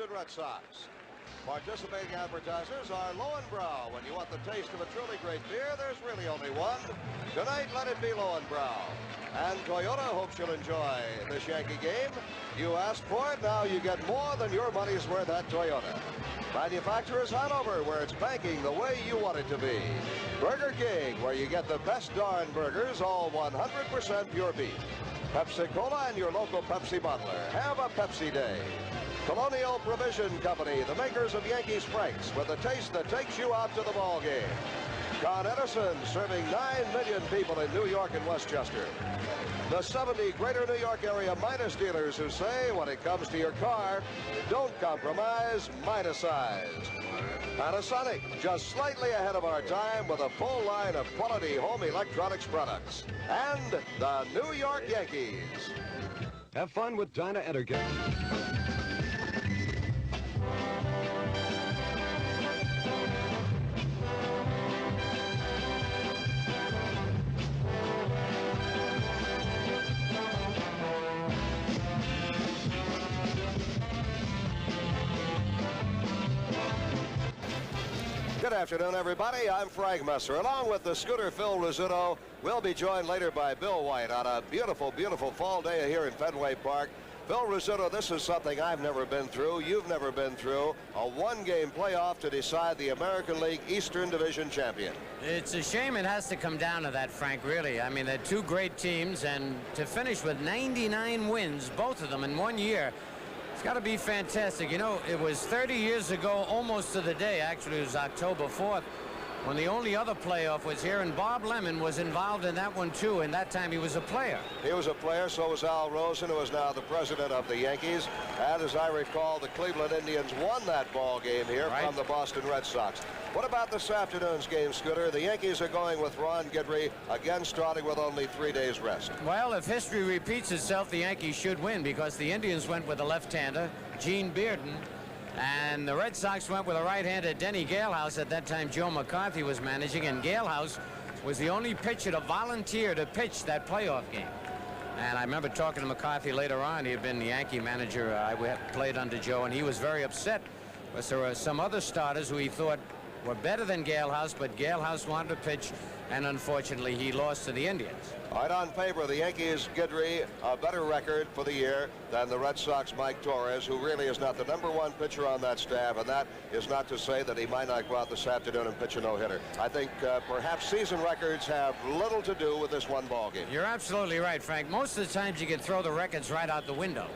Boston Red Sox. Participating advertisers are Lowenbrow. When you want the taste of a truly great beer, there's really only one. Tonight, let it be Lowenbrow. And Toyota hopes you'll enjoy this Yankee game. You asked for it, now you get more than your money's worth at Toyota. Manufacturers Hanover, where it's banking the way you want it to be. Burger King, where you get the best darn burgers, all 100% pure beef. Pepsi-Cola and your local Pepsi bottler. Have a Pepsi day. Colonial Provision Company, the makers of Yankee Franks, with a taste that takes you out to the ball game. Con Edison, serving 9 million people in New York and Westchester. The 70 greater New York area Midas dealers who say, when it comes to your car, don't compromise, Midas-size. Panasonic, just slightly ahead of our time with a full line of quality home electronics products. And the New York Yankees. Have fun with Dyna Energy. Good afternoon, everybody. I'm Frank Messer. Along with the scooter Phil Rizzuto, we'll be joined later by Bill White on a beautiful, beautiful fall day here in Fenway Park. Phil Rizzuto, this is something I've never been through, you've never been through, a one-game playoff to decide the American League Eastern Division champion. It's a shame it has to come down to that, Frank, really. I mean, they're two great teams, and to finish with 99 wins, both of them in 1 year, it's got to be fantastic. You know, it was 30 years ago, almost to the day, actually it was October 4th, when the only other playoff was here, and Bob Lemon was involved in that one too, and that time he was a player. He was a player, so was Al Rosen, who is now the president of the Yankees. And as I recall, the Cleveland Indians won that ball game here from the Boston Red Sox. What about this afternoon's game, Scooter? The Yankees are going with Ron Guidry, again starting with only 3 days rest. Well, if history repeats itself, the Yankees should win, because the Indians went with a left-hander, Gene Bearden, and the Red Sox went with a right-hander, Denny Galehouse. At that time, Joe McCarthy was managing, and Galehouse was the only pitcher to volunteer to pitch that playoff game. And I remember talking to McCarthy later on. He had been the Yankee manager. I played under Joe, and he was very upset because there were some other starters who he thought were better than Galehouse, but Galehouse wanted to pitch, and unfortunately he lost to the Indians. All right, on paper, the Yankees, Guidry, a better record for the year than the Red Sox, Mike Torres, who really is not the #1 pitcher on that staff, and that is not to say that he might not go out this afternoon and pitch a no-hitter. I think perhaps season records have little to do with this one ball game. You're absolutely right, Frank. Most of the times you can throw the records right out the window.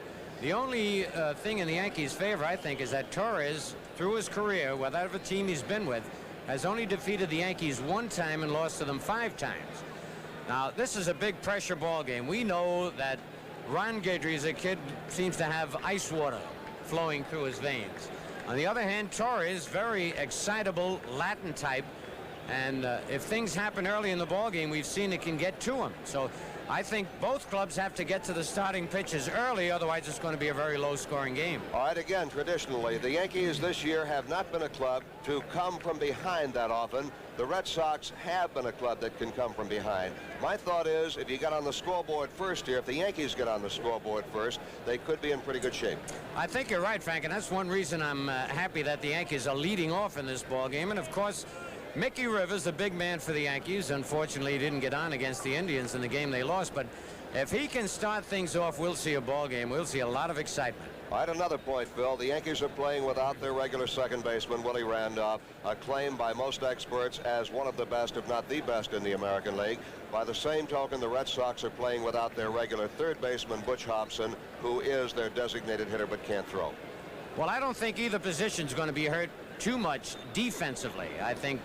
The only thing in the Yankees' favor, I think, is that Torres, through his career, whatever team he's been with, has only defeated the Yankees 1 time and lost to them 5 times. Now, this is a big pressure ball game. We know that Ron Guidry is a kid seems to have ice water flowing through his veins. On the other hand, Torres, very excitable Latin type, and if things happen early in the ball game, we've seen it can get to him. So I think both clubs have to get to the starting pitches early, otherwise it's going to be a very low-scoring game. All right, again, traditionally, the Yankees this year have not been a club to come from behind that often. The Red Sox have been a club that can come from behind. My thought is, if you got on the scoreboard first here, if the Yankees get on the scoreboard first, they could be in pretty good shape. I think you're right, Frank, and that's one reason I'm happy that the Yankees are leading off in this ball game. And of course, Mickey Rivers, the big man for the Yankees, unfortunately he didn't get on against the Indians in the game they lost, but if he can start things off, we'll see a ball game. We'll see a lot of excitement. All right, another point, Phil. The Yankees are playing without their regular second baseman, Willie Randolph, acclaimed by most experts as one of the best, if not the best, in the American League. By the same token, the Red Sox are playing without their regular third baseman, Butch Hobson, who is their designated hitter but can't throw. Well, I don't think either position is going to be hurt too much defensively. I think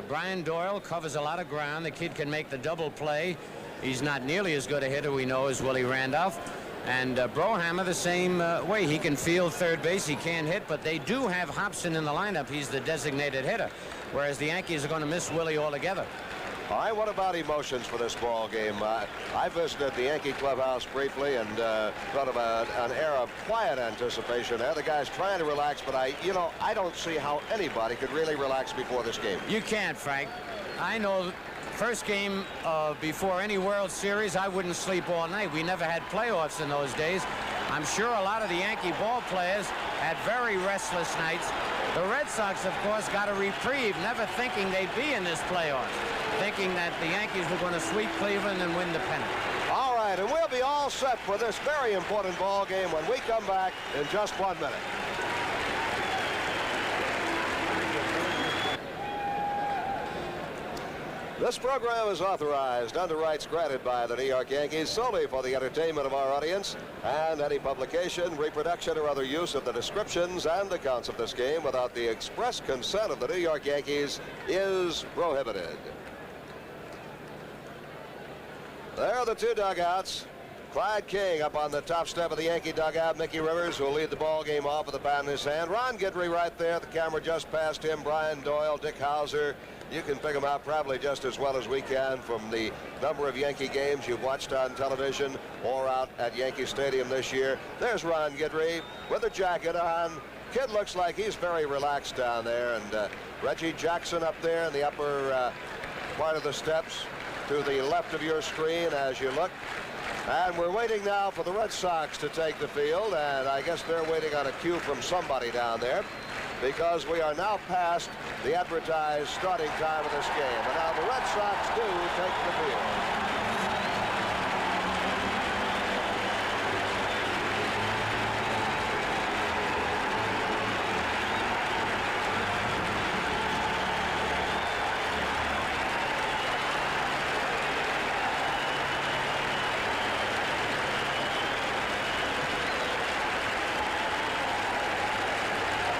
Brian Doyle covers a lot of ground. The kid can make the double play. He's not nearly as good a hitter, we know, as Willie Randolph. And Brohammer the same way. He can field third base. He can't hit, but they do have Hobson in the lineup. He's the designated hitter, whereas the Yankees are going to miss Willie altogether. All right, what about emotions for this ball game? I visited the Yankee clubhouse briefly and thought of an air of quiet anticipation there. The guys trying to relax, but I don't see how anybody could really relax before this game. You can't, Frank. I know first game before any World Series, I wouldn't sleep all night. We never had playoffs in those days. I'm sure a lot of the Yankee ball players had very restless nights. The Red Sox, of course, got a reprieve, never thinking they'd be in this playoffs, thinking that the Yankees were going to sweep Cleveland and win the pennant. All right, and we'll be all set for this very important ball game when we come back in just 1 minute. This program is authorized under rights granted by the New York Yankees solely for the entertainment of our audience, and any publication, reproduction, or other use of the descriptions and accounts of this game without the express consent of the New York Yankees is prohibited. There are the two dugouts. Clyde King up on the top step of the Yankee dugout. Mickey Rivers will lead the ball game off with the bat in his hand. Ron Guidry right there. The camera just passed him. Brian Doyle, Dick Hauser. You can pick them out probably just as well as we can from the number of Yankee games you've watched on television or out at Yankee Stadium this year. There's Ron Guidry with a jacket on. Kid looks like he's very relaxed down there. And Reggie Jackson up there in the upper part of the steps to the left of your screen as you look. And we're waiting now for the Red Sox to take the field, and I guess they're waiting on a cue from somebody down there, because we are now past the advertised starting time of this game. And now the Red Sox do take the field.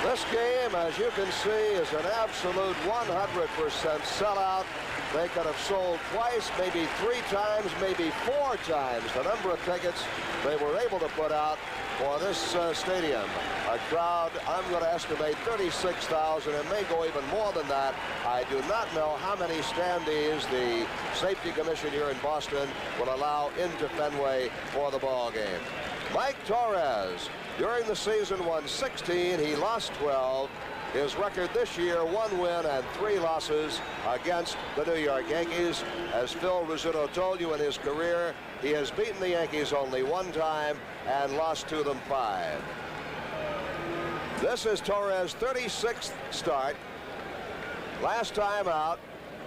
This game, as you can see, is an absolute 100% sellout. They could have sold twice, maybe 3 times, maybe 4 times the number of tickets they were able to put out for this stadium. A crowd, I'm going to estimate 36,000. It may go even more than that. I do not know how many standees the Safety Commission here in Boston will allow into Fenway for the ball game. Mike Torres, during the season, won 16. He lost 12. His record this year, 1 win and 3 losses against the New York Yankees. As Phil Rizzuto told you, in his career, he has beaten the Yankees only 1 time and lost to them 5. This is Torres' 36th start. Last time out,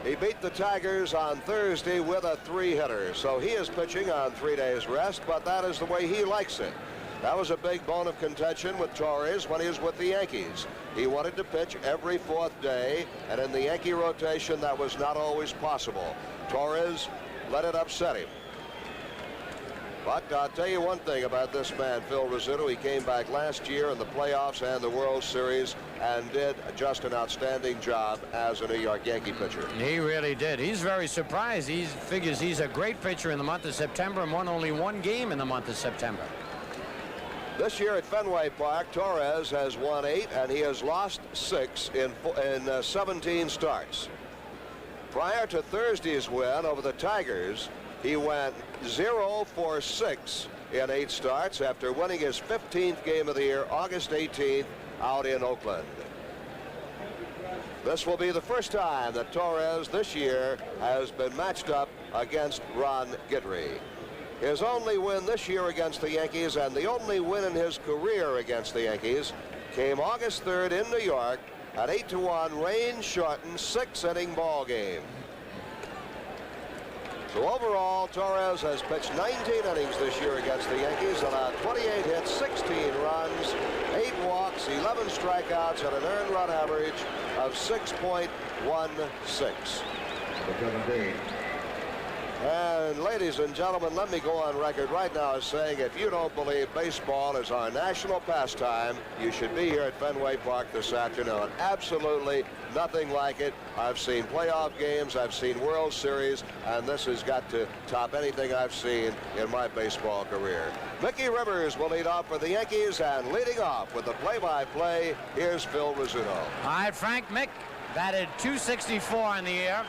he beat the Tigers on Thursday with a 3-hitter. So he is pitching on 3 days rest, but that is the way he likes it. That was a big bone of contention with Torres when he was with the Yankees. He wanted to pitch every 4th day, and in the Yankee rotation, that was not always possible. Torres let it upset him. But I'll tell you one thing about this man, Phil Rizzuto. He came back last year in the playoffs and the World Series and did just an outstanding job as a New York Yankee pitcher. He really did. He's very surprised. He figures he's a great pitcher in the month of September and won only 1 game in the month of September. This year at Fenway Park, Torres has won 8 and he has lost 6 in 17 starts. Prior to Thursday's win over the Tigers, he went 0 for 6 in 8 starts after winning his 15th game of the year, August 18th, out in Oakland. This will be the first time that Torres this year has been matched up against Ron Guidry. His only win this year against the Yankees and the only win in his career against the Yankees came August 3rd in New York, an 8-1 rain-shortened 6-inning ball game. So overall, Torres has pitched 19 innings this year against the Yankees, allowed 28 hits, 16 runs, 8 walks, 11 strikeouts, and an earned run average of 6.16. And ladies and gentlemen, let me go on record right now as saying if you don't believe baseball is our national pastime, you should be here at Fenway Park this afternoon. Absolutely nothing like it. I've seen playoff games, I've seen World Series, and this has got to top anything I've seen in my baseball career. Mickey Rivers will lead off for the Yankees, and leading off with the play-by-play, here's Phil Rizzuto. All right, Frank. Mick batted .264 in the year.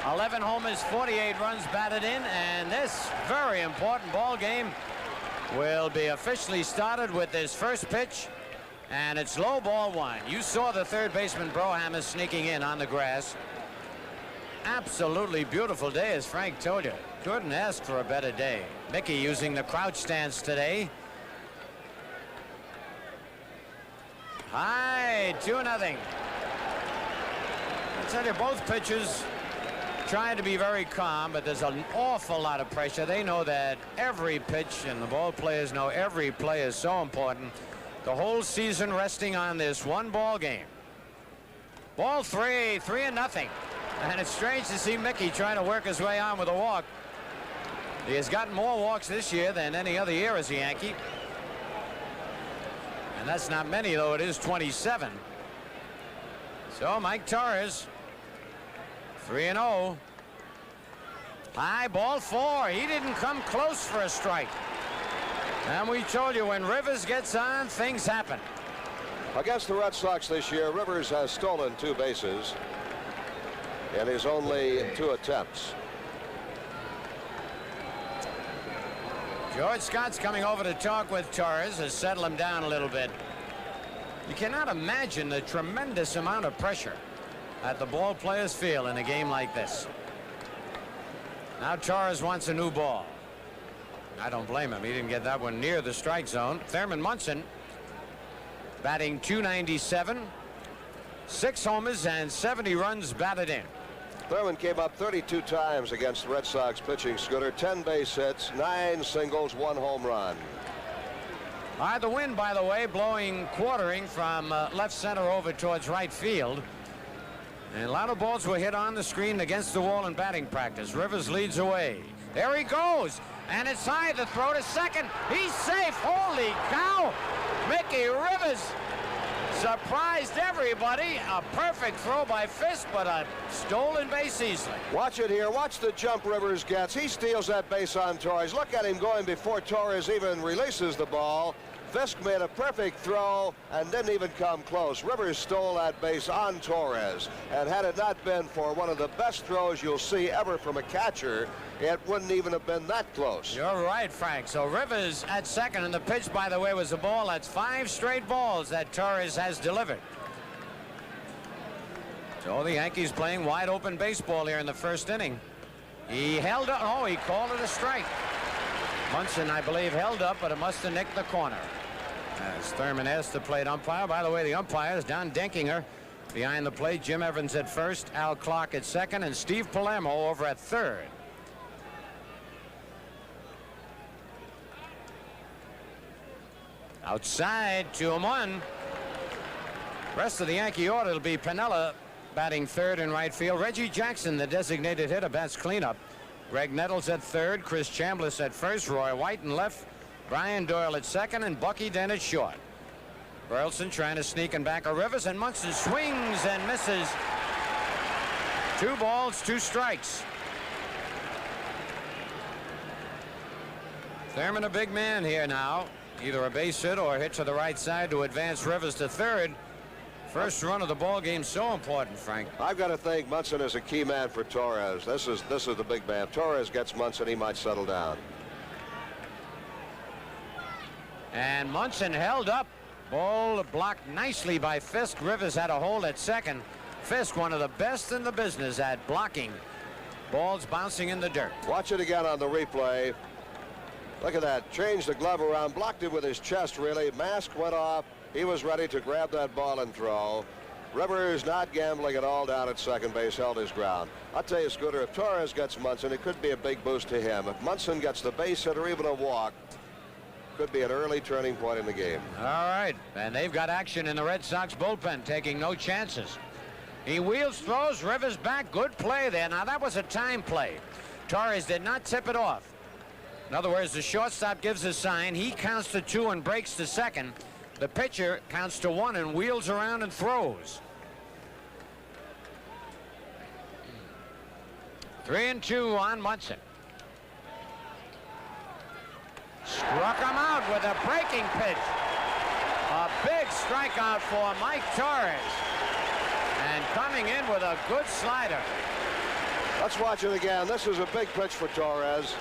11 homers, 48 runs batted in, and this very important ball game will be officially started with this first pitch, and it's low ball 1. You saw the third baseman Brohammer sneaking in on the grass. absolutely beautiful day, as Frank told you. Couldn't ask for a better day. Mickey using the crouch stance today. High, 2-0. I tell you, both pitchers trying to be very calm, but there's an awful lot of pressure. They know that every pitch, and the ball players know every play is so important. The whole season resting on this one ball game. Ball 3, 3-0. And it's strange to see Mickey trying to work his way on with a walk. He has gotten more walks this year than any other year as a Yankee. And that's not many, though it is 27. So Mike Torres, 3-0. High, ball 4. He didn't come close for a strike. And we told you, when Rivers gets on, things happen. Against the Red Sox this year, Rivers has stolen 2 bases in his only 2 attempts. George Scott's coming over to talk with Torres to settle him down a little bit. You cannot imagine the tremendous amount of pressure that the ball players feel in a game like this. Now Torres wants a new ball. I don't blame him. He didn't get that one near the strike zone. Thurman Munson batting .297, 6 homers and 70 runs batted in. Thurman came up 32 times against the Red Sox pitching, Scooter. 10 base hits, 9 singles, 1 home run. The wind, by the way, blowing quartering from left center over towards right field. And a lot of balls were hit on the screen against the wall in batting practice. Rivers leads away. There he goes. And it's high, the throw to second. He's safe. Holy cow. Mickey Rivers surprised everybody. A perfect throw by Fisk, but a stolen base easily. Watch it here. Watch the jump Rivers gets. He steals that base on Torres. Look at him going before Torres even releases the ball. Fisk made a perfect throw and didn't even come close. Rivers stole that base on Torres. And had it not been for one of the best throws you'll see ever from a catcher, it wouldn't even have been that close. You're right, Frank. So Rivers at second, and the pitch, by the way, was a ball. That's 5 straight balls that Torres has delivered. So the Yankees playing wide open baseball here in the first inning. He held up. Oh, he called it a strike. Munson, I believe, held up, but it must have nicked the corner. As Thurman asked the plate umpire. By the way, the umpire is Don Denkinger behind the plate. Jim Evans at first, Al Clark at second, and Steve Palermo over at third. Outside, 2-1. Rest of the Yankee order will be Piniella batting third in right field. Reggie Jackson, the designated hitter, bats cleanup. Greg Nettles at third, Chris Chambliss at first, Roy White in left, Brian Doyle at second, and Bucky Dent at short. Burleson trying to sneak in back of Rivers, and Munson swings and misses. 2 balls, 2 strikes. Thurman a big man here now. Either a base hit or a hit to the right side to advance Rivers to third. First run of the ball game, so important, Frank. I've got to think Munson is a key man for Torres. This is the big man. Torres gets Munson, he might settle down. And Munson held up. Ball blocked nicely by Fisk. Rivers had a hold at second. Fisk, one of the best in the business at blocking balls bouncing in the dirt. Watch it again on the replay. Look at that. Changed the glove around, blocked it with his chest, really. Mask went off. He was ready to grab that ball and throw. Rivers, not gambling at all down at second base, held his ground. I'll tell you, Scooter, if Torres gets Munson, it could be a big boost to him. If Munson gets the base hit or even a walk, could be an early turning point in the game. All right, and they've got action in the Red Sox bullpen, taking no chances. He wheels, throws, Rivers back. Good play there. Now, that was a time play. Torres did not tip it off. In other words, the shortstop gives a sign. He counts to 2 and breaks to second. The pitcher counts to 1 and wheels around and throws. 3-2 on Munson. Struck him out with a breaking pitch. A big strikeout for Mike Torres. And coming in with a good slider. Let's watch it again. This is a big pitch for Torres.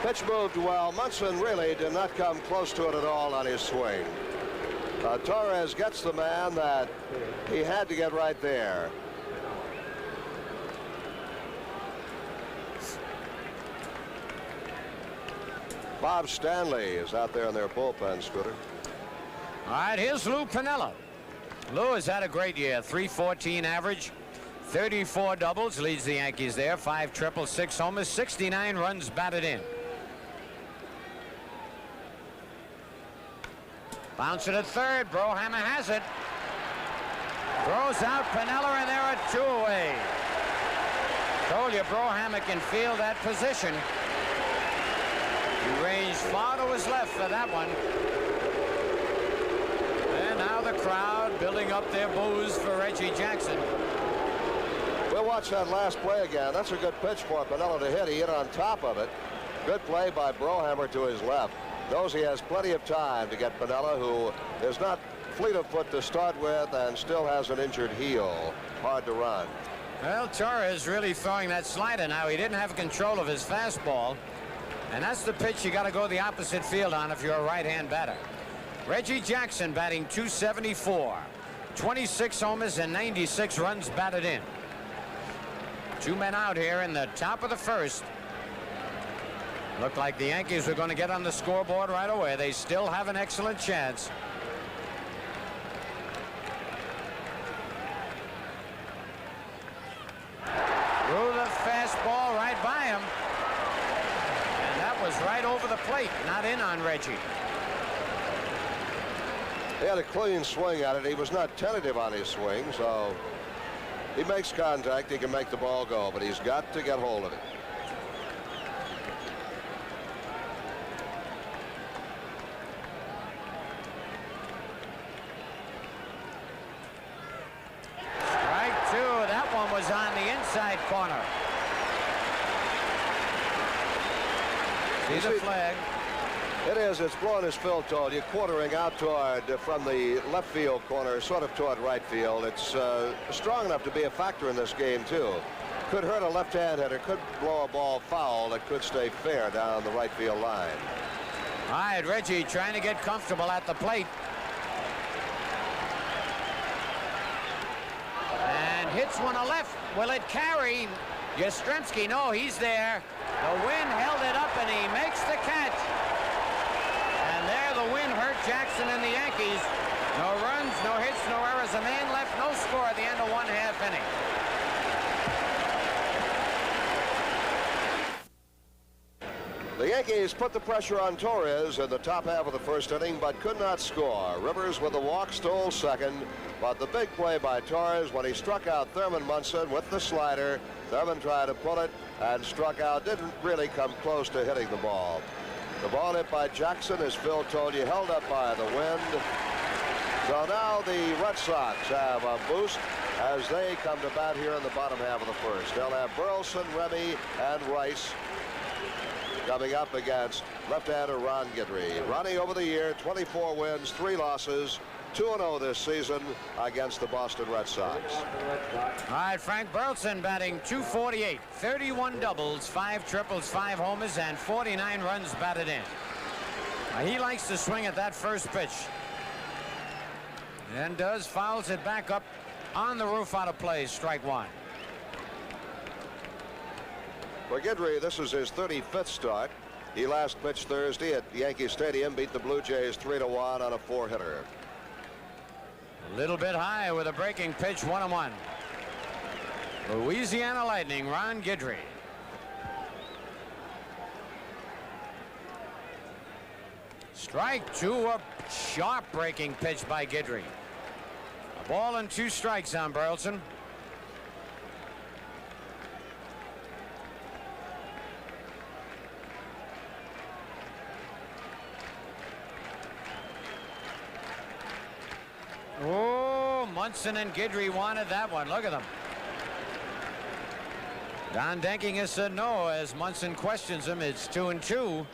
Pitch moved well. Munson really did not come close to it at all on his swing. Torres gets the man that he had to get right there. Bob Stanley is out there in their bullpen, Scooter. All right, here's Lou Piniella. Lou has had a great year. .314 average, 34 doubles, leads the Yankees there. 5 triples, 6 homers, 69 runs batted in. Bounce it at third. Brohammer has it. Throws out Piniella, and they're a 2 away. Told you Brohammer can field that position. He ranged far to his left for that one. And now the crowd building up their boos for Reggie Jackson. We'll watch that last play again. That's a good pitch for Piniella to hit. He hit on top of it. Good play by Brohammer to his left. Knows he has plenty of time to get Piniella, who is not fleet of foot to start with and still has an injured heel. Hard to run. Well, Torres really throwing that slider now. He didn't have control of his fastball. And that's the pitch you got to go the opposite field on if you're a right-hand batter. Reggie Jackson batting .274. 26 homers and 96 runs batted in. 2 men out here in the top of the first. Looked like the Yankees were going to get on the scoreboard right away. They still have an excellent chance. Threw the fastball right by him. And that was right over the plate, not in on Reggie. He had a clean swing at it. He was not tentative on his swing, so he makes contact. He can make the ball go, but he's got to get hold of it. Strike 2. That one was on the inside corner. See the flag. It is. It's blown, as Phil told you, quartering out toward from the left field corner, sort of toward right field. It's strong enough to be a factor in this game, too. Could hurt a left-hand hitter, could blow a ball foul that could stay fair down the right field line. All right, Reggie trying to get comfortable at the plate. And hits one to left. Will it carry? Yastrzemski, no, he's there. The wind held it up, and he makes the catch. And there the wind hurt Jackson and the Yankees. No runs, no hits, no errors. A man left, no score at the end of 1/2 inning. The Yankees put the pressure on Torres in the top half of the first inning, but could not score. Rivers with the walk stole second, but the big play by Torres when he struck out Thurman Munson with the slider. Thurman tried to pull it and struck out. Didn't really come close to hitting the ball. The ball hit by Jackson, as Phil told you, held up by the wind. So now the Red Sox have a boost as they come to bat here in the bottom half of the first. They'll have Burleson, Remy, and Rice coming up against left-hander Ron Guidry. Ronnie over the year, 24 wins, 3 losses, 2-0 this season against the Boston Red Sox. All right, Frank Burleson batting .248, 31 doubles, 5 triples, 5 homers, and 49 runs batted in. He likes to swing at that first pitch. And fouls it back up on the roof out of play, strike 1. For Guidry, this is his 35th start. He last pitched Thursday at Yankee Stadium, beat the Blue Jays 3-1 on a 4-hitter. A little bit high with a breaking pitch, 1-1. Louisiana Lightning, Ron Guidry. Strike 2, a sharp breaking pitch by Guidry. A ball and 2 strikes on Burleson. Oh, Munson and Guidry wanted that one. Look at them. Don Denking has said no as Munson questions him. It's 2-2.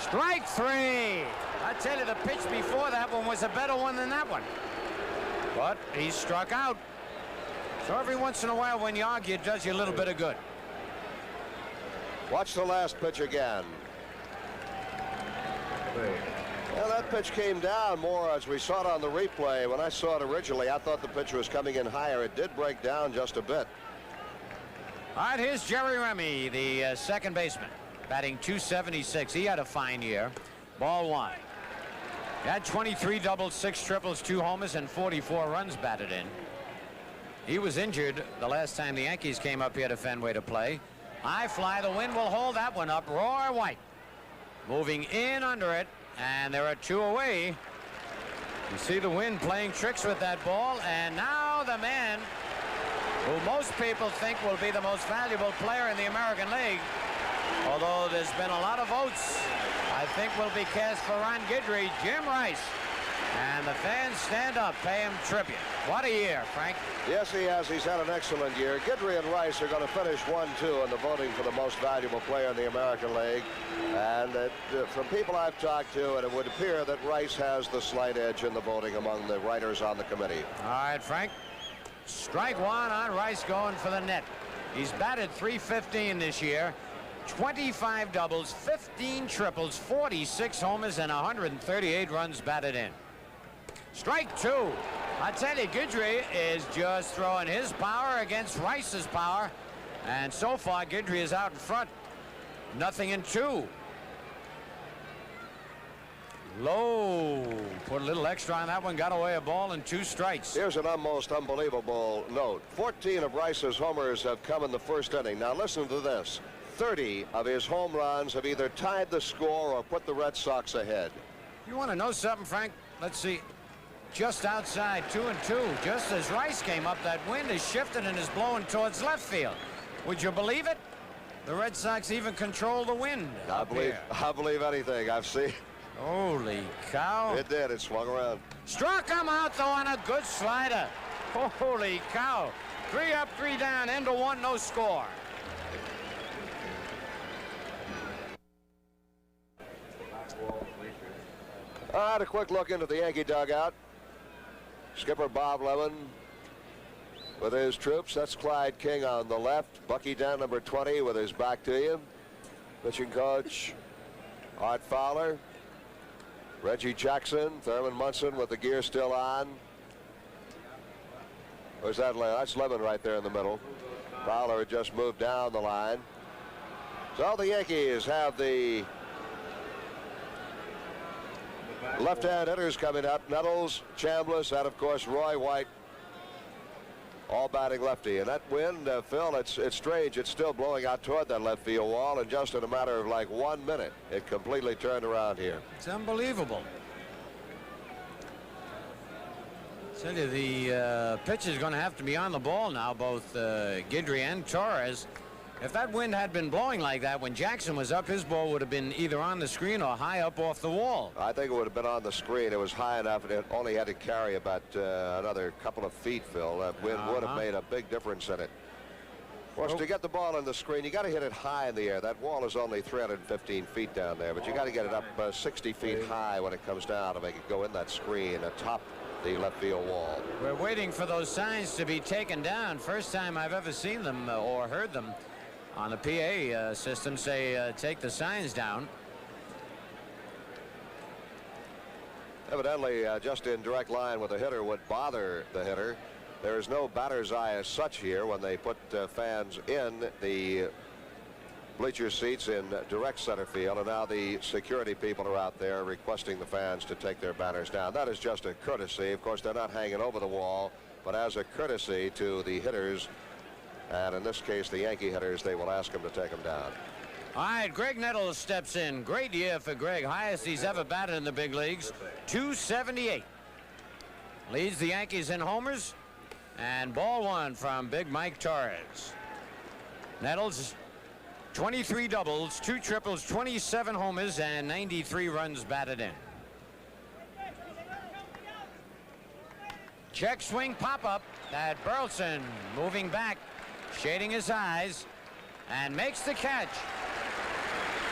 Strike 3. I tell you, the pitch before that one was a better one than that one. But he struck out. So every once in a while when you argue, it does you a little bit of good. Watch the last pitch again. Well, that pitch came down more as we saw it on the replay. When I saw it originally, I thought the pitch was coming in higher. It did break down just a bit. All right, here's Jerry Remy, the second baseman, batting .276. He had a fine year. Ball one. He had 23 doubles, 6 triples, 2 homers, and 44 runs batted in. He was injured the last time the Yankees came up here to Fenway to play. High fly, the wind will hold that one up. Roy White moving in under it, and there are 2 away. You see the wind playing tricks with that ball, and now the man who most people think will be the most valuable player in the American League, although there's been a lot of votes, I think will be cast for Ron Guidry, Jim Rice. And the fans stand up, pay him tribute. What a year, Frank. Yes, he has. He's had an excellent year. Guidry and Rice are going to finish 1-2 in the voting for the most valuable player in the American League. And from people I've talked to, and it would appear that Rice has the slight edge in the voting among the writers on the committee. All right, Frank. Strike one on Rice going for the net. He's batted .315 this year. 25 doubles, 15 triples, 46 homers, and 138 runs batted in. Strike 2. I tell you, Guidry is just throwing his power against Rice's power. And so far, Guidry is out in front. 0-2. Low. Put a little extra on that one. Got away a ball and 2 strikes. Here's an almost unbelievable note. 14 of Rice's homers have come in the first inning. Now listen to this. 30 of his home runs have either tied the score or put the Red Sox ahead. You want to know something, Frank? Let's see. Just outside, 2-2. Just as Rice came up, that wind is shifting and is blowing towards left field. Would you believe it? The Red Sox even control the wind. I believe anything I've seen. Holy cow. It did. It swung around. Struck him out, though, on a good slider. Holy cow. 3 up, 3 down, end of 1, no score. All right, a quick look into the Yankee dugout. Skipper Bob Lemon with his troops. That's Clyde King on the left. Bucky down number 20 with his back to you. Pitching coach Art Fowler. Reggie Jackson, Thurman Munson with the gear still on. Where's that? That's Lemon right there in the middle. Fowler had just moved down the line. So the Yankees have the left-hand hitters coming up. Nettles, Chambliss, and of course Roy White, all batting lefty. And that wind, Phil, it's strange. It's still blowing out toward that left field wall, and just in a matter of like 1 minute, it completely turned around here. It's unbelievable. I tell you, the pitch is going to have to be on the ball now, both Guidry and Torres. If that wind had been blowing like that when Jackson was up, his ball would have been either on the screen or high up off the wall. I think it would have been on the screen. It was high enough, and it only had to carry about another couple of feet, Phil. That wind would have made a big difference in it. Of course, to get the ball on the screen, you got to hit it high in the air. That wall is only 315 feet down there, but you got to get it up 60 feet high when it comes down to make it go in that screen atop the left field wall. We're waiting for those signs to be taken down. First time I've ever seen them or heard them on the PA system say take the signs down. Evidently, just in direct line with the hitter would bother the hitter. There is no batter's eye as such here when they put fans in the bleacher seats in direct center field, and now the security people are out there requesting the fans to take their banners down. That is just a courtesy. Of course, they're not hanging over the wall, but as a courtesy to the hitters, and in this case the Yankee hitters, they will ask them to take them down. All right, Greg Nettles steps in. Great year for Greg. Highest he's ever batted in the big leagues. 278. Leads the Yankees in homers. And ball one from Big Mike Torres. Nettles, 23 doubles, 2 triples, 27 homers, and 93 runs batted in. Check swing pop-up. That Burleson moving back, shading his eyes, and makes the catch.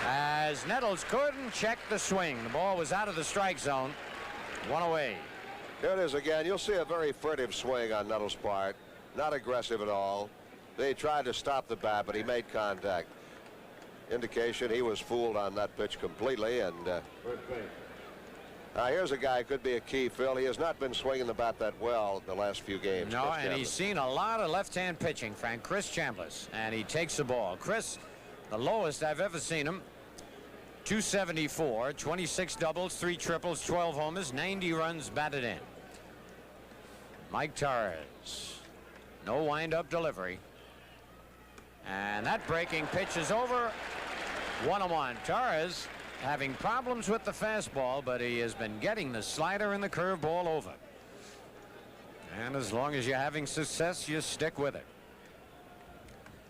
As Nettles couldn't check the swing. The ball was out of the strike zone. 1 away. Here it is again. You'll see a very furtive swing on Nettles' part. Not aggressive at all. They tried to stop the bat, but he made contact. Indication he was fooled on that pitch completely, and Here's a guy who could be a key, Phil. He has not been swinging the bat that well in the last few games. No, and he's seen a lot of left-hand pitching, Frank. Chris Chambliss, and he takes the ball. Chris, the lowest I've ever seen him, 274, 26 doubles, 3 triples, 12 homers, 90 runs batted in. Mike Torres, no wind-up delivery. And that breaking pitch is over. 1-1. Torres having problems with the fastball, but he has been getting the slider and the curveball over. And as long as you're having success, you stick with it.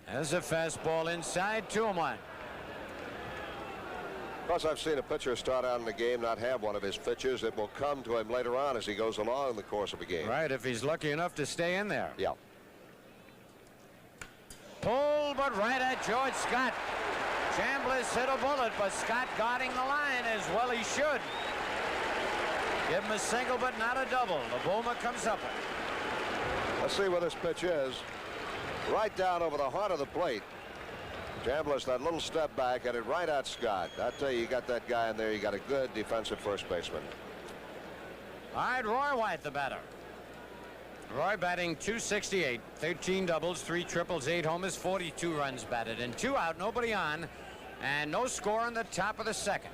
There's a fastball inside, 2-1. Of course, I've seen a pitcher start out in the game not have one of his pitches. It will come to him later on as he goes along in the course of a game. Right, if he's lucky enough to stay in there. Yeah. Pull, but right at George Scott. Chambliss hit a bullet, but Scott guarding the line as well he should. Give him a single, but not a double. The boomer comes up. Let's see where this pitch is. Right down over the heart of the plate. Chambliss, that little step back, had it right at Scott. I tell you, you got that guy in there. You got a good defensive first baseman. All right, Roy White, the batter. Roy batting .268, 13 doubles, 3 triples, 8 homers, 42 runs batted in. 2 out, nobody on, and no score in the top of the second.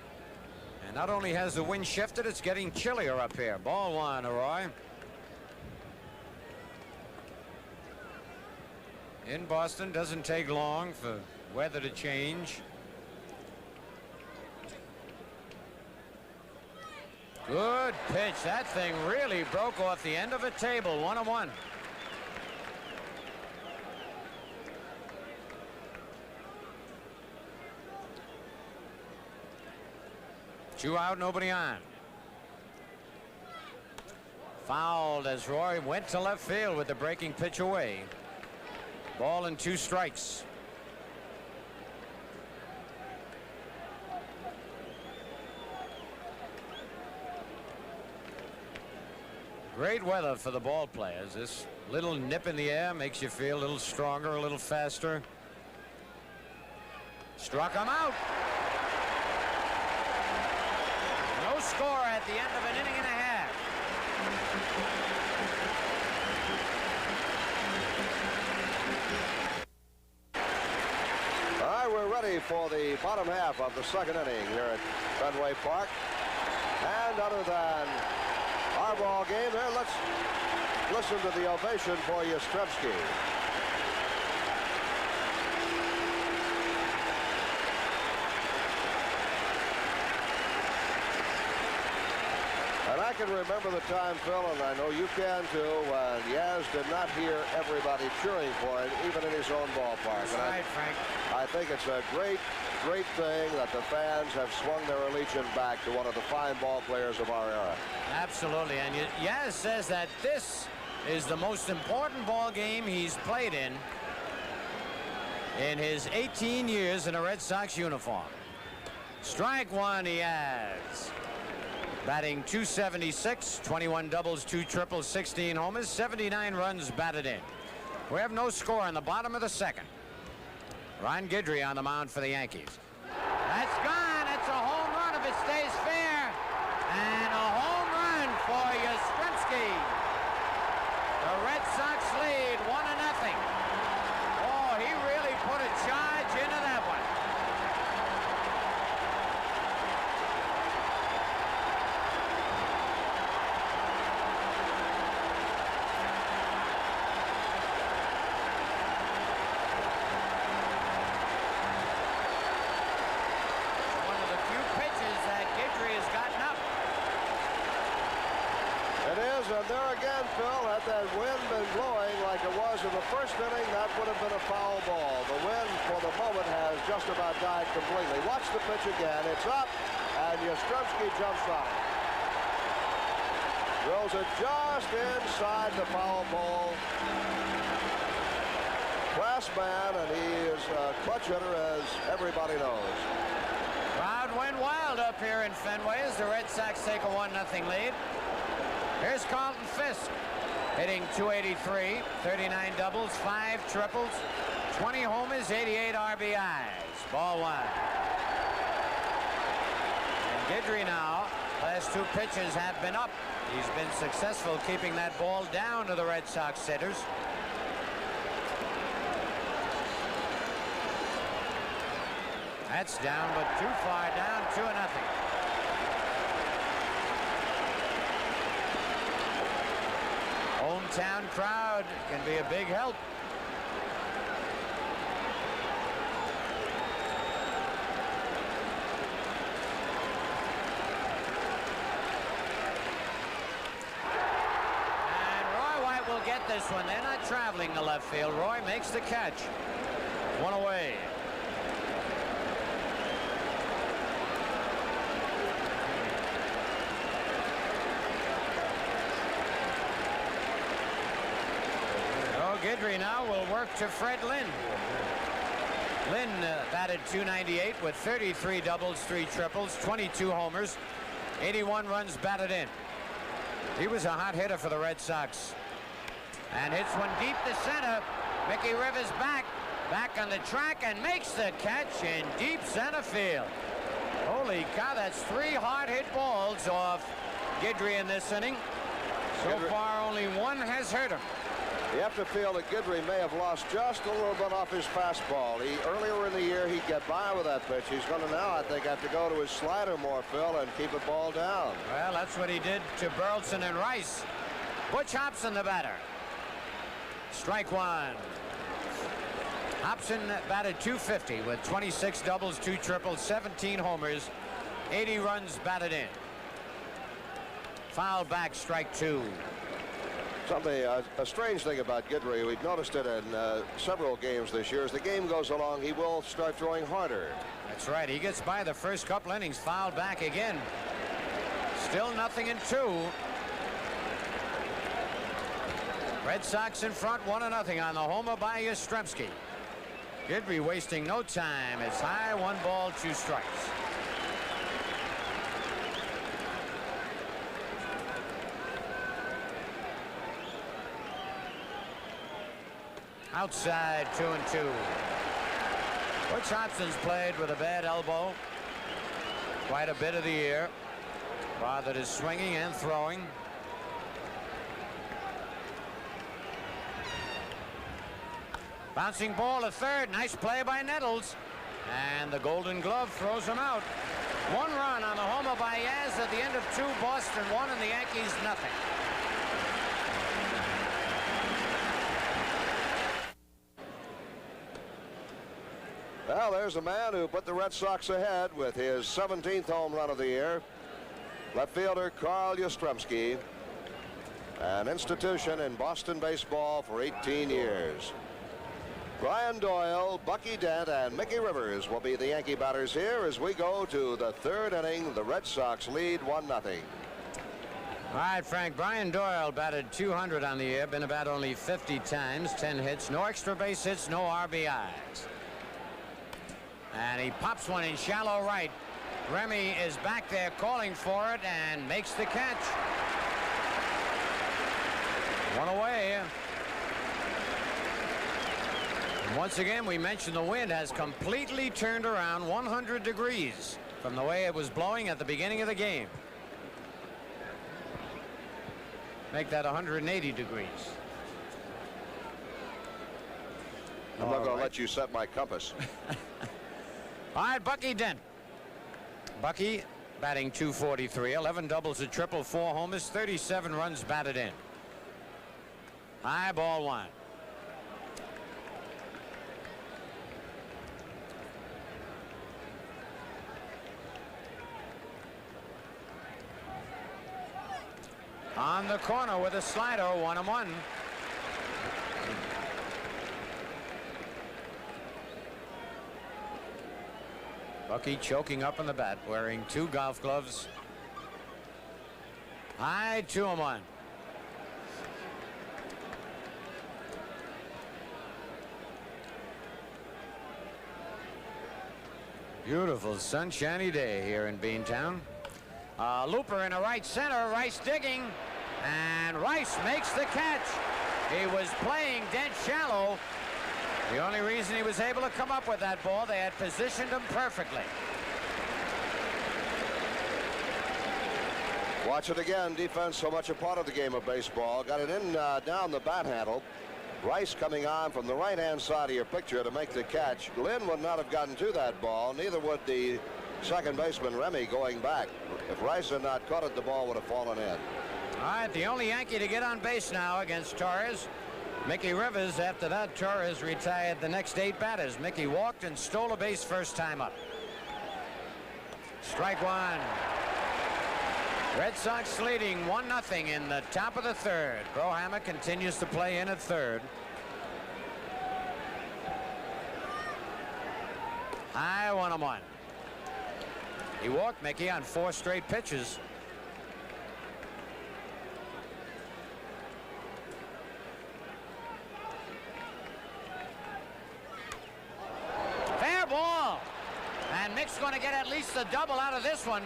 And not only has the wind shifted, it's getting chillier up here. Ball 1, Roy. In Boston, doesn't take long for weather to change. Good pitch. That thing really broke off the end of a table. 1-1. Two out, nobody on. Fouled as Roy went to left field with the breaking pitch away. Ball and 2 strikes. Great weather for the ball players. This little nip in the air makes you feel a little stronger, a little faster. Struck him out. No score at the end of an inning and a half. All right, we're ready for the bottom half of the second inning here at Fenway Park. And other than our ball game there, let's listen to the ovation for Yastrzemski. And I can remember the time, Phil, and I know you can too, when Yaz did not hear everybody cheering for him, even in his own ballpark. That's right, Frank. I think it's a great thing that the fans have swung their allegiance back to one of the fine ball players of our era. Absolutely, and Yaz says that this is the most important ball game he's played in his 18 years in a Red Sox uniform. Strike 1, Yaz. Batting .276, 21 doubles, 2 triples, 16 homers, 79 runs batted in. We have no score in the bottom of the second. Ron Guidry on the mound for the Yankees. That's gone. It's a home run if it stays fair. And a home run for Yastrzemski. The Red Sox lead 1-0. Oh, he really put a charge into that one. And there again, Phil, had that wind been blowing like it was in the first inning, that would have been a foul ball. The wind for the moment has just about died completely. Watch the pitch again. It's up, and Yastrzemski jumps on it. Drills it just inside the foul pole. Class man, and he is a clutch hitter, as everybody knows. Crowd went wild up here in Fenway as the Red Sox take a 1-0 lead. Here's Carlton Fisk hitting .283, 39 doubles, 5 triples, 20 homers, 88 RBIs. Ball 1. And Guidry now Last two pitches have been up. He's been successful keeping that ball down to the Red Sox hitters. That's down, but too far down, 2-0. Hometown crowd can be a big help. Will get this one. They're not traveling to left field. Roy makes the catch. One away. Oh, Guidry now will work to Fred Lynn. Lynn batted .298 with 33 doubles, 3 triples, 22 homers, 81 runs batted in. He was a hot hitter for the Red Sox. And hits one deep to center. Mickey Rivers back on the track and makes the catch in deep center field. Holy cow, that's 3 hard hit balls off Guidry in this inning. So far, only one has hurt him. You have to feel that Guidry may have lost just a little bit off his fastball. Earlier in the year, he'd get by with that pitch. He's going to now, I think, have to go to his slider more, Phil, and keep the ball down. Well, that's what he did to Burleson and Rice. Butch Hobson, the batter. Strike one. Hobson batted .250 with 26 doubles, 2 triples, 17 homers, 80 runs batted in. Foul back, strike 2. Something, a strange thing about Guidry, we've noticed it in several games this year. As the game goes along, he will start throwing harder. That's right. He gets by the first couple innings, fouled back again. Still nothing in 2. Red Sox in front, 1-0 on the homer by Yastrzemski. Guidry wasting no time. It's high, 1 ball, 2 strikes. Outside, 2-2. Butch Hobson's played with a bad elbow quite a bit of the year. Bothered his swinging and throwing. Bouncing ball to third. Nice play by Nettles. And the Golden Glove throws him out. 1 run on the homer by Yaz at the end of 2. Boston 1 and the Yankees nothing. Well, there's a man who put the Red Sox ahead with his 17th home run of the year. Left fielder Carl Yastrzemski, an institution in Boston baseball for 18 years. Brian Doyle, Bucky Dent, and Mickey Rivers will be the Yankee batters here as we go to the 3rd inning. The Red Sox lead 1-0. All right, Frank. Brian Doyle batted .200 on the year, been about only 50 times, 10 hits, no extra base hits, no RBIs. And he pops one in shallow right. Remy is back there calling for it and makes the catch. 1 away. And once again, we mentioned the wind has completely turned around 100 degrees from the way it was blowing at the beginning of the game. Make that 180 degrees. I'm not going to let you set my compass. All right, Bucky Dent. Bucky batting .243, 11 doubles, a triple, 4 homers, 37 runs batted in. High ball 1. On the corner with a slider, 1-1. Bucky choking up on the bat, wearing 2 golf gloves. High, 2-1. Beautiful sunshiny day here in Beantown. Looper in a right center. Rice digging, and Rice makes the catch. He was playing dead shallow. The only reason he was able to come up with that ball, they had positioned him perfectly. Watch it again. Defense so much a part of the game of baseball. Got it in down the bat handle. Rice coming on from the right-hand side of your picture to make the catch. Lynn would not have gotten to that ball. Neither would the second baseman Remy going back. If Rice had not caught it, the ball would have fallen in. All right, the only Yankee to get on base now against Torres. Mickey Rivers. After that, Torres retired the next 8 batters. Mickey walked and stole a base first time up. Strike one. Red Sox leading 1-0 in the top of the third. Brohammer continues to play in at third. High 1-1. He walked Mickey on 4 straight pitches. Fair ball. And Mick's going to get at least a double out of this one.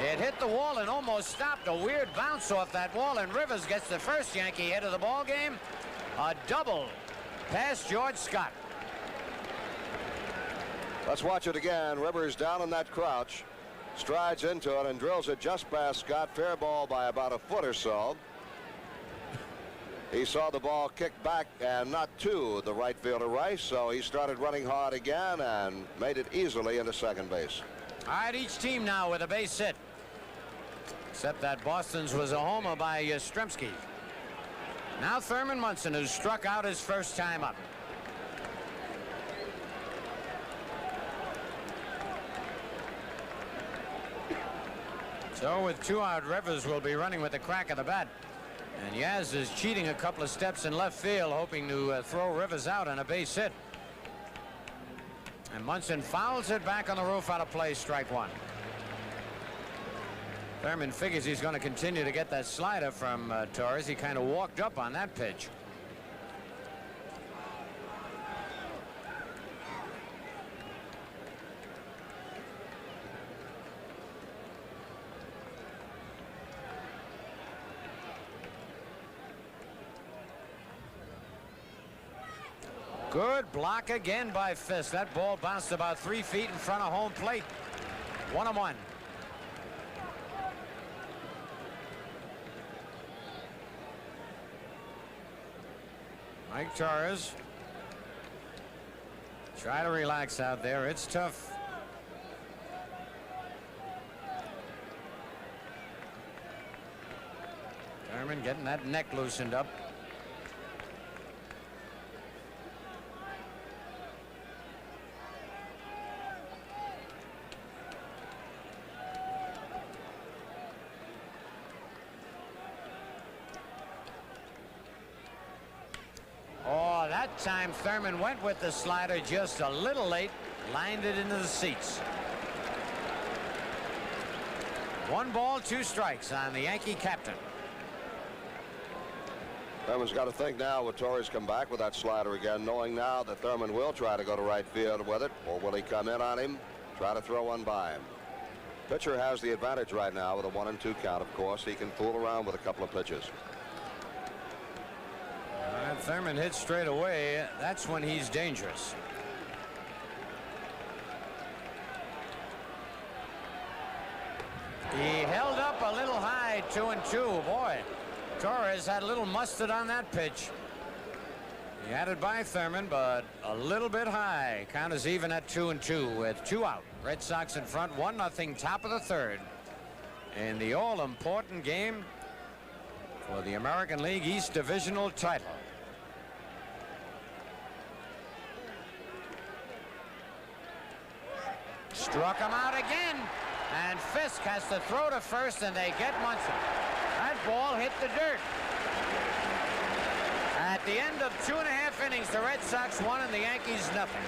It hit the wall and almost stopped. A weird bounce off that wall, and Rivers gets the first Yankee hit of the ball game. A double past George Scott. Let's watch it again. Rivers down in that crouch, strides into it and drills it just past Scott. Fair ball by about a foot or so. He saw the ball kick back and not to the right fielder Rice, so he started running hard again and made it easily into second base. All right, each team now with a base hit. Except that Boston's was a homer by Yastrzemski. Now Thurman Munson, who struck out his first time up. So with 2 out, Rivers will be running with the crack of the bat. And Yaz is cheating a couple of steps in left field, hoping to throw Rivers out on a base hit. And Munson fouls it back on the roof, out of play, strike one. Thurman figures he's going to continue to get that slider from Torres. He kind of walked up on that pitch. Good block again by Fisk. That ball bounced about 3 feet in front of home plate. 1-1. Mike Torres. Try to relax out there. It's tough. Thurman getting that neck loosened up. That time Thurman went with the slider just a little late, lined it into the seats. 1 ball, 2 strikes on the Yankee captain. Thurman's got to think now, will Torres come back with that slider again, knowing now that Thurman will try to go to right field with it, or will he come in on him, try to throw one by him? Pitcher has the advantage right now with a 1-2 count, of course. He can fool around with a couple of pitches. Thurman hits straight away. That's when he's dangerous. He held up a little high, 2-2. Boy, Torres had a little mustard on that pitch. He had it by Thurman, but a little bit high. Count is even at 2-2 with 2 out. Red Sox in front, 1-0, top of the third. In the all-important game for the American League East Divisional title. Struck him out again, and Fisk has to throw to first, and they get Munson. That ball hit the dirt. At the end of 2.5 innings, the Red Sox won and the Yankees nothing.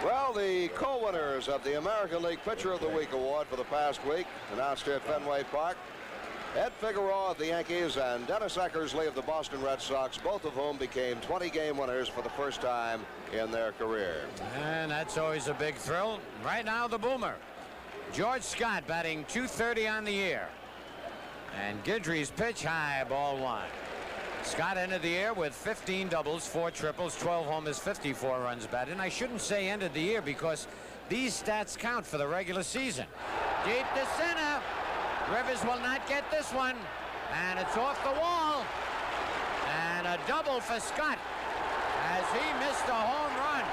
Well, the co-winners of the American League Pitcher of the Week award for the past week, announced here at Fenway Park, Ed Figueroa of the Yankees and Dennis Eckersley of the Boston Red Sox, both of whom became 20-game winners for the first time in their career. And that's always a big thrill. Right now, the boomer, George Scott, batting .230 on the year. And Guidry's pitch high, ball 1. Scott ended the year with 15 doubles, 4 triples, 12 homers, 54 runs batted. And I shouldn't say ended the year because these stats count for the regular season. Deep to center. Rivers will not get this one. And it's off the wall. And a double for Scott as he missed a home run.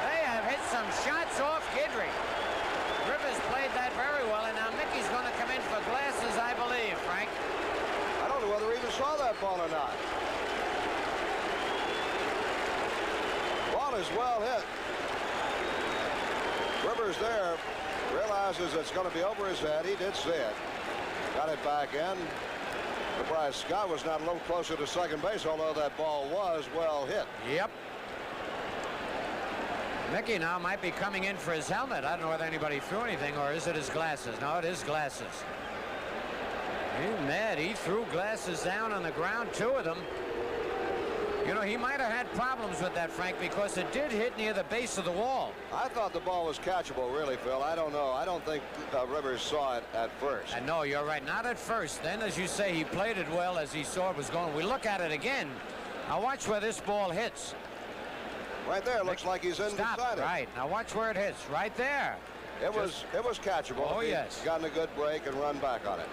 They have hit some shots off Guidry. Rivers played that very well, and now Mickey's going to come in for glasses, I believe, Frank. I don't know whether he even saw that ball or not. Ball is well hit. Rivers there realizes it's going to be over his head. He did see it. Got it back in. Surprised Scott was not a little closer to second base, although that ball was well hit. Yep. Mickey now might be coming in for his helmet. I don't know whether anybody threw anything, or is it his glasses? No, it is glasses. He's mad. He threw glasses down on the ground, 2 of them. You know, he might have had problems with that, Frank, because it did hit near the base of the wall. I thought the ball was catchable, really, Phil. I don't know. I don't think Rivers saw it at first. And no, you're right. Not at first. Then, as you say, he played it well as he saw it was going. We look at it again. Now watch where this ball hits. Right there, looks like he's in beside it. Right. Now watch where it hits. Right there. It was catchable. Oh, yes. Gotten a good break and run back on it.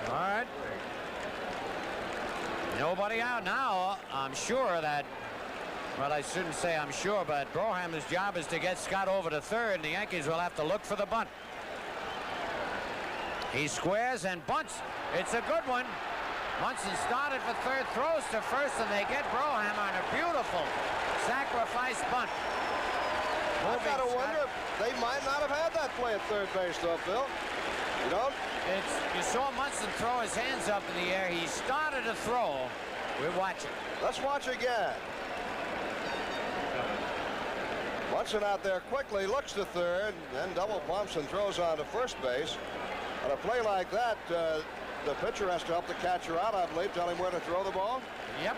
All right. Nobody out now. I'm sure that, well, I shouldn't say I'm sure, but Broham's job is to get Scott over to third, and the Yankees will have to look for the bunt. He squares and bunts. It's a good one. Munson started for third, throws to first, and they get Broham on a beautiful sacrifice bunt. I've got to wonder if they might not have had that play at third base, though, Phil. You don't? You saw Munson throw his hands up in the air. He started to throw. We're watching. Let's watch again. Munson out there quickly looks to third, then double pumps and throws on to first base. On a play like that, the pitcher has to help the catcher out, I believe, tell him where to throw the ball. Yep.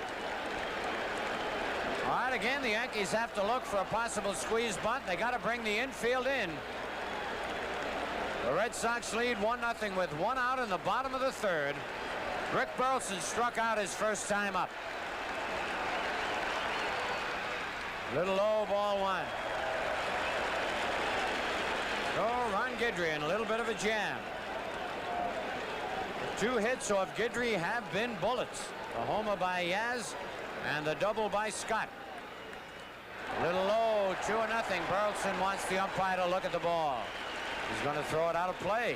All right, again, the Yankees have to look for a possible squeeze bunt. They got to bring the infield in. The Red Sox lead 1-0 with 1 out in the bottom of the third. Rick Burleson struck out his first time up. Little low, ball 1. Oh, Ron Guidry in a little bit of a jam. The 2 hits off Guidry have been bullets. The homer by Yaz and the double by Scott. A little low, 2-0. Burleson wants the umpire to look at the ball. He's going to throw it out of play.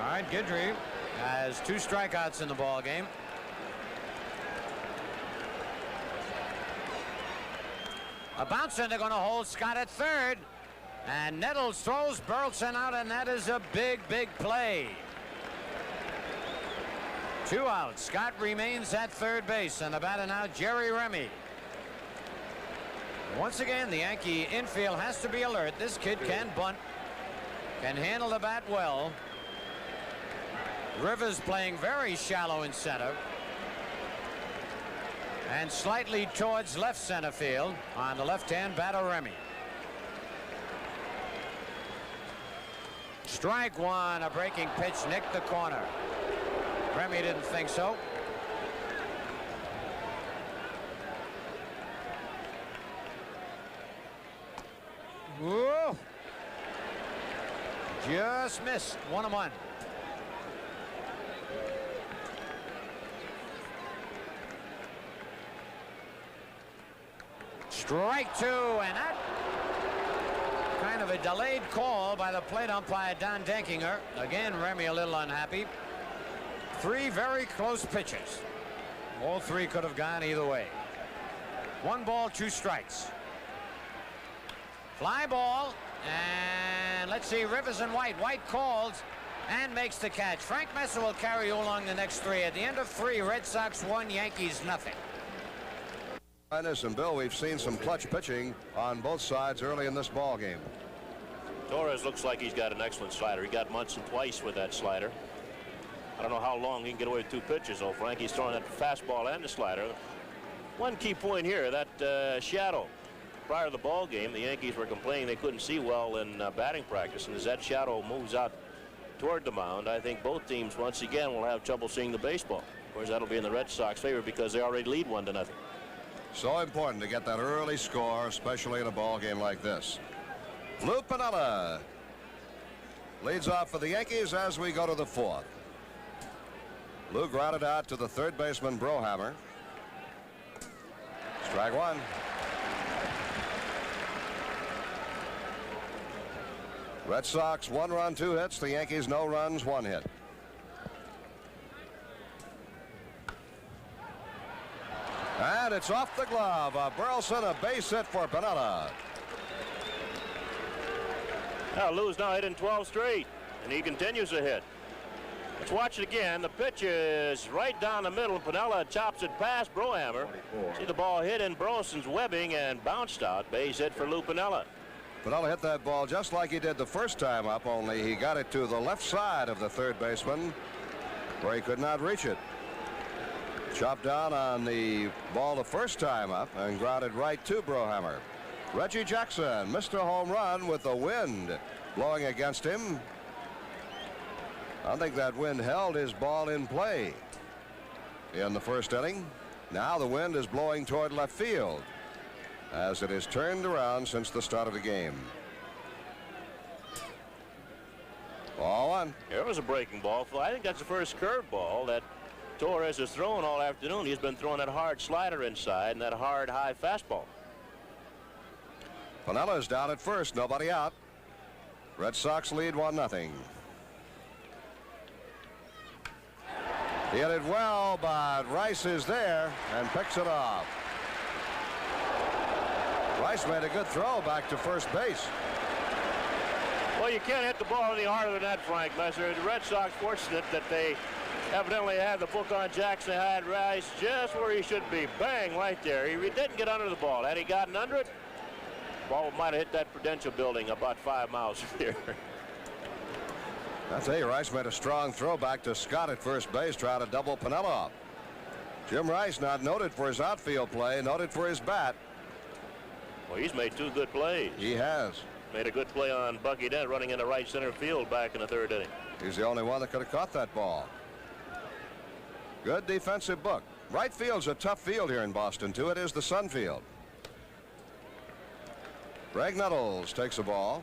All right, Guidry has 2 strikeouts in the ball game. A bouncer, they're going to hold Scott at third. And Nettles throws Burleson out, and that is a big, big play. 2 outs. Scott remains at third base, and the batter now, Jerry Remy. Once again, the Yankee infield has to be alert. This kid can bunt, can handle the bat well. Rivers playing very shallow in center. And slightly towards left center field on the left-hand batter, Remy. Strike 1, a breaking pitch nicked the corner. Remy didn't think so. Whoa! Just missed. 1-1. Strike 2, and that kind of a delayed call by the plate umpire Don Denkinger. Again, Remy a little unhappy. 3 very close pitches. All 3 could have gone either way. 1 ball, 2 strikes. Fly ball, and let's see, Rivers and White. White calls and makes the catch. Frank Messer will carry you along the next 3. At the end of 3, Red Sox 1, Yankees 0. And Bill, we've seen some clutch pitching on both sides early in this ball game. Torres looks like he's got an excellent slider. He got Munson twice with that slider. I don't know how long he can get away with 2 pitches, though, Frank. He's throwing that fastball and the slider. One key point here, that shadow. Prior to the ball game, the Yankees were complaining they couldn't see well in batting practice, and as that shadow moves out toward the mound, I think both teams once again will have trouble seeing the baseball. Of course, that'll be in the Red Sox favor because they already lead 1-0. So important to get that early score, especially in a ball game like this. Lou Piniella leads off for the Yankees as we go to the 4th. Lou grounded out to the third baseman Brohammer. Strike one. Red Sox 1 run, 2 hits. The Yankees no runs, 1 hit. And it's off the glove of Burleson, a base hit for Piniella. Now Lou's now hitting 12 straight, and he continues to hit. Let's watch it again. The pitch is right down the middle. Piniella chops it past Brohammer. See the ball hit in Burleson's webbing and bounced out. Base hit for Lou Piniella. Piniella hit that ball just like he did the first time up, only he got it to the left side of the third baseman where he could not reach it. Chopped down on the ball the first time up and grounded right to Brohammer. Reggie Jackson missed a home run with the wind blowing against him. I think that wind held his ball in play in the first inning. Now the wind is blowing toward left field as it is turned around since the start of the game. Ball one. Here was a breaking ball. I think that's the first curveball that Torres has thrown all afternoon. He's been throwing that hard slider inside and that hard high fastball. Piniella is down at first, nobody out. Red Sox lead 1-0. He hit it well, but Rice is there and picks it off. Rice made a good throw back to first base. Well, you can't hit the ball any harder than that, Frank Messer. The Red Sox fortunate that they evidently had the book on Jackson, had Rice just where he should be. Bang, right there. He didn't get under the ball. Had he gotten under it, the ball might have hit that Prudential building about 5 miles from here. I'll tell you, Rice made a strong throw back to Scott at first base, trying to double Piniella off. Jim Rice, not noted for his outfield play, noted for his bat. Well, he's made 2 good plays. He has. Made a good play on Bucky Dent running into right center field back in the 3rd inning. He's the only one that could have caught that ball. Good defensive book. Right field's a tough field here in Boston, too. It is the Sun Field. Greg Nettles takes the ball.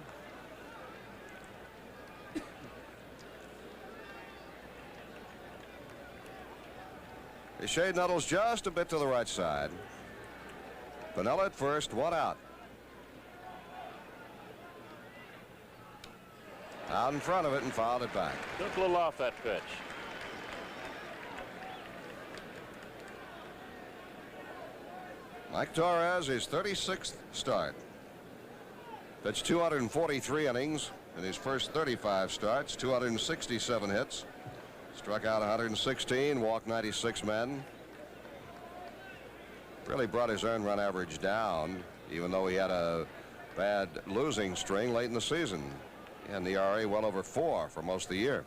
They shade Nettles just a bit to the right side. Piniella at first, 1 out. Out in front of it and fouled it back. Took a little off that pitch. Mike Torres, his 36th start. Pitched 243 innings in his first 35 starts, 267 hits. Struck out 116, walked 96 men. Really brought his earned run average down, even though he had a bad losing string late in the season. And the ERA well over 4 for most of the year.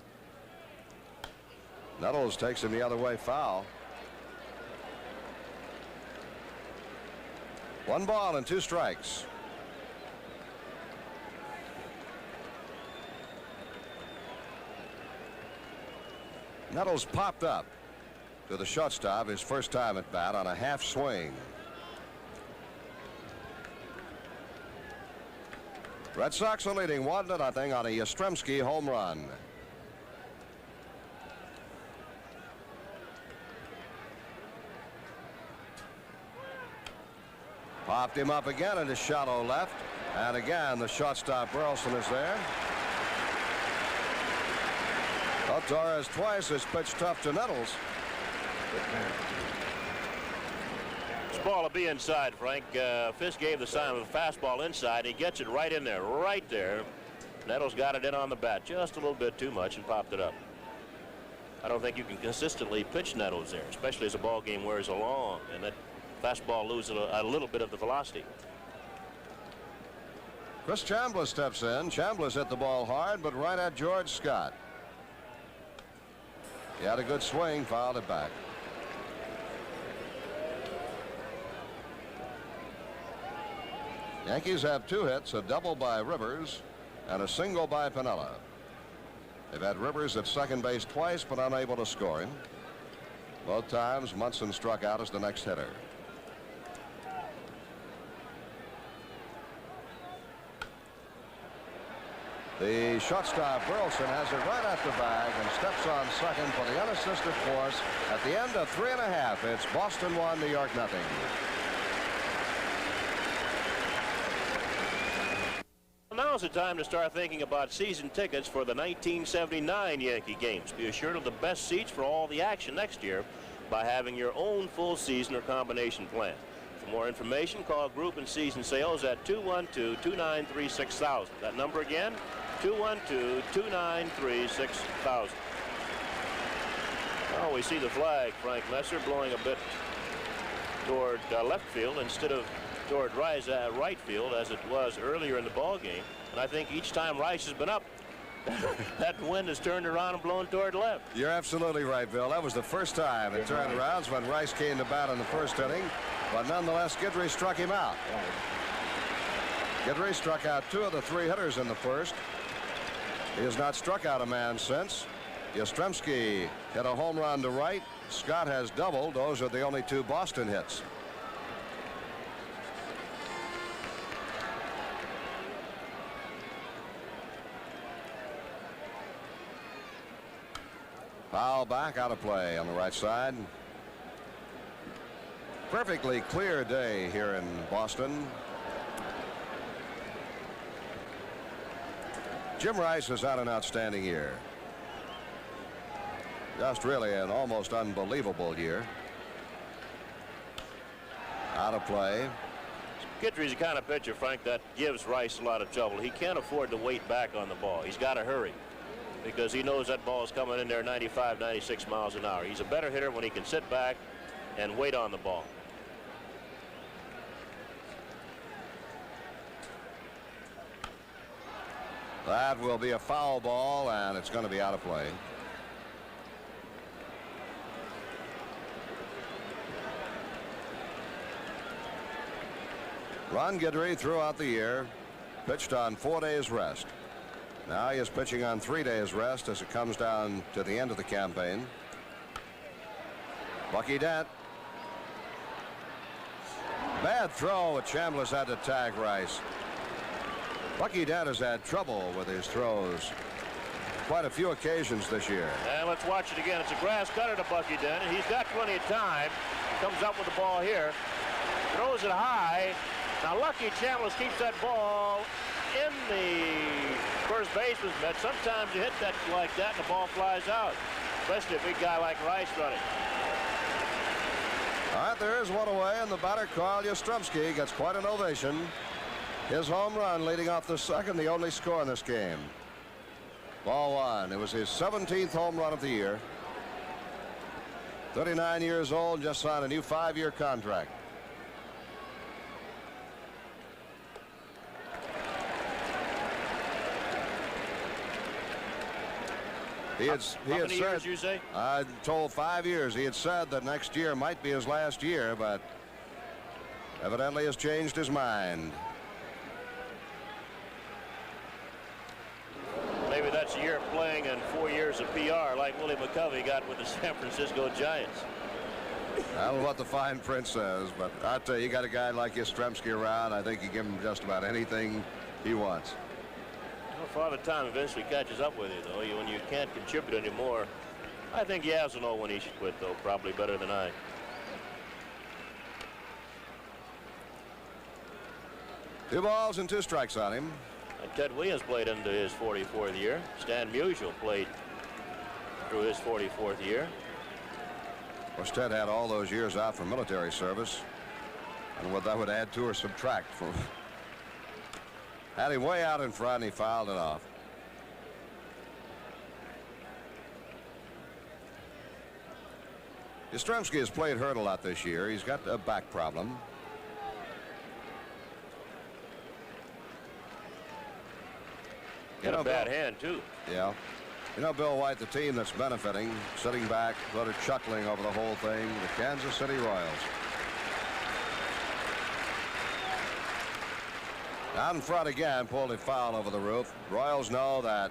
Nettles takes him the other way, foul. 1 ball and 2 strikes. Nettles popped up to the shortstop his first time at bat on a half swing. Red Sox are leading 1-0 on a Yastrzemski home run. Popped him up again into shallow left, and again the shortstop Burleson is there. Torres twice has pitched tough to Nettles. This ball will be inside, Frank. Fisk gave the sign of a fastball inside. He gets it right in there, right there. Nettles got it in on the bat just a little bit too much and popped it up. I don't think you can consistently pitch Nettles there, especially as the ball game wears along and that fastball loses a little bit of the velocity. Chris Chambliss steps in. Chambliss hit the ball hard, but right at George Scott. He had a good swing, fouled it back. Yankees have 2 hits, a double by Rivers and a single by Piniella. They've had Rivers at second base twice, but unable to score him. Both times Munson struck out as the next hitter. The shortstop, Burleson, has it right at the bag and steps on second for the unassisted force at the end of 3.5. It's Boston 1, New York nothing. Now's the time to start thinking about season tickets for the 1979 Yankee games. Be assured of the best seats for all the action next year by having your own full season or combination plan. For more information, call Group and Season Sales at 212-293-6000. That number again, 212-293-6000. Oh, we see the flag, Frank Messer, blowing a bit toward left field instead of toward right field as it was earlier in the ball game. And I think each time Rice has been up, that wind has turned around and blown toward left. You're absolutely right, Bill. That was the first time it turned around when Rice came to bat in the first inning. But nonetheless, Guidry struck him out. Guidry struck out 2 of the 3 hitters in the first. He has not struck out a man since. Yastrzemski hit a home run to right. Scott has doubled. Those are the only 2 Boston hits. Foul back, out of play on the right side. Perfectly clear day here in Boston. Jim Rice has had an outstanding year. Just really an almost unbelievable year. Out of play. Guidry's the kind of pitcher, Frank, that gives Rice a lot of trouble. He can't afford to wait back on the ball. He's got to hurry, because he knows that ball is coming in there 95, 96 miles an hour. He's a better hitter when he can sit back and wait on the ball. That will be a foul ball, and it's going to be out of play. Ron Guidry throughout the year pitched on 4 days rest. Now he is pitching on 3 days rest as it comes down to the end of the campaign. Bucky Dent. Bad throw. Chambliss had to tag Rice. Bucky Dent has had trouble with his throws quite a few occasions this year. And let's watch it again. It's a grass cutter to Bucky Dent, and he's got plenty of time. He comes up with the ball here, throws it high. Now lucky Chambliss keeps that ball in the first baseman's net. Sometimes you hit that like that and the ball flies out, especially a big guy like Rice running. All right, there is one away, and the batter, Carl Yastrzemski, gets quite an ovation. His home run leading off the second, the only score in this game. Ball 1. It was his 17th home run of the year. 39 years old, just signed a new 5-year contract. How many years, you say? I told 5 years. He had said that next year might be his last year, but evidently has changed his mind. Maybe that's a year of playing and 4 years of PR like Willie McCovey got with the San Francisco Giants. I don't know what the fine print says, but I tell you, got a guy like Yastrzemski around, I think you give him just about anything he wants. Father Time eventually catches up with you, though. When you can't contribute anymore, I think Yaz will know when he should quit, though, probably better than I. 2 balls and 2 strikes on him. And Ted Williams played into his 44th year. Stan Musial played through his 44th year. Of course, Ted had all those years out for military service, and what that would add to or subtract from. Had him way out in front, and he fouled it off. Yastrzemski has played hurt a lot this year. He's got a back problem. Got a bad hand, too. Yeah. You know, Bill White, the team that's benefiting, sitting back, sort of chuckling over the whole thing, the Kansas City Royals. Out in front again, pulled a foul over the roof. Royals know that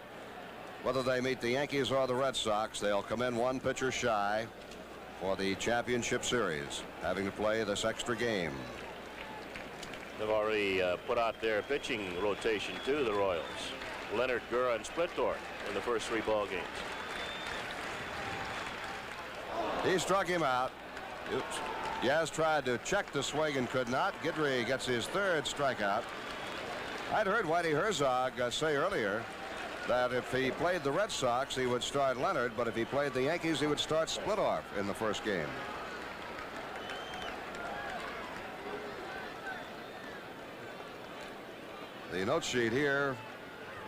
whether they meet the Yankees or the Red Sox, they'll come in 1 pitcher shy for the championship series, having to play this extra game. They've already put out their pitching rotation to the Royals. Leonard, Gura, and Splittor in the first 3 ball games. He struck him out. Oops. Yaz tried to check the swing and could not. Guidry gets his 3rd strikeout. I'd heard Whitey Herzog say earlier that if he played the Red Sox, he would start Leonard, but if he played the Yankees, he would start Splittor in the first game. The note sheet here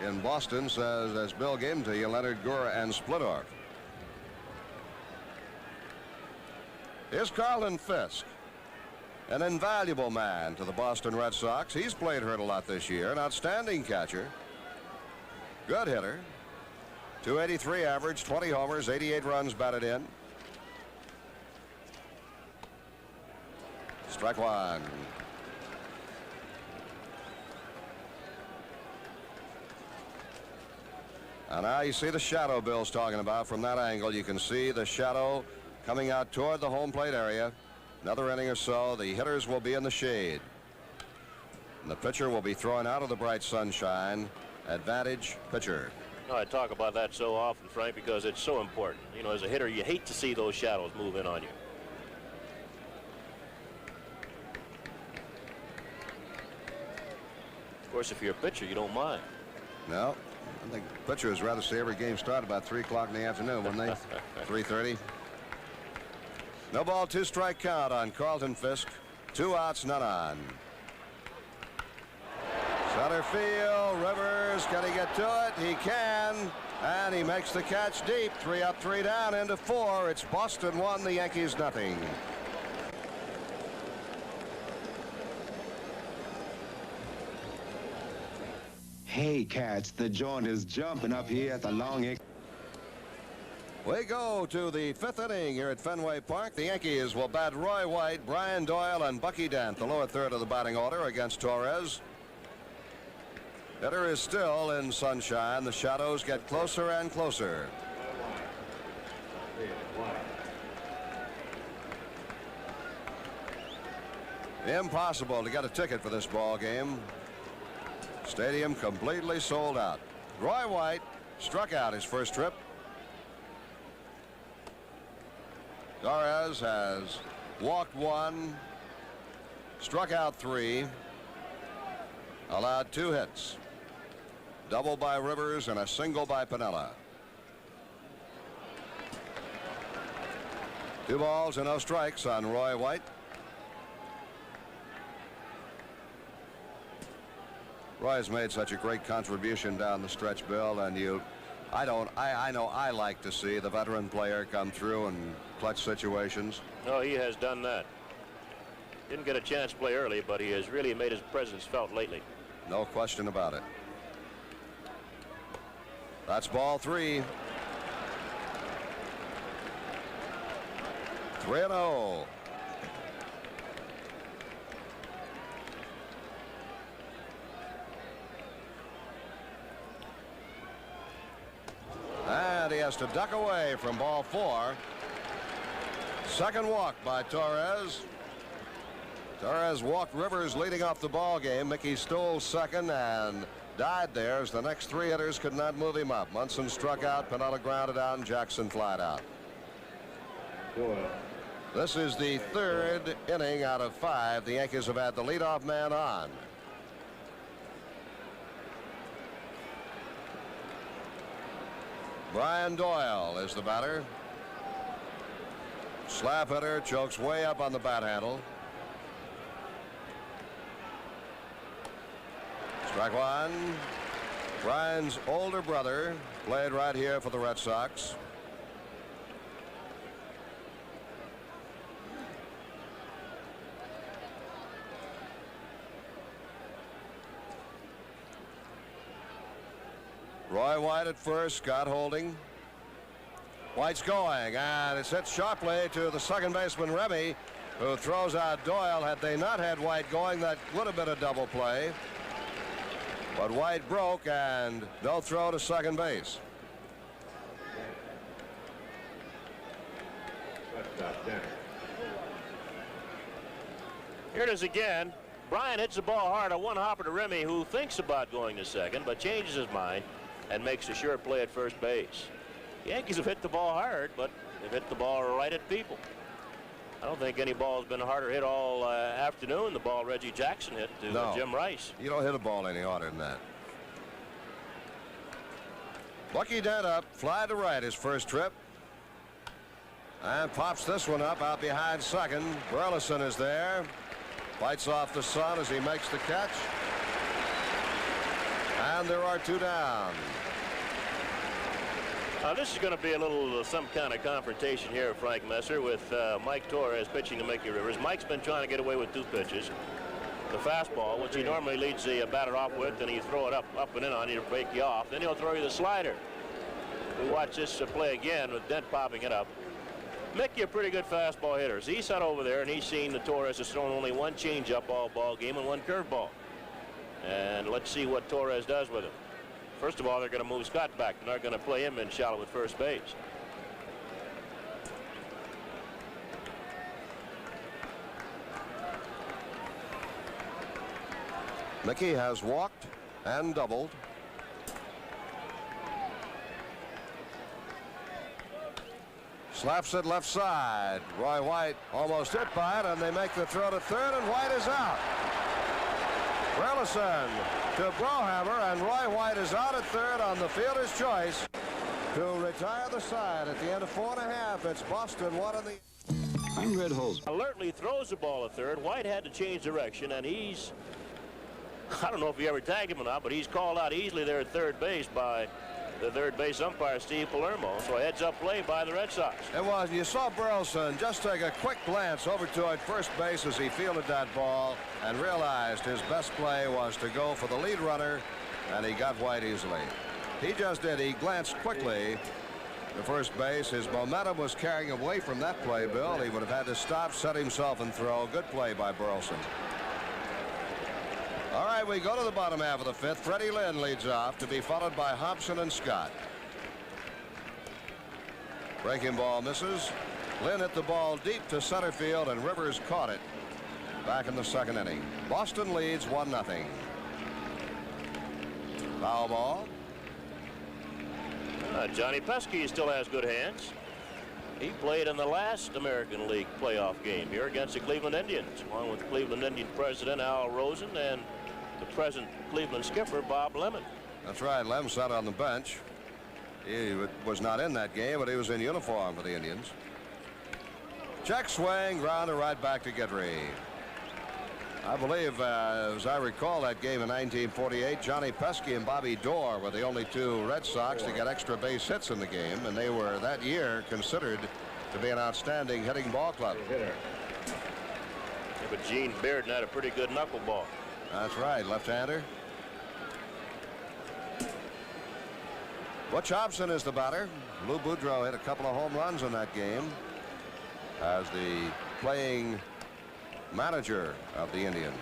in Boston says, as Bill gave them to you, Leonard, Gura, and Splittor. Here's Carlton Fisk, an invaluable man to the Boston Red Sox. He's played hurt a lot this year. An outstanding catcher. Good hitter. 283 average, 20 homers, 88 runs batted in. Strike 1. And now you see the shadow Bill's talking about. From that angle, you can see the shadow coming out toward the home plate area. Another inning or so, the hitters will be in the shade. And the pitcher will be thrown out of the bright sunshine. Advantage pitcher. No, I talk about that so often, Frank, because it's so important. You know, as a hitter, you hate to see those shadows move in on you. Of course, if you're a pitcher, you don't mind. No, I think pitchers rather see every game start about 3 o'clock in the afternoon, wouldn't they? 3:30. No ball, 2 strike count on Carlton Fisk. 2 outs, none on. Center field, Rivers, can he get to it? He can, and he makes the catch deep. 3 up, 3 down, into 4. It's Boston 1, the Yankees nothing. Hey, cats, the joint is jumping up here at the long end. We go to the 5th inning here at Fenway Park. The Yankees will bat Roy White, Brian Doyle, and Bucky Dent, the lower third of the batting order, against Torres. Hitter is still in sunshine. The shadows get closer and closer. Impossible to get a ticket for this ball game. Stadium completely sold out. Roy White struck out his first trip. Torres has walked 1, struck out 3, allowed 2 hits. Double by Rivers and a single by Piniella. 2 balls and no strikes on Roy White. Roy's made such a great contribution down the stretch, Bill, and I know I like to see the veteran player come through in clutch situations. No, he has done that. Didn't get a chance to play early, but he has really made his presence felt lately. No question about it. That's ball 3. 3-0. And he has to duck away from ball 4. Second walk by Torres. Torres walked Rivers leading off the ball game. Mickey Stoll second and died there as the next 3 hitters could not move him up. Munson struck out, Piniella grounded out, and Jackson flied out. This is the 3rd inning out of 5. The Yankees have had the leadoff man on. Brian Doyle is the batter. Slap hitter, chokes way up on the bat handle. Strike 1. Brian's older brother played right here for the Red Sox. Roy White at first, Scott holding. White's going, and it's hit sharply to the second baseman, Remy, who throws out Doyle. Had they not had White going, that would have been a double play. But White broke, and no throw to second base. Here it is again. Bryant hits the ball hard, a one-hopper to Remy, who thinks about going to second, but changes his mind and makes a sure play at first base. The Yankees have hit the ball hard, but they've hit the ball right at people. I don't think any ball has been harder hit all afternoon. The ball Reggie Jackson hit to Jim Rice. You don't hit a ball any harder than that. Bucky Dent up, fly to right his first trip. And pops this one up out behind second. Burleson is there. Fights off the sun as he makes the catch. And there are 2 down. This is going to be a little some kind of confrontation here, Frank Messer, with Mike Torres pitching to Mickey Rivers. Mike's been trying to get away with 2 pitches. The fastball, which he normally leads the batter off with, and he throw it up and in on you to break you off. Then he'll throw you the slider. We watch this play again with Dent popping it up. Mickey, a pretty good fastball hitter. So he's sat over there and he's seen that Torres has thrown only 1 changeup all ball game and 1 curveball. And let's see what Torres does with it. First of all, they're going to move Scott back. They're not going to play him in shallow at first base. Mickey has walked and doubled. Slaps it left side. Roy White almost hit by it, and they make the throw to third, and White is out. Burleson to Brohammer, and Roy White is out at third on the fielder's choice to retire the side at the end of 4 1/2. It's Boston 1 in the... I'm Red Holz. Alertly throws the ball at third. White had to change direction, and he's... I don't know if he ever tagged him or not, but he's called out easily there at third base by the third base umpire, Steve Palermo. So a heads-up play by the Red Sox. It was. You saw Burleson just take a quick glance over toward first base as he fielded that ball and realized his best play was to go for the lead runner, and he got White easily. He just did. He glanced quickly to first base. His momentum was carrying away from that play, Bill. He would have had to stop, set himself, and throw. Good play by Burleson. All right, we go to the bottom half of the 5th. Freddie Lynn leads off, to be followed by Hobson and Scott. Breaking ball misses. Lynn hit the ball deep to center field, and Rivers caught it back in the 2nd inning. Boston leads 1-0. Foul ball. Johnny Pesky still has good hands. He played in the last American League playoff game here against the Cleveland Indians, along with Cleveland Indian president Al Rosen and the present Cleveland skipper Bob Lemon. That's right. Lem sat on the bench. He was not in that game, but he was in uniform for the Indians. Check swing, grounder right back to Guidry. I believe, as I recall that game in 1948, Johnny Pesky and Bobby Dorr were the only 2 Red Sox to get extra base hits in the game, and they were that year considered to be an outstanding hitting ball club. Yeah, but Gene Bearden had a pretty good knuckleball. That's right, left-hander. Butch Hobson is the batter. Lou Boudreau hit a couple of home runs in that game as the playing manager of the Indians.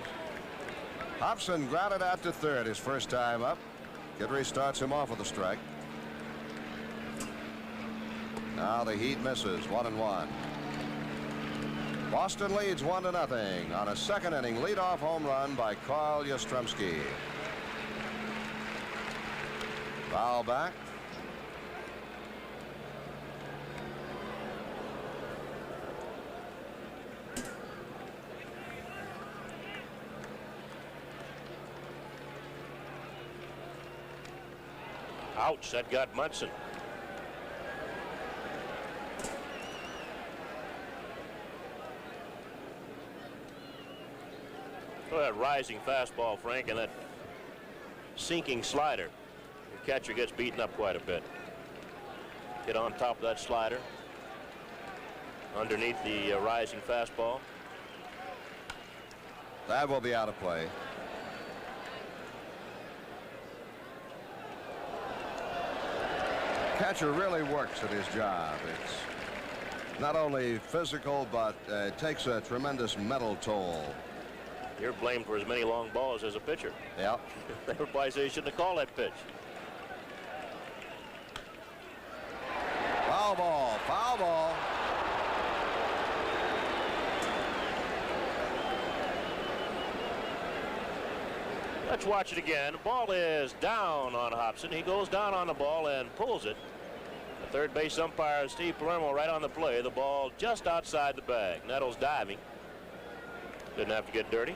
Hobson grounded out to third his first time up. Guidry starts him off with a strike. Now the Heat misses. 1-1. Boston leads 1-0 on a 2nd inning leadoff home run by Carl Yastrzemski. Foul back. Ouch, that got Munson. Look at that rising fastball, Frank, and that sinking slider. The catcher gets beaten up quite a bit. Get on top of that slider. Underneath the rising fastball. That will be out of play. Catcher really works at his job. It's not only physical, but it takes a tremendous mental toll. You're blamed for as many long balls as a pitcher. Yeah. Everybody says you shouldn't have called that pitch. Foul ball. Foul ball. Let's watch it again. The ball is down on Hobson. He goes down on the ball and pulls it. The third base umpire, Steve Palermo, right on the play. The ball just outside the bag. Nettles diving. Didn't have to get dirty.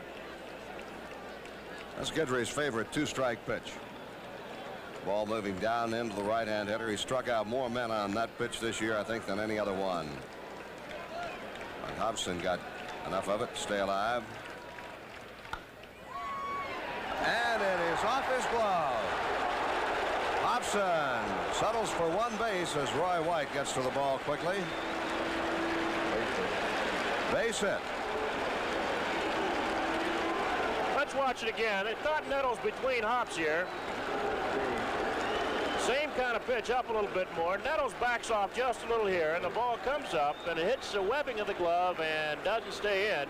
That's Guidry's favorite two-strike pitch. Ball moving down into the right-hand hitter. He struck out more men on that pitch this year, I think, than any other one. And Hobson got enough of it to stay alive. And it is off his glove. Hobson settles for one base as Roy White gets to the ball quickly. Base hit. Let's watch it again. They thought Nettles between hops here. Same kind of pitch, up a little bit more. Nettles backs off just a little here, and the ball comes up, and it hits the webbing of the glove and doesn't stay in.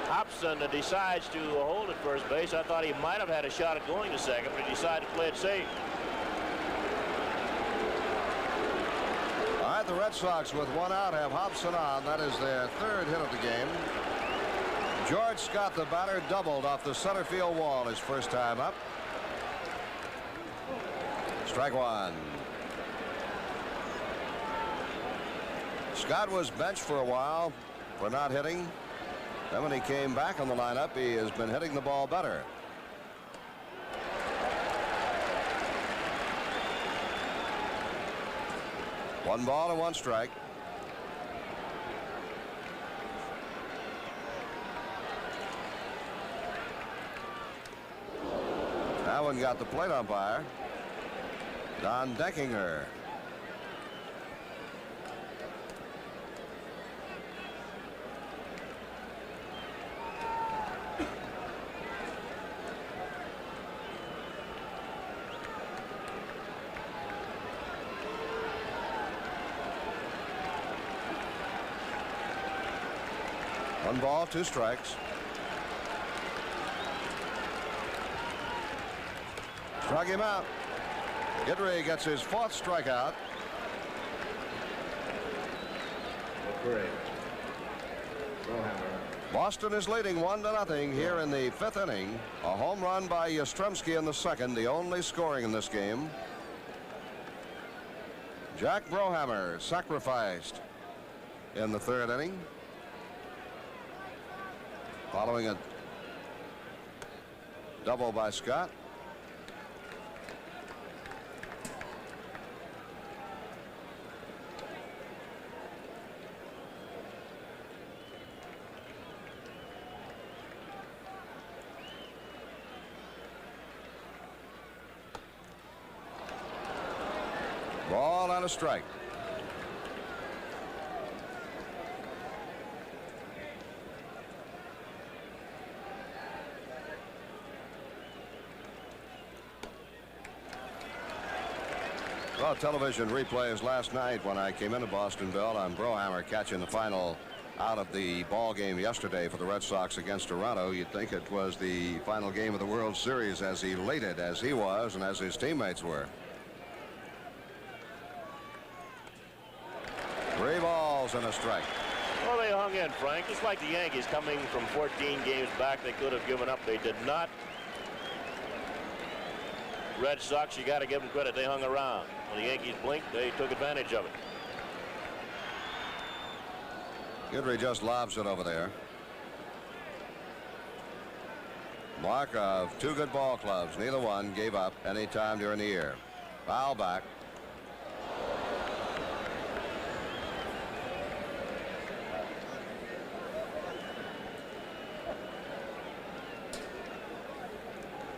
Hobson decides to hold at first base. I thought he might have had a shot at going to second, but he decided to play it safe. All right, the Red Sox with one out have Hobson on. That is their third hit of the game. George Scott, the batter, doubled off the center field wall his first time up. Strike one. Scott was benched for a while for not hitting. Then when he came back on the lineup, he has been hitting the ball better. One ball and one strike. That one got the plate umpire, Don Deckinger. One ball, two strikes. Struck him out. Guidry gets his fourth strikeout. Boston is leading 1-0 here in the fifth inning. A home run by Yastrzemski in the second, the only scoring in this game. Jack Brohammer sacrificed in the third inning, following a double by Scott. Ball and a strike. Well, television replays last night when I came into Boston, Bill, on Brohammer catching the final out of the ball game yesterday for the Red Sox against Toronto. You'd think it was the final game of the World Series, as elated as he was and as his teammates were. 3 balls and a strike. Well, they hung in, Frank, just like the Yankees coming from 14 games back. They could have given up. They did not. Red Sox, you got to give them credit. They hung around. When the Yankees blinked, they took advantage of it. Guidry just lobs it over there. Mark of 2 good ball clubs. Neither one gave up any time during the year. Foul back.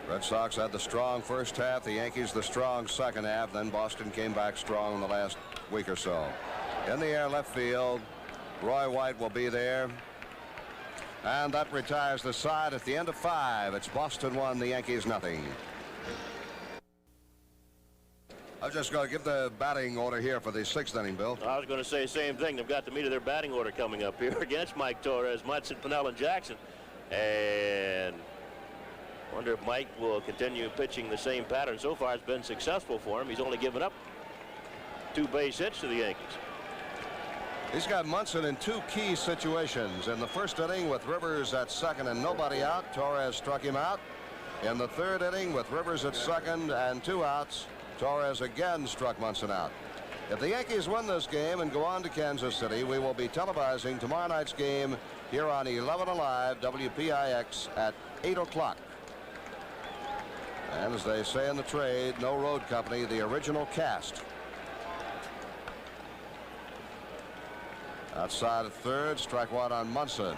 Red Sox had the strong first half, the Yankees the strong second half. Then Boston came back strong in the last week or so. In the air, left field. Roy White will be there. And that retires the side at the end of 5. It's Boston 1, the Yankees nothing. I was just going to give the batting order here for the 6th inning, Bill. I was going to say the same thing. They've got the meat of their batting order coming up here against Mike Torres, Munson, Pennell, and Jackson. And wonder if Mike will continue pitching the same pattern. So far, it's been successful for him. He's only given up 2 base hits to the Yankees. He's got Munson in 2 key situations. In the first inning with Rivers at second and nobody out, Torres struck him out. In the third inning, with Rivers at second and 2 outs, Torres again struck Munson out. If the Yankees win this game and go on to Kansas City, we will be televising tomorrow night's game here on 11 Alive WPIX at 8 o'clock. And as they say in the trade, no road company, the original cast. Outside of third, strike one on Munson.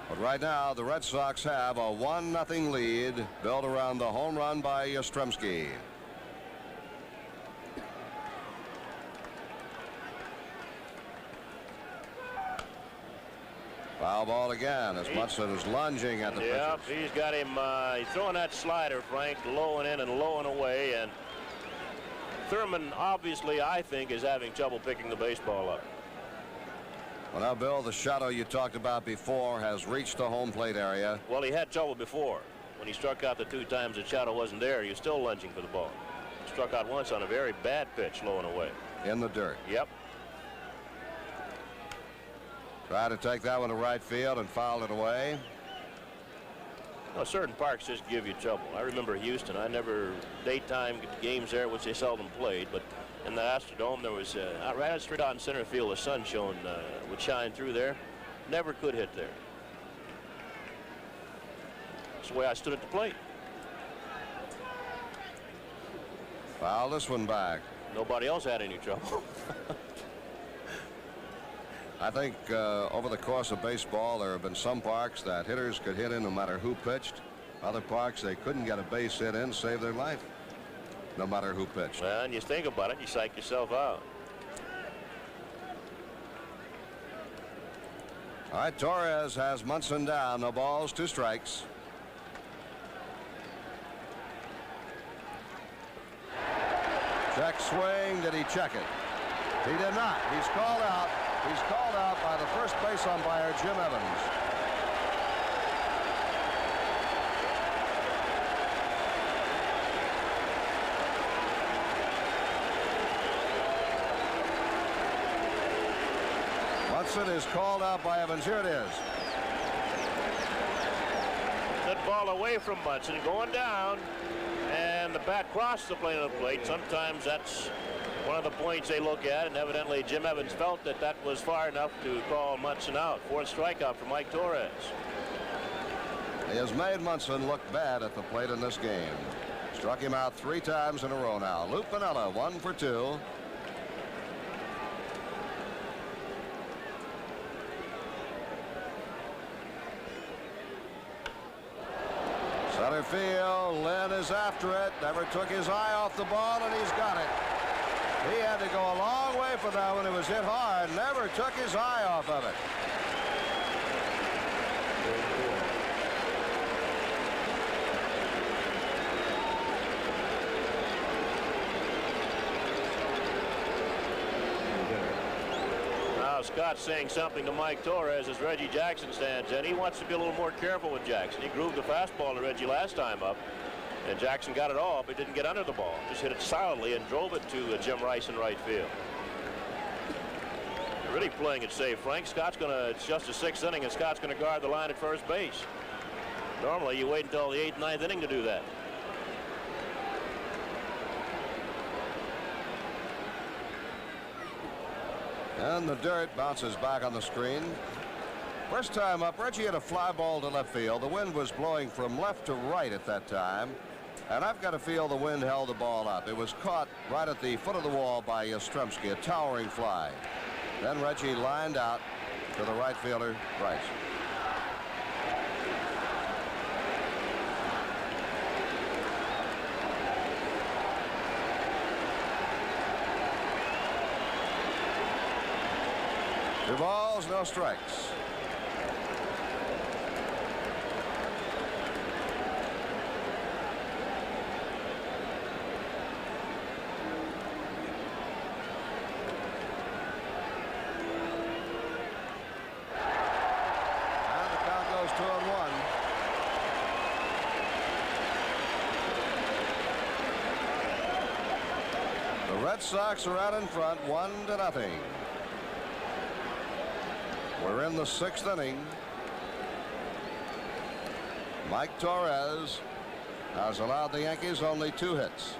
But right now, the Red Sox have a 1-0 lead built around the home run by Yastrzemski. Foul ball again as Munson is lunging at the pitcher. Yep, he's got him he's throwing that slider, Frank, low and in and low and away, and Thurman obviously, I think, is having trouble picking the baseball up. Well, now, Bill, the shadow you talked about before has reached the home plate area. Well, he had trouble before. When he struck out the 2 times the shadow wasn't there, he was still lunging for the ball. Struck out once on a very bad pitch, low and away. In the dirt. Yep. Tried to take that one to right field and fouled it away. Well, certain parks just give you trouble. I remember Houston. I never daytime games there, which they seldom played, but in the Astrodome there was right straight out in center field, the sun would shine through there. Never could hit there. That's the way I stood at the plate. Foul this one back. Nobody else had any trouble. I think over the course of baseball, there have been some parks that hitters could hit in no matter who pitched. Other parks, they couldn't get a base hit in, save their life, no matter who pitched. Well, and you think about it, you psych yourself out. All right, Torres has Munson down. No balls, 2 strikes. Check swing. Did he check it? He did not. He's called out. He's called out by the first base umpire, Jim Evans. Munson is called out by Evans. Here it is. Good ball away from Munson, going down, and the bat crossed the plane of the plate. Sometimes that's one of the points they look at, and evidently Jim Evans felt that that was far enough to call Munson out. 4th strikeout for Mike Torres. He has made Munson look bad at the plate in this game. Struck him out 3 times in a row now. Lou Piniella, 1 for 2. Center field, Lynn is after it. Never took his eye off the ball, and he's got it. He had to go a long way for that one. It was hit hard. Never took his eye off of it. Now Scott's saying something to Mike Torres as Reggie Jackson stands in. He wants to be a little more careful with Jackson. He grooved the fastball to Reggie last time up, and Jackson got it off. He didn't get under the ball. Just hit it solidly and drove it to Jim Rice in right field. Really playing it safe, Frank. It's just a 6th inning, and Scott's going to guard the line at first base. Normally, you wait until the 8th, 9th inning to do that. And the dirt bounces back on the screen. First time up, Reggie hit a fly ball to left field. The wind was blowing from left to right at that time, and I've got to feel the wind held the ball up. It was caught right at the foot of the wall by Yastrzemski, a towering fly. Then Reggie lined out to the right fielder, Rice. Two balls, no strikes. And the count goes 2-1. The Red Sox are out in front, 1-0. We're in the 6th inning. Mike Torres has allowed the Yankees only 2 hits.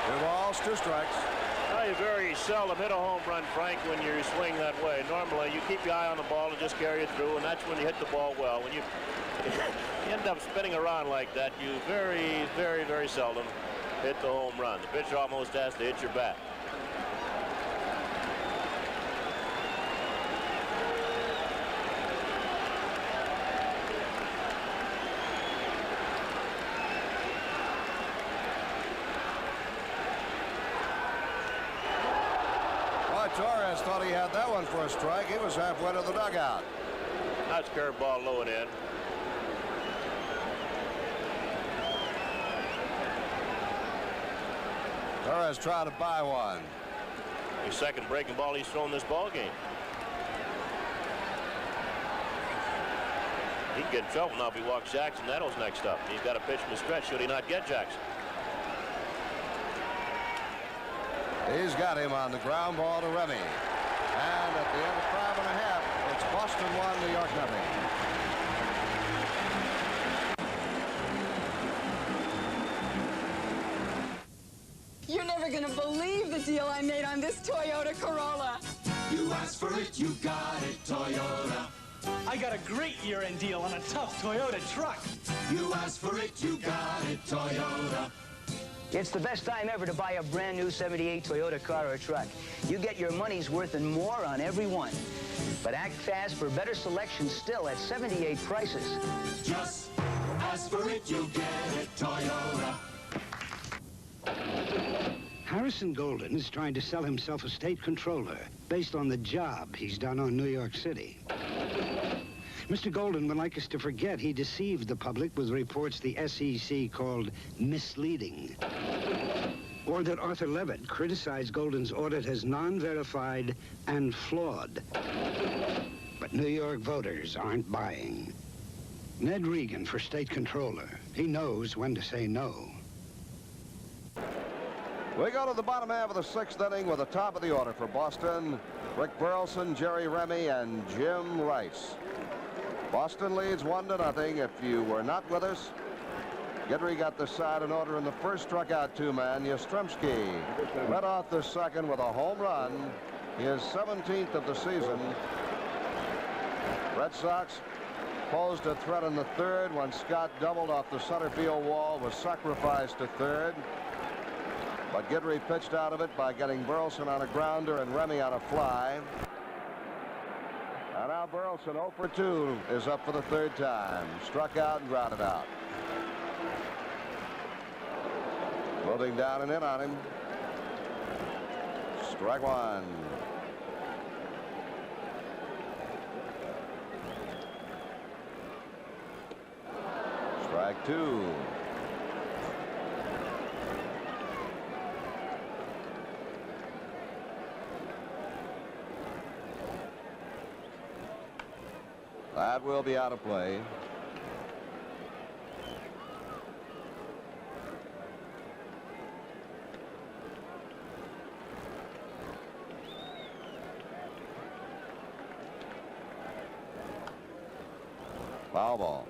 Two balls, 2 strikes. Now, you very seldom hit a home run, Frank, when you swing that way. Normally, you keep your eye on the ball and just carry it through, and that's when you hit the ball well. When you end up spinning around like that, you very, very, very seldom hit the home run. The pitcher almost has to hit your bat. Torres thought he had that one for a strike. He was halfway to the dugout. That's curveball low and in. Torres tried to buy one. His second breaking ball he's thrown this ball game. He can get in trouble now if he walks Jackson. Nettles next up. He's got a pitch in the stretch. Should he not get Jackson? He's got him on the ground ball to Remy. And at the end of 5 1/2, it's Boston 1, New York 0. You're never going to believe the deal I made on this Toyota Corolla. You asked for it, you got it, Toyota. I got a great year-end deal on a tough Toyota truck. You asked for it, you got it, Toyota. It's the best time ever to buy a brand new 78 Toyota car or truck. You get your money's worth and more on every one. But act fast for better selection still at 78 prices. Just ask for it, you get it, Toyota. Harrison Golden is trying to sell himself a state controller based on the job he's done on New York City. Mr. Golden would like us to forget he deceived the public with reports the SEC called misleading. Or that Arthur Levitt criticized Golden's audit as non-verified and flawed. But New York voters aren't buying. Ned Regan for state controller. He knows when to say no. We go to the bottom half of the 6th inning with the top of the order for Boston. Rick Burleson, Jerry Remy, and Jim Rice. Boston leads 1-0. If you were not with us, Guidry got the side in order in the first, struck out 2 men. Yastrzemski led off the second with a home run, his 17th of the season. Red Sox posed a threat in the 3rd when Scott doubled off the center field wall, was sacrificed to 3rd. But Guidry pitched out of it by getting Burleson on a grounder and Remy on a fly. And now Burleson 0 for 2 is up for the 3rd time. Struck out and grounded out. Moving down and in on him. Strike 1. Strike 2. That will be out of play. Foul ball.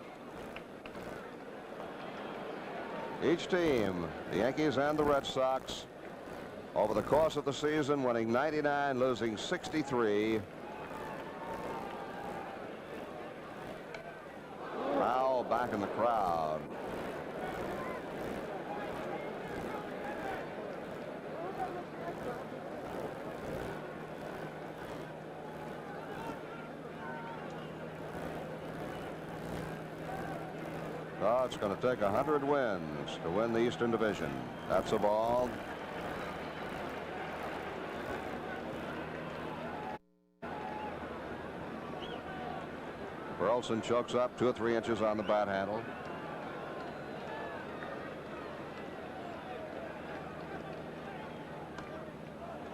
Each team, the Yankees and the Red Sox, over the course of the season, winning 99, losing 63. Back in the crowd. Oh, it's going to take 100 wins to win the Eastern Division. That's a ball. Harrelson chokes up 2 or 3 inches on the bat handle.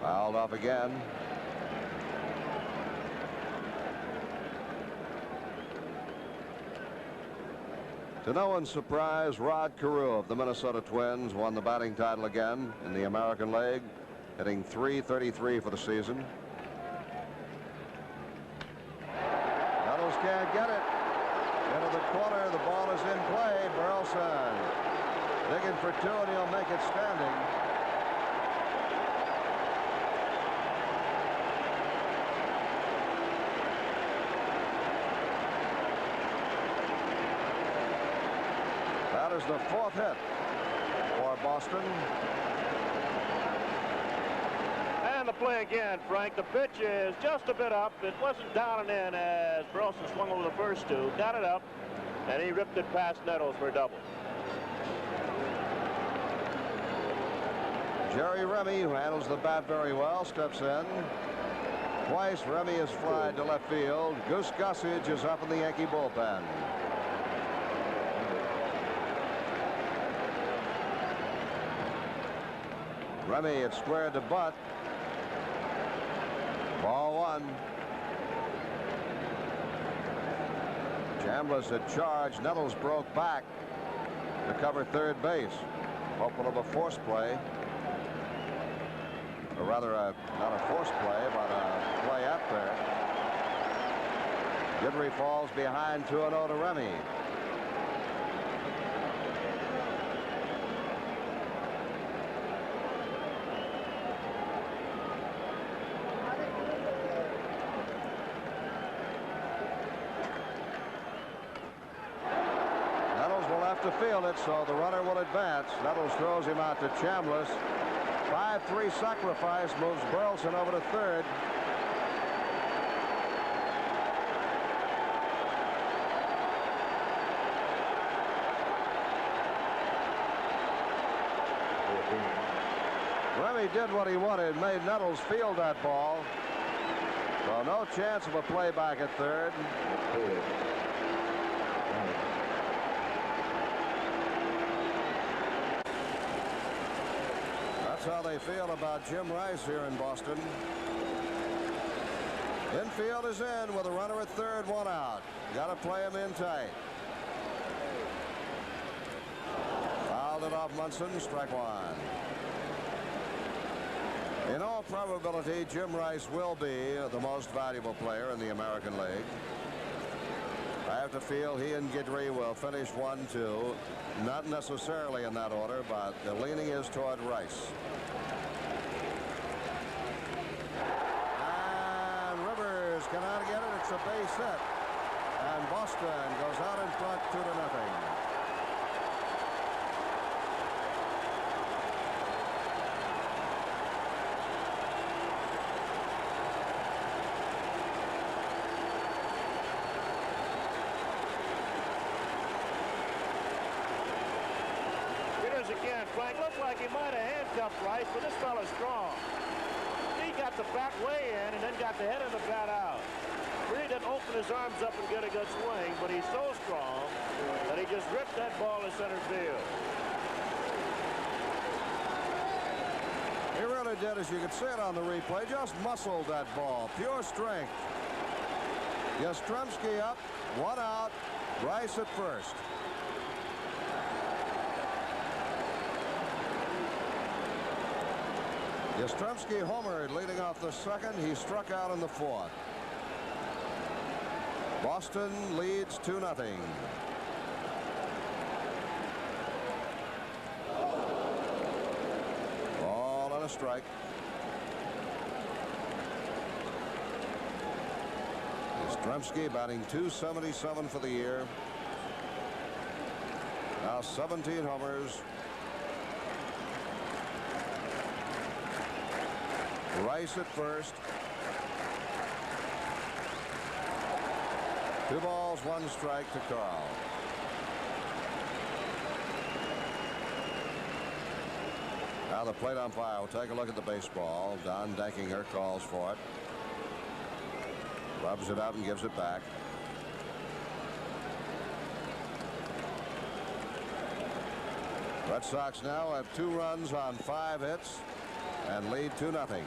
Fouled off again. To no one's surprise, Rod Carew of the Minnesota Twins won the batting title again in the American League, hitting .333 for the season. Nettles can't get it. Into the corner, the ball is in play. Burleson digging for two, and he'll make it standing. That is the fourth hit for Boston. And the play again, Frank. The pitch is just a bit up. It wasn't down and in as Burleson swung over the first two. Got it up, and he ripped it past Nettles for a double. Jerry Remy, who handles the bat very well, steps in. Twice Remy is flied to left field. Goose Gossage is up in the Yankee bullpen. Remy, it's squared to Butt. Ball one. Chambliss had charged. Nettles broke back to cover third base. Hopeful of a force play. Or rather, not a force play, but a play up there. Guidry falls behind 2-0 to Remy. To field it, so the runner will advance. Nettles throws him out to Chambliss. 5-3 sacrifice moves Burleson over to third. Remy did what he wanted, made Nettles field that ball. So no chance of a play back at third. That's how they feel about Jim Rice here in Boston. Infield is in with a runner at third, one out. Got to play him in tight. Fouled it off Munson, strike one. In all probability, Jim Rice will be the most valuable player in the American League. I have to feel he and Guidry will finish 1-2. Not necessarily in that order, but the leaning is toward Rice. And Rivers cannot get it. It's a base hit. And Boston goes out in front 2-0. Again, Frank, looked like he might have handcuffed Rice, but this fella's strong. He got the bat way in and then got the head of the bat out. Really didn't open his arms up and get a good swing, but he's so strong that he just ripped that ball to center field. He really did, as you could see it on the replay, just muscled that ball. Pure strength. Yastrzemski up, one out, Rice at first. Yastrzemski homered leading off the second. He struck out in the fourth. Boston leads 2-0. Ball and a strike. Yastrzemski batting .277 for the year. Now 17 homers. Rice at first. 2 balls, 1 strike to Carl. Now the plate umpire will take a look at the baseball. Don Dankinger calls for it. Rubs it up and gives it back. Red Sox now have 2 runs on 5 hits and lead 2-0.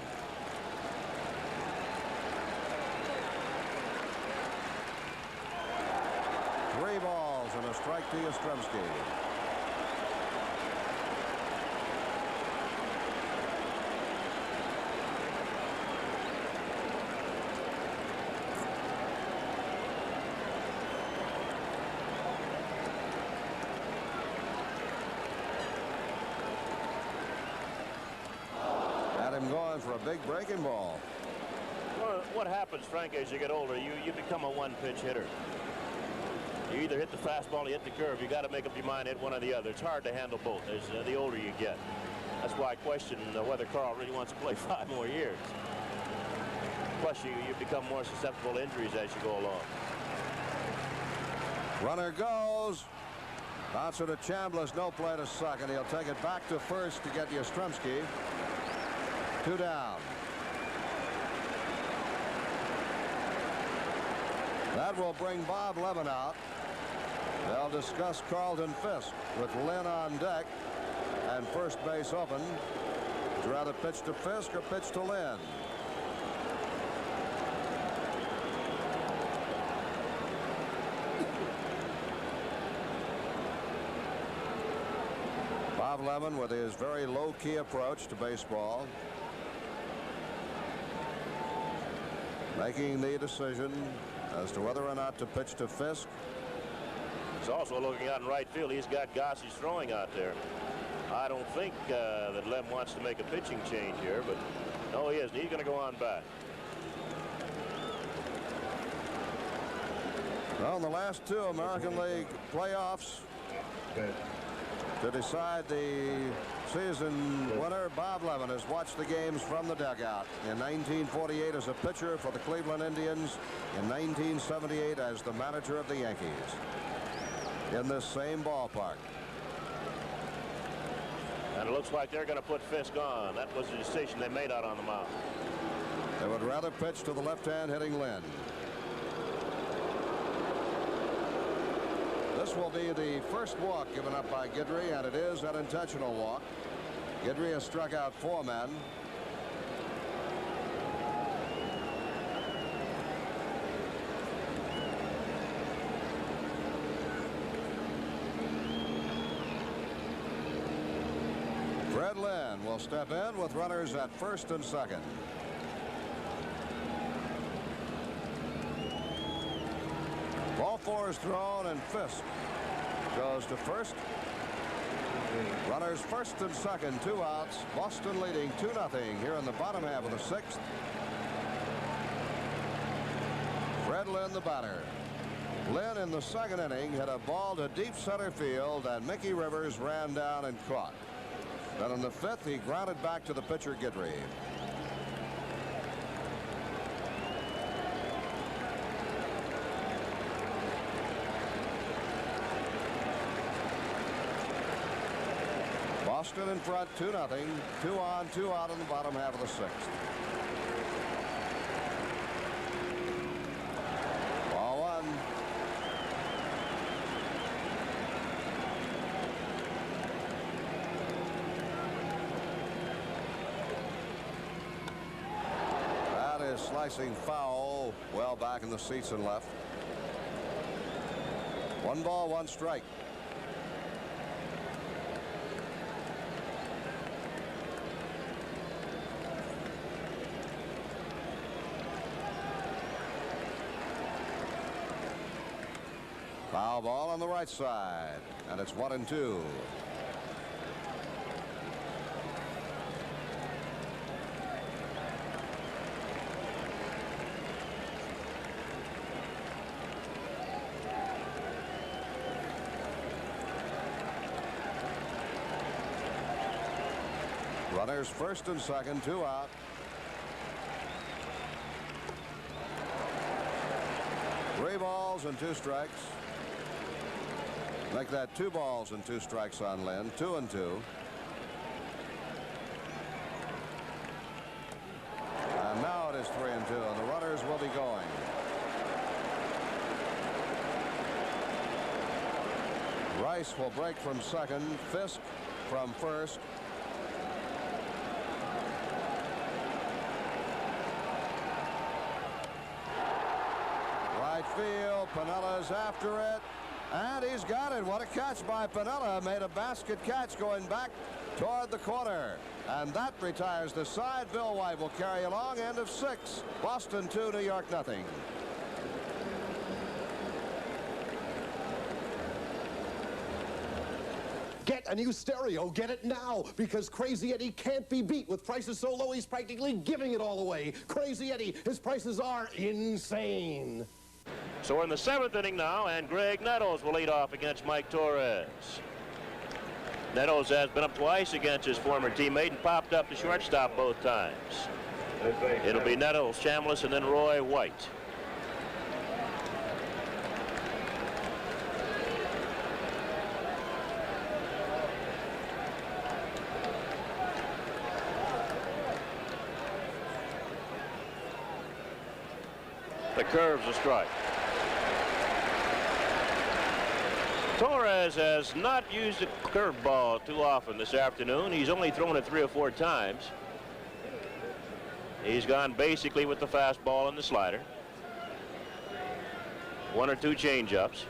3 balls and a strike to Yastrzemski. Had him going for a big breaking ball. Well, what happens, Frank, as you get older, you become a one-pitch hitter. You either hit the fastball or you hit the curve. You got to make up your mind, hit one or the other. It's hard to handle both as the older you get. That's why I question whether Carl really wants to play 5 more years. Plus, you become more susceptible to injuries as you go along. Runner goes. Bouncer to Chambliss, no play to second. He'll take it back to first to get Yastrzemski. 2 down. That will bring Bob Lemon out. They'll discuss Carlton Fisk with Lynn on deck and first base open. Would you rather pitch to Fisk or pitch to Lynn? Bob Lemon with his very low-key approach to baseball, making the decision as to whether or not to pitch to Fisk. He's also looking out in right field. He's got Gossage throwing out there. I don't think that Lem wants to make a pitching change here, but no, he isn't. He's going to go on back. Well, in the last 2 American League playoffs to decide the season winner, Bob Lemon has watched the games from the dugout. In 1948 as a pitcher for the Cleveland Indians. In 1978 as the manager of the Yankees. In this same ballpark. And it looks like they're going to put Fisk on. That was the decision they made out on the mound. They would rather pitch to the left-hand hitting Lynn. This will be the first walk given up by Guidry, and it is an intentional walk. Guidry has struck out 4 men. Fred Lynn will step in with runners at first and second. Ball 4 is thrown, and Fisk goes to first. Runners first and second, 2 outs. Boston leading 2-0 here in the bottom half of the 6th. Fred Lynn, the batter. Lynn in the 2nd inning hit a ball to deep center field, and Mickey Rivers ran down and caught. Then in the 5th, he grounded back to the pitcher, Guidry. Boston in front, 2-0. 2 on, 2 out in the bottom half of the 6th. Ball 1. That is slicing foul, well back in the seats and left. 1 ball, 1 strike. Foul ball on the right side, and it's 1-2. Runners first and second, 2 out. Three balls and 2 strikes. Make that 2 balls and 2 strikes on Lynn. 2-2. And now it is 3-2, and the runners will be going. Rice will break from second. Fisk from first. Right field. Pinella's after it. And he's got it. What a catch by Piniella. Made a basket catch going back toward the corner. And that retires the side. Bill White will carry along. End of 6. Boston 2, New York nothing. Get a new stereo. Get it now, because Crazy Eddie can't be beat. With prices so low, he's practically giving it all away. Crazy Eddie, his prices are insane. So we're in the 7th inning now, and Greg Nettles will lead off against Mike Torres. Nettles has been up twice against his former teammate and popped up the shortstop both times. It'll be Nettles, Chambliss, and then Roy White. The curve's a strike. Torres has not used a curveball too often this afternoon. He's only thrown it 3 or 4 times. He's gone basically with the fastball and the slider. 1 or 2 changeups.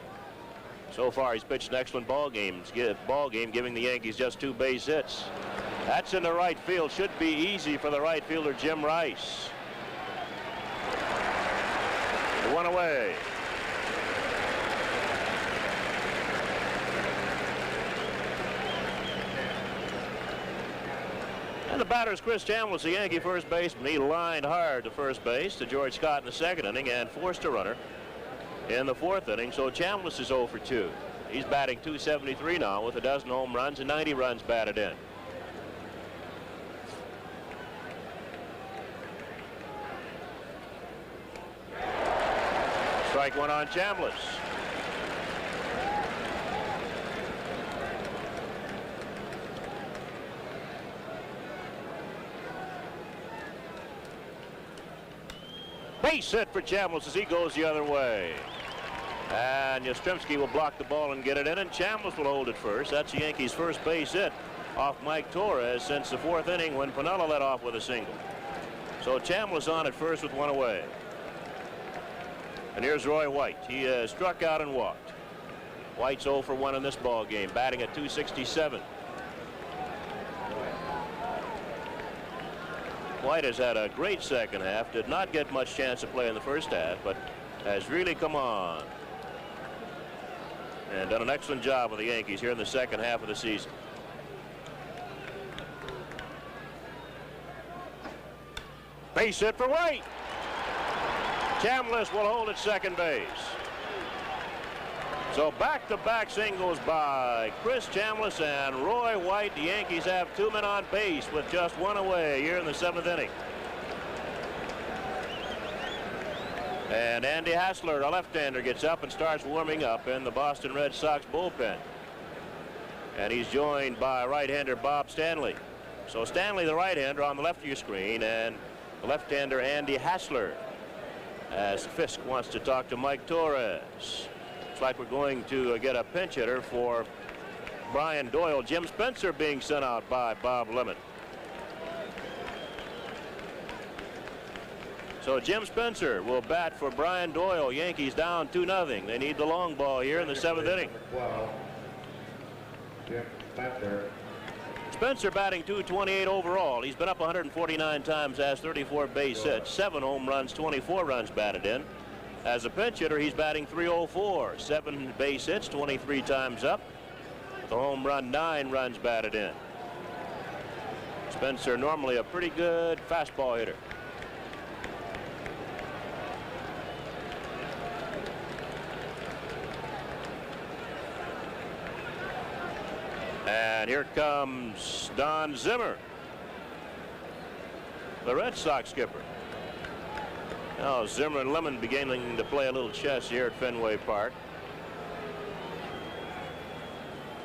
So far, he's pitched an excellent ball game, giving the Yankees just 2 base hits. That's in the right field. Should be easy for the right fielder, Jim Rice. 1 away. And the batter is Chris Chambliss, the Yankee first baseman. He lined hard to first base to George Scott in the 2nd inning and forced a runner in the 4th inning. So Chambliss is 0 for 2. He's batting .273 now with a dozen home runs and 90 runs batted in. Strike 1 on Chambliss. Base hit for Chambliss as he goes the other way. And Yastrzemski will block the ball and get it in, and Chambliss will hold it first. That's the Yankees' first base hit off Mike Torres since the 4th inning when Piniella led off with a single. So Chambliss on at first with 1 away. And here's Roy White. He struck out and walked. White's 0 for 1 in this ball game, batting at .267. White has had a great second half. Did not get much chance to play in the first half, but has really come on and done an excellent job with the Yankees here in the second half of the season. Base hit for White. Chambliss will hold at second base. So back-to-back singles by Chris Chambliss and Roy White. The Yankees have 2 men on base with just 1 away here in the 7th inning. And Andy Hassler, a left-hander, gets up and starts warming up in the Boston Red Sox bullpen. And he's joined by right-hander Bob Stanley. So Stanley, the right-hander, on the left of your screen, and the left-hander Andy Hassler, as Fisk wants to talk to Mike Torres. Looks like we're going to get a pinch hitter for Brian Doyle. Jim Spencer being sent out by Bob Lemon. So Jim Spencer will bat for Brian Doyle. Yankees down 2-0. They need the long ball here in the 7th inning. Spencer batting .228 overall. He's been up 149 times, has 34 base hits, 7 home runs, 24 runs batted in. As a pinch hitter, he's batting .304, 7 base hits, 23 times up. The home run, 9 runs batted in. Spencer normally a pretty good fastball hitter. And here comes Don Zimmer, the Red Sox skipper. Now Zimmer and Lemon beginning to play a little chess here at Fenway Park.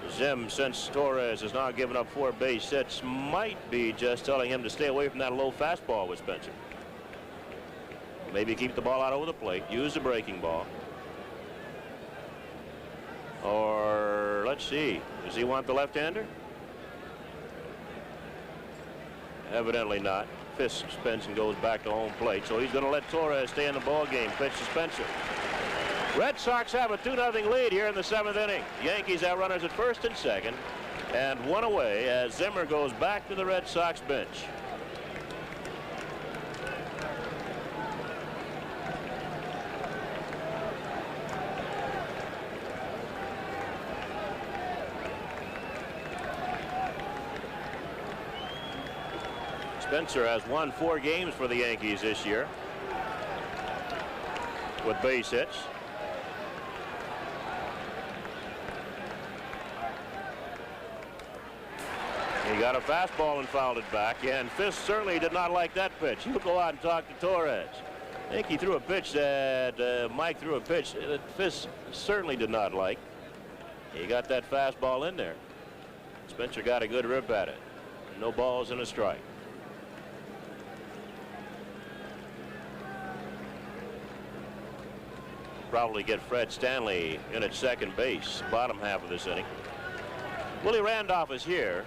Zim, since Torres has now given up 4 base hits, might be just telling him to stay away from that low fastball with Spencer. Maybe keep the ball out over the plate, use the breaking ball. Or let's see, does he want the left-hander? Evidently not. Fisk spins and goes back to home plate, so he's going to let Torres stay in the ball game. Pitch to Spencer. Red Sox have a 2-0 lead here in the 7th inning. Yankees have runners at first and second, and one away as Zimmer goes back to the Red Sox bench. Spencer has won 4 games for the Yankees this year with base hits. He got a fastball and fouled it back, and Fisk certainly did not like that pitch. He'll go out and talk to Torres. I think he threw a pitch that Mike threw a pitch that Fisk certainly did not like. He got that fastball in there. Spencer got a good rip at it. No balls and a strike. Probably get Fred Stanley in at second base, bottom half of this inning. Willie Randolph is here.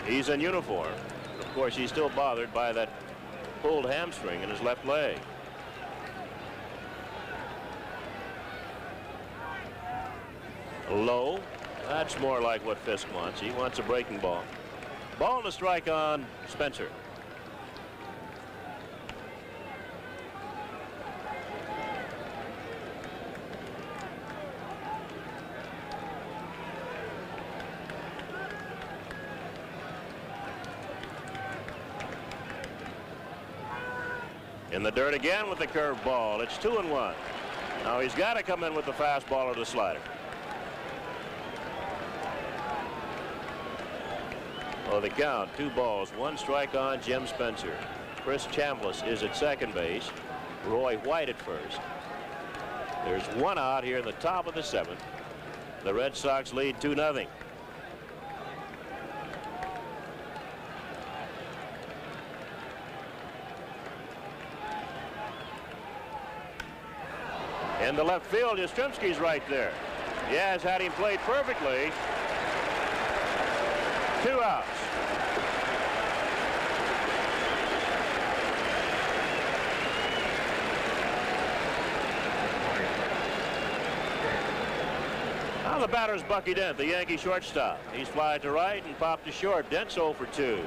He's in uniform. Of course, he's still bothered by that pulled hamstring in his left leg. Low. That's more like what Fisk wants. He wants a breaking ball. Ball and a strike on Spencer. In the dirt again with the curved ball. It's 2-1. Now he's got to come in with the fastball or the slider. Oh, the count, 2 balls, 1 strike on Jim Spencer. Chris Chambliss is at second base. Roy White at first. There's 1 out here in the top of the 7th. The Red Sox lead 2-0. In the left field, Yastrzemski's right there. Yaz had him played perfectly. 2 outs. Now the batter's Bucky Dent, the Yankee shortstop. He's flied to right and popped to short. Dent's 0 for 2.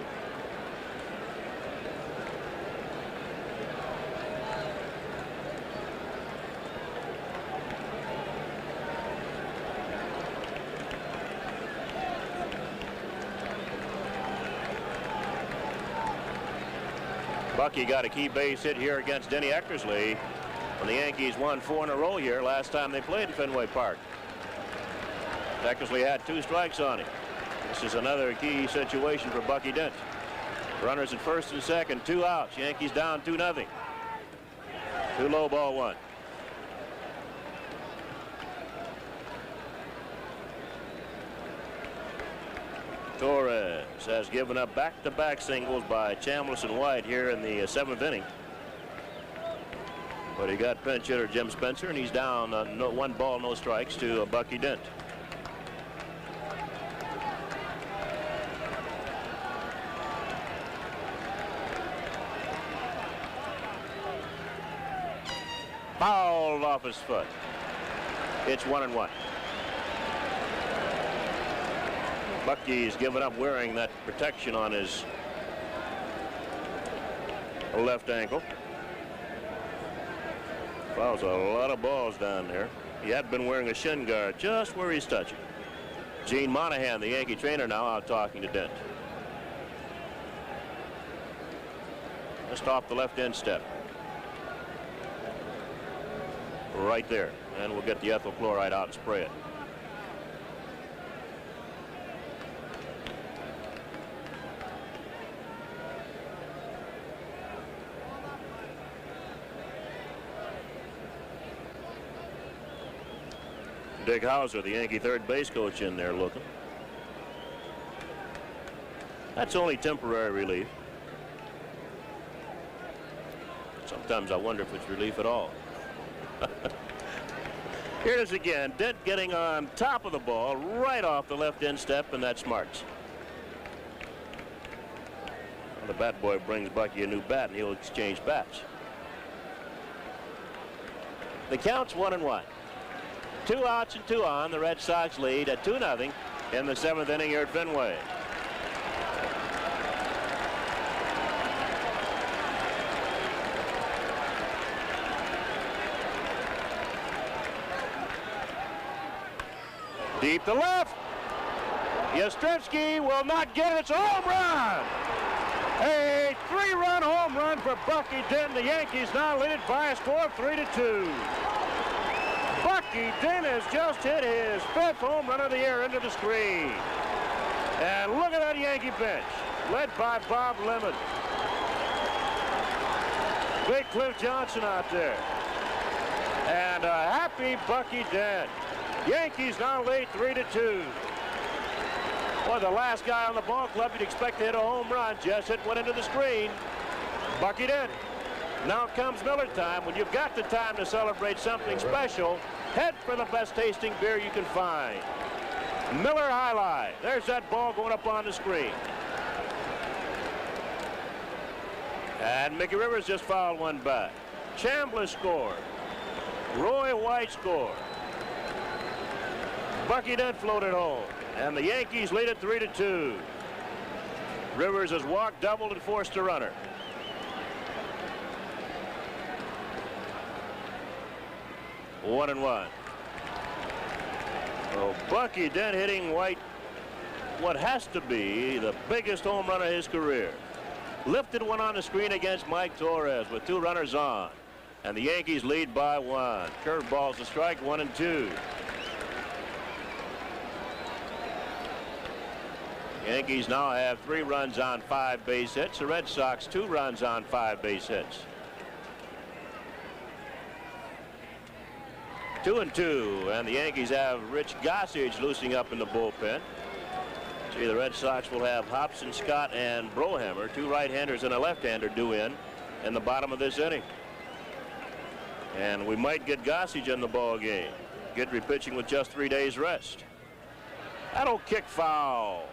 Bucky got a key base hit here against Denny Eckersley when the Yankees won 4 in a row here last time they played in Fenway Park. Eckersley had 2 strikes on him. This is another key situation for Bucky Dent. Runners at first and second, 2 outs. Yankees down 2-0. 2 low, ball 1. Torres has given up back-to-back singles by Chambliss and White here in the 7th inning. But he got pinch hitter Jim Spencer, and he's down 1 ball, no strikes to Bucky Dent. Fouled off his foot. It's 1-1. Bucky's given up wearing that protection on his left ankle. Fouls a lot of balls down there. He had been wearing a shin guard just where he's touching. Gene Monahan, the Yankee trainer, now out talking to Dent. Just off the left end step. Right there. And we'll get the ethyl chloride out and spray it. Dick Hauser, the Yankee third base coach, in there looking. That's only temporary relief. Sometimes I wonder if it's relief at all. Here it is again. Dent getting on top of the ball right off the left end step, and that's Marks. Well, the bat boy brings Bucky a new bat, and he'll exchange bats. The count's 1-1. 2 outs and 2 on. The Red Sox lead at 2-0 in the 7th inning here at Fenway. Deep to left. Yastrzemski will not get it. It's a home run. A 3-run home run for Bucky Dent. The Yankees now lead it by a score of 3-2. Bucky Dent has just hit his 5th home run of the year into the screen. And look at that Yankee bench, led by Bob Lemon. Big Cliff Johnson out there. And a happy Bucky Dent. Yankees now lead 3-2. Boy, the last guy on the ball club you'd expect to hit a home run just hit one into the screen. Bucky Dent. Now comes Miller time. When you've got the time to celebrate something special, head for the best tasting beer you can find. Miller High Life. There's that ball going up on the screen. And Mickey Rivers just fouled one back. Chambliss scored. Roy White scored. Bucky Dent floated home. And the Yankees lead it 3-2. Rivers has walked, doubled, and forced a runner. One and one. Well, Bucky Dent hitting White what has to be the biggest home run of his career. Lifted one on the screen against Mike Torres with 2 runners on. And the Yankees lead by 1. Curveballs to strike, 1-2. Yankees now have 3 runs on 5 base hits. The Red Sox 2 runs on 5 base hits. 2-2, and the Yankees have Rich Gossage loosening up in the bullpen. See, the Red Sox will have Hobson, Scott, and Brohammer, 2 right-handers and a left-hander due in the bottom of this inning. And we might get Gossage in the ball game. Guidry pitching with just 3 days rest. That'll kick foul.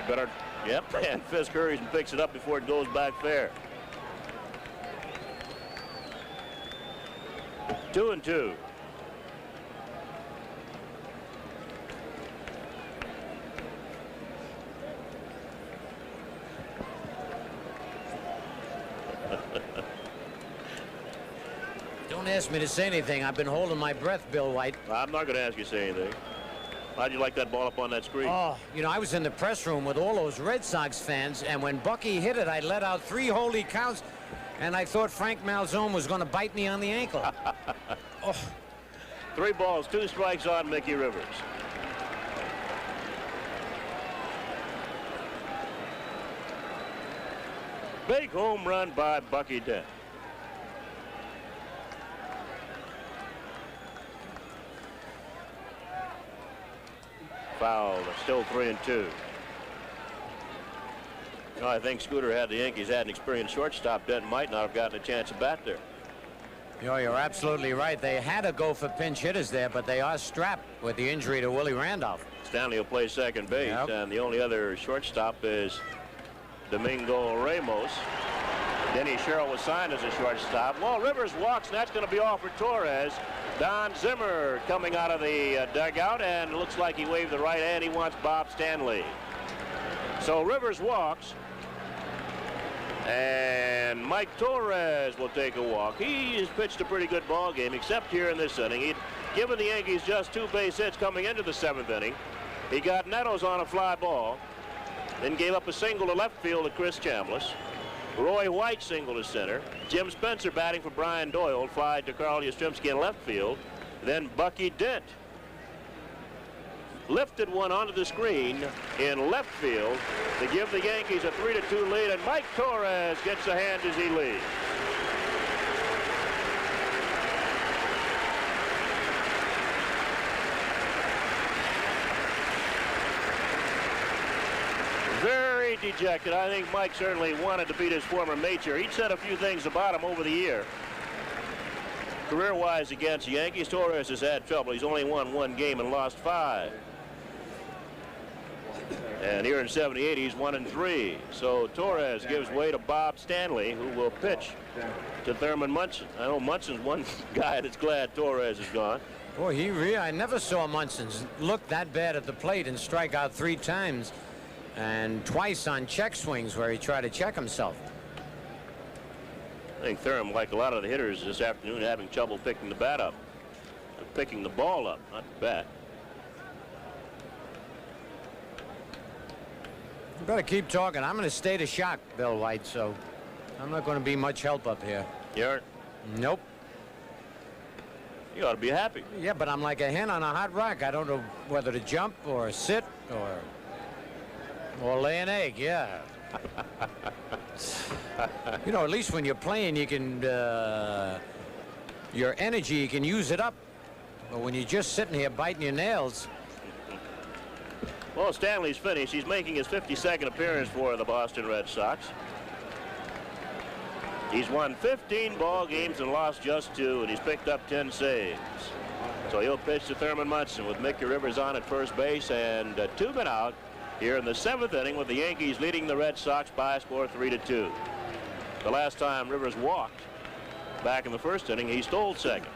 Better, yep, and Fisk hurries and picks it up before it goes back fair. 2-2. Don't ask me to say anything. I've been holding my breath, Bill White. I'm not going to ask you to say anything. How'd you like that ball up on that screen? Oh, you know, I was in the press room with all those Red Sox fans, and when Bucky hit it, I let out 3 holy counts, and I thought Frank Malzone was going to bite me on the ankle. Oh. 3 balls, 2 strikes on Mickey Rivers. Big home run by Bucky Dent. Foul, still 3-2. You know, I think Scooter had the Yankees had an experienced shortstop. Dent might not have gotten a chance to bat there. You know, you're absolutely right. They had to go for pinch hitters there, but they are strapped with the injury to Willie Randolph. Stanley will play second base, and the only other shortstop is Domingo Ramos. Denny Sherrill was signed as a shortstop. Well, Rivers walks, and that's going to be off for Torres. Don Zimmer coming out of the dugout, and looks like he waved the right hand. He wants Bob Stanley. So Rivers walks, and Mike Torres will take a walk. He has pitched a pretty good ball game, except here in this inning. He'd given the Yankees just 2 base hits coming into the 7th inning. He got Nettles on a fly ball, then gave up a single to left field to Chris Chambliss. Roy White single to center. Jim Spencer batting for Brian Doyle, fly to Carl Yastrzemski in left field. Then Bucky Dent lifted one onto the screen in left field to give the Yankees a 3-2 lead, and Mike Torres gets a hand as he leads. Very dejected. I think Mike certainly wanted to beat his former major. He'd said a few things about him over the year. Career-wise against the Yankees, Torres has had trouble. He's only won 1 game and lost 5. And here in '78, he's 1-3. So Torres gives way to Bob Stanley, who will pitch to Thurman Munson. I know Munson's one guy that's glad Torres is gone. Boy, I never saw Munson look that bad at the plate and strike out 3 times and twice on check swings where he tried to check himself. I think Thurman, like a lot of the hitters this afternoon, having trouble picking the bat up. Picking the ball up, not the bat. You better keep talking. I'm in a state of shock, Bill White, so I'm not going to be much help up here. You aren't? Nope. You ought to be happy. Yeah, but I'm like a hen on a hot rock. I don't know whether to jump or sit or lay an egg. Yeah. You know, at least when you're playing, you can your energy, you can use it up. But when you're just sitting here biting your nails. Well, Stanley's finished. He's making his 52nd appearance for the Boston Red Sox. He's won 15 ball games and lost just 2, and he's picked up 10 saves. So he'll pitch to Thurman Munson with Mickey Rivers on at first base and 2 men out here in the 7th inning, with the Yankees leading the Red Sox by a score 3-2. The last time Rivers walked back in the 1st inning, he stole second.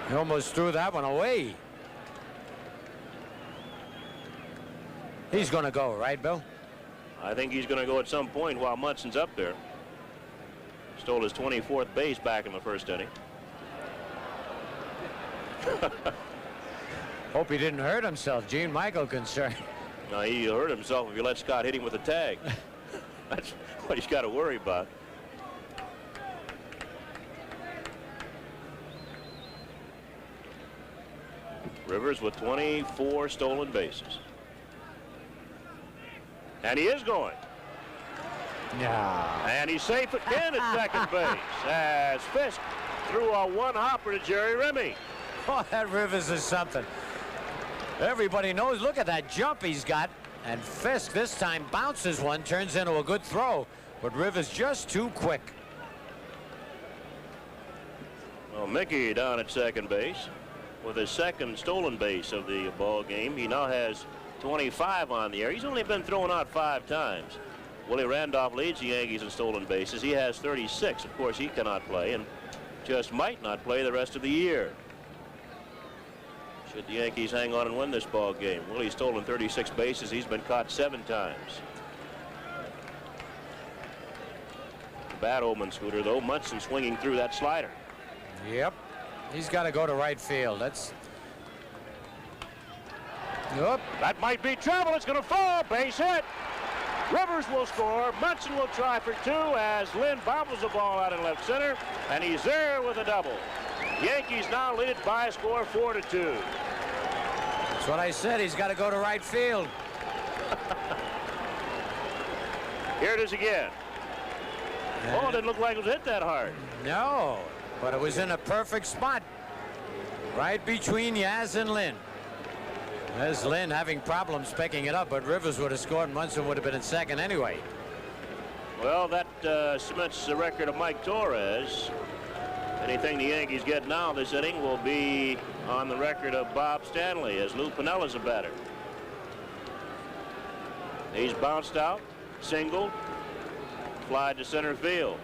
He almost threw that one away. He's going to go, right, Bill? I think he's going to go at some point while Munson's up there. Stole his 24th base back in the 1st inning. Hope he didn't hurt himself. Gene Michael concerned. No, he hurt himself if you let Scott hit him with a tag. That's what he's got to worry about. Rivers with 24 stolen bases. And he is going. Yeah. And he's safe again at second base as Fisk threw a one-hopper to Jerry Remy. Oh, that Rivers is something. Everybody knows. Look at that jump he's got. And Fisk this time bounces one, turns into a good throw. But Rivers just too quick. Well, Mickey down at second base with his 2nd stolen base of the ball game. He now has 25 on the air. He's only been thrown out 5 times. Willie Randolph leads the Yankees in stolen bases. He has 36. Of course, he cannot play and just might not play the rest of the year. Should the Yankees hang on and win this ball game? Willie's stolen 36 bases. He's been caught 7 times. Bad omen, Scooter, though. Munson swinging through that slider. Yep. He's got to go to right field. That's... Nope. That might be trouble. It's going to fall. Base hit. Rivers will score. Munson will try for 2 as Lynn bobbles the ball out in left center, and he's there with a double. Yankees now lead it by a score 4-2. That's what I said. He's got to go to right field. Here it is again. Oh, it didn't look like it was hit that hard. No, but it was in a perfect spot. Right between Yaz and Lynn. There's Lynn having problems picking it up, but Rivers would have scored. Munson would have been in second anyway. Well, that cements the record of Mike Torres. Anything the Yankees get now this inning will be on the record of Bob Stanley, as Lou Pinella's a batter. He's bounced out, singled, fly to center field.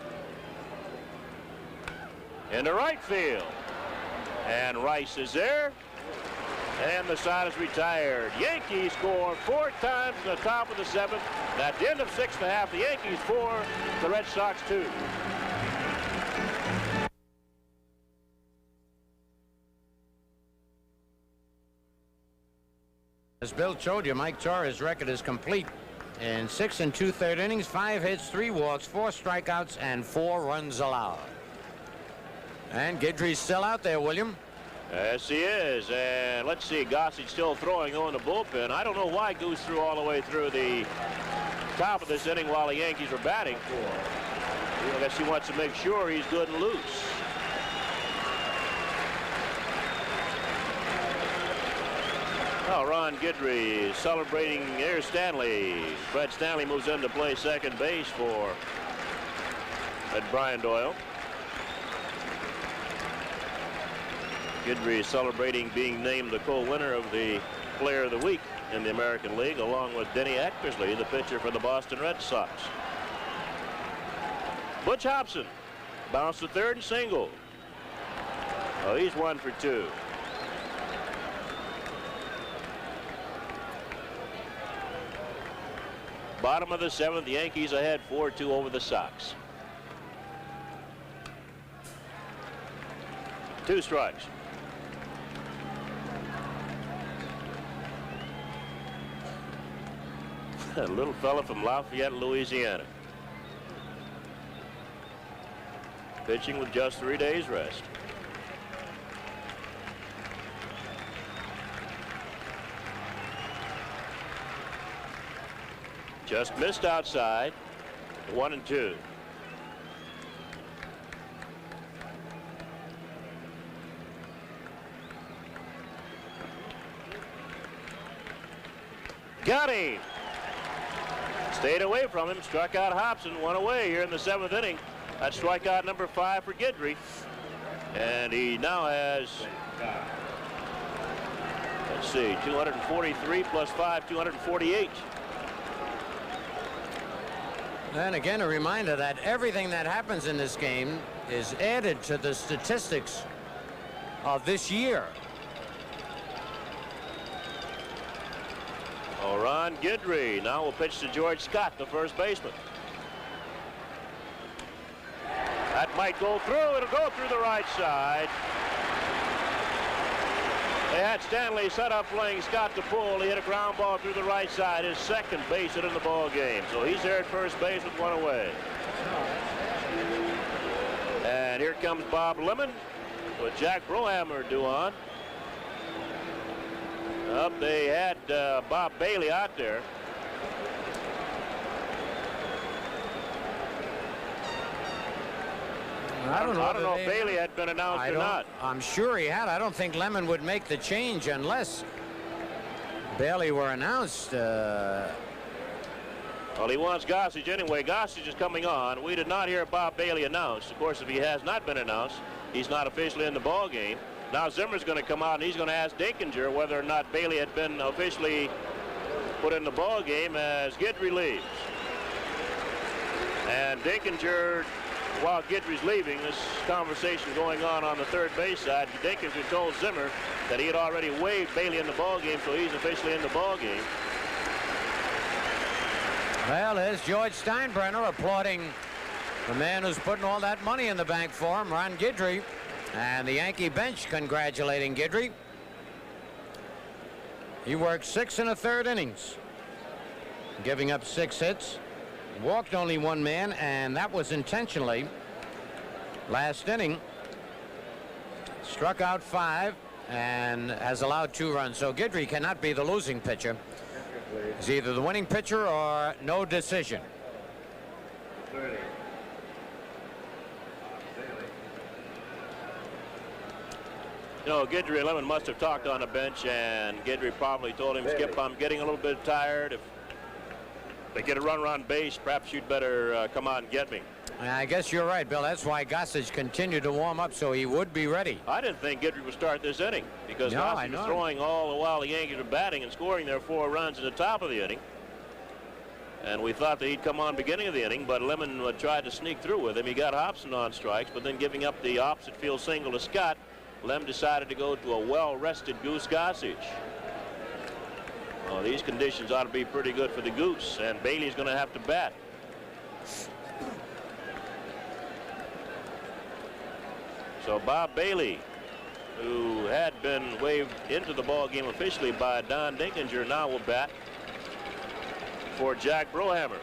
Into right field. And Rice is there. And the side is retired. Yankees score 4 times in the top of the 7th. And at the end of 6 1/2, the Yankees 4, the Red Sox 2. As Bill told you, Mike Torres' record is complete. In 6 2/3 innings, 5 hits, 3 walks, 4 strikeouts, and 4 runs allowed. And Guidry's still out there, William. Yes, he is. And let's see, Gossage still throwing on the bullpen. I don't know why Goose threw all the way through the top of this inning while the Yankees were batting. I guess he wants to make sure he's good and loose. Well, Ron Guidry celebrating Air Stanley. Fred Stanley moves in to play second base for Brian Doyle. Guidry celebrating being named the co-winner of the Player of the Week in the American League, along with Denny Eckersley, the pitcher for the Boston Red Sox. Butch Hobson bounced to third and single. Oh, he's 1 for 2. Bottom of the 7th, the Yankees ahead 4-2 over the Sox. 2 strikes. A little fella from Lafayette, Louisiana. Pitching with just 3 days rest. Just missed outside. 1-2. Got him. Stayed away from him. Struck out Hobson. 1 away here in the 7th inning. That's strikeout number 5 for Guidry. And he now has, let's see, 243 plus 5, 248. And again, a reminder that everything that happens in this game is added to the statistics of this year. Oh, Ron Guidry now will pitch to George Scott, the first baseman. That might go through. It'll go through the right side. They had Stanley set up playing Scott to pull. He hit a ground ball through the right side. His second base hit in the ball game. So he's there at first base with 1 away. And here comes Bob Lemon with Jack Brohammer due on. Up, they had Bob Bailey out there. I don't know if Bailey had been announced or not. I'm sure he had. I don't think Lemon would make the change unless Bailey were announced. Well, he wants Gossage anyway. Gossage is coming on. We did not hear Bob Bailey announced. Of course, if he has not been announced, he's not officially in the ball game. Now Zimmer's going to come out and he's going to ask Dinkinger whether or not Bailey had been officially put in the ball game as Guidry leaves. And Dinkinger, while Guidry's leaving, this conversation going on the third base side, Dinkinger told Zimmer that he had already waived Bailey in the ball game, so he's officially in the ball game. Well, there's George Steinbrenner applauding the man who's putting all that money in the bank for him, Ron Guidry. And the Yankee bench congratulating Guidry. He worked 6 1/3 innings, giving up 6 hits, walked only 1 man, and that was intentionally. Last inning, struck out 5 and has allowed 2 runs. So Guidry cannot be the losing pitcher. He's either the winning pitcher or no decision. You know, Guidry and Lemon must have talked on the bench, and Guidry probably told him, Skip, I'm getting a little bit tired. If they get a runner on base, perhaps you'd better come out and get me. I guess you're right, Bill. That's why Gossage continued to warm up, so he would be ready. I didn't think Guidry would start this inning because Gossage was throwing all the while the Yankees were batting and scoring their 4 runs at the top of the inning. And we thought that he'd come on beginning of the inning, but Lemon tried to sneak through with him. He got Hobson on strikes, but then giving up the opposite field single to Scott, Lem decided to go to a well-rested Goose Gossage. Well, these conditions ought to be pretty good for the Goose, and Bailey's going to have to bat. So Bob Bailey, who had been waved into the ball game officially by Don Dinkinger, now will bat for Jack Brohammer.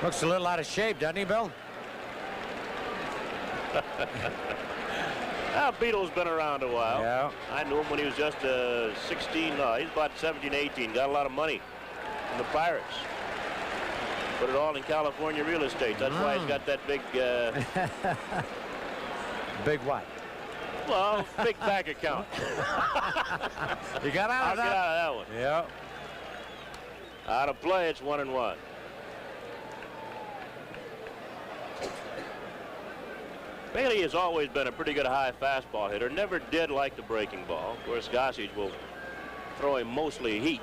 Looks a little out of shape, doesn't he, Bill? Now, Beetle's been around a while. Yeah. I knew him when he was just 16. No, he's about 17, 18. Got a lot of money from the Pirates. Put it all in California real estate. That's why he's got that big... Big what? Well, big bank account. You got out of that? I'll get out of that one. Yeah. Out of play, it's 1-1. Bailey has always been a pretty good high fastball hitter. Never did like the breaking ball. Of course, Gossage will throw him mostly heat.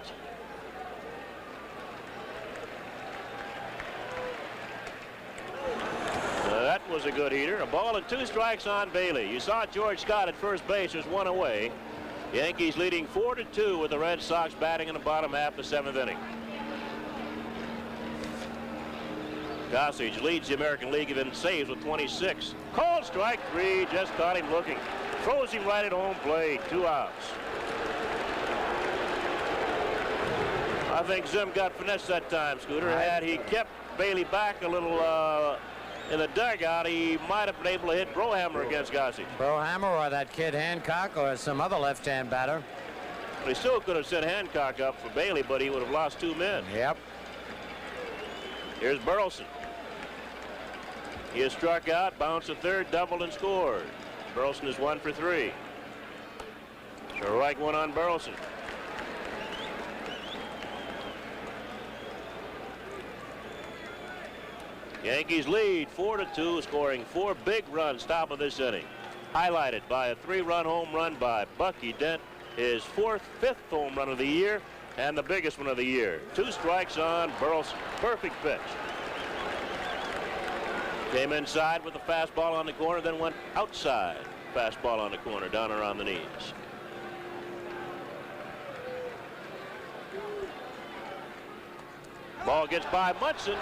That was a good heater. A ball and 2 strikes on Bailey. You saw George Scott at first base. There's 1 away. Yankees leading 4-2 with the Red Sox batting in the bottom half of the 7th inning. Gossage leads the American League in saves with 26. Called strike 3. Just caught him looking. Throws him right at home plate. 2 outs. I think Zim got finessed that time, Scooter. Had he kept Bailey back a little in the dugout, he might have been able to hit Brohammer against Gossage. Brohammer or that kid Hancock or some other left-hand batter. But he still could have sent Hancock up for Bailey, but he would have lost 2 men. Yep. Here's Burleson. He has struck out, bounced a third, doubled, and scored. Burleson is 1 for 3. Strike 1 on Burleson. Yankees lead 4-2, scoring 4 big runs top of this inning. Highlighted by a 3-run home run by Bucky Dent, his 5th home run of the year, and the biggest one of the year. 2 strikes on Burleson. Perfect pitch. Came inside with a fastball on the corner, then went outside. Fastball on the corner, down around the knees. Ball gets by Munson.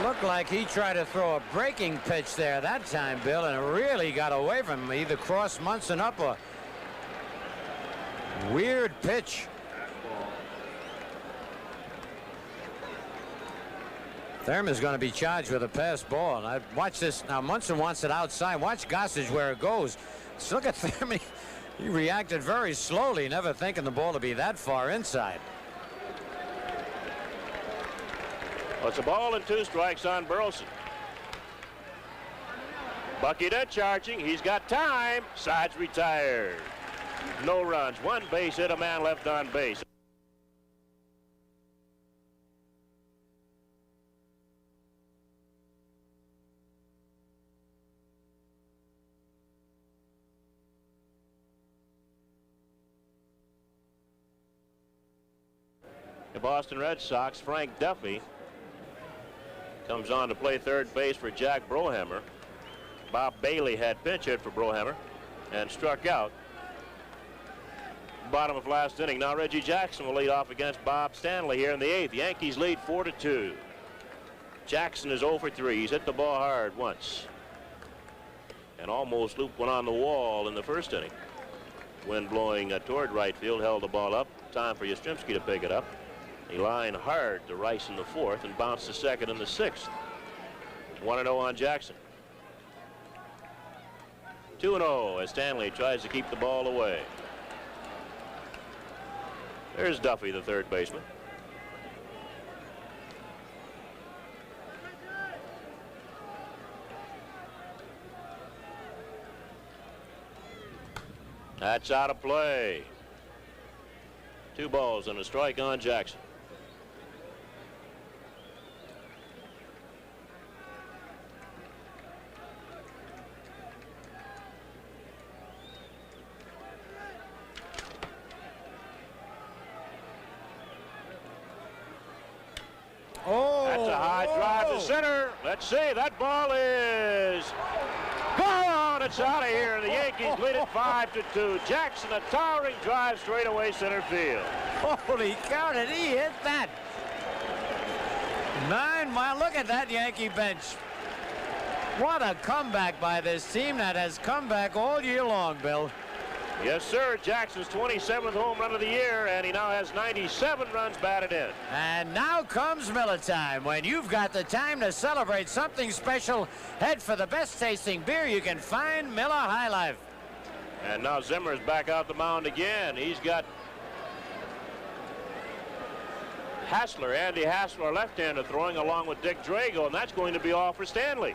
Looked like he tried to throw a breaking pitch there that time, Bill, and it really got away from him. Either crossed Munson up or weird pitch. Thurman's going to be charged with a pass ball. And I watch this now. Munson wants it outside. Watch Gossage where it goes. Just look at Thurman. He reacted very slowly, never thinking the ball to be that far inside. Well, it's a ball and 2 strikes on Burleson. Bucky Dent charging. He's got time. Sides retired. No runs. 1 base hit, a man left on base. The Boston Red Sox, Frank Duffy, comes on to play third base for Jack Brohammer. Bob Bailey had pinch hit for Brohammer and struck out. Bottom of last inning. Now Reggie Jackson will lead off against Bob Stanley here in the 8th. Yankees lead 4-2. Jackson is 0 for 3. He's hit the ball hard once and almost looped one on the wall in the 1st inning. Wind blowing toward right field, held the ball up. Time for Yastrzemski to pick it up. He lined hard to Rice in the 4th and bounced to 2nd in the 6th. 1-0 on Jackson. 2-0 as Stanley tries to keep the ball away. There's Duffy, the third baseman. That's out of play. 2 balls and a strike on Jackson. That's a high drive to center. Let's see. That ball is gone. It's out of here. The Yankees lead it 5-2. Jackson, a towering drive straight away center field. Holy cow, did he hit that? 9 mile. Look at that Yankee bench. What a comeback by this team that has come back all year long, Bill. Yes, sir. Jackson's 27th home run of the year, and he now has 97 runs batted in. And now comes Miller time. When you've got the time to celebrate something special, head for the best tasting beer you can find, Miller High Life. And now Zimmer's back out the mound again. He's got Hassler, Andy Hassler, left-hander throwing along with Dick Drago, and that's going to be all for Stanley.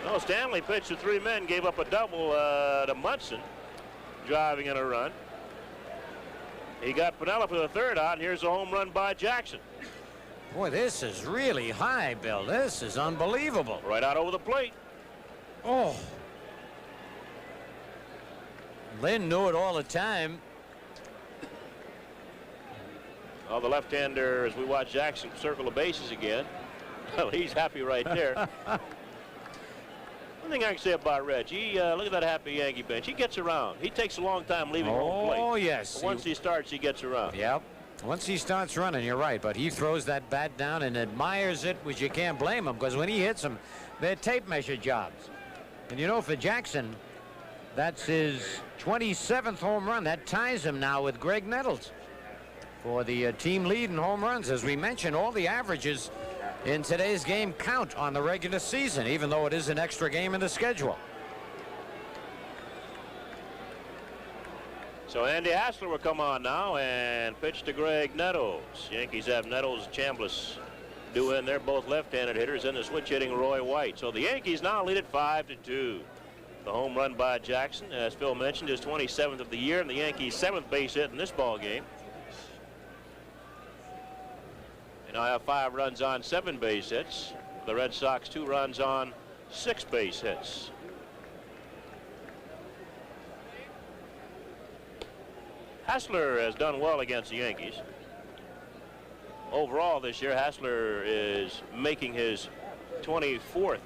No, Stanley pitched to 3 men, gave up a double to Munson, driving in a run. He got Pinella for the 3rd out, and here's a home run by Jackson. Boy, this is really high, Bill. This is unbelievable. Right out over the plate. Oh. Lynn knew it all the time. Well, the left-hander, as we watch Jackson circle the bases again, well, he's happy right there. One thing I can say about Reg, look at that happy Yankee bench. He gets around. He takes a long time leaving home plate. Oh, yes. But once he starts, he gets around. Yep. Once he starts running, you're right. But he throws that bat down and admires it, which you can't blame him, because when he hits them, they're tape measure jobs. And you know, for Jackson, that's his 27th home run. That ties him now with Greg Nettles for the team lead in home runs. As we mentioned, all the averages in today's game count on the regular season, even though it is an extra game in the schedule. So Andy Hassler will come on now and pitch to Greg Nettles. Yankees have Nettles, Chambliss due in. They're both left-handed hitters, and the switch hitting Roy White. So the Yankees now lead it 5-2. The home run by Jackson, as Phil mentioned, his 27th of the year, and the Yankees' 7th base hit in this ball game. They now have 5 runs on 7 base hits. The Red Sox 2 runs on 6 base hits. Hassler has done well against the Yankees. Overall this year, Hassler is making his 24th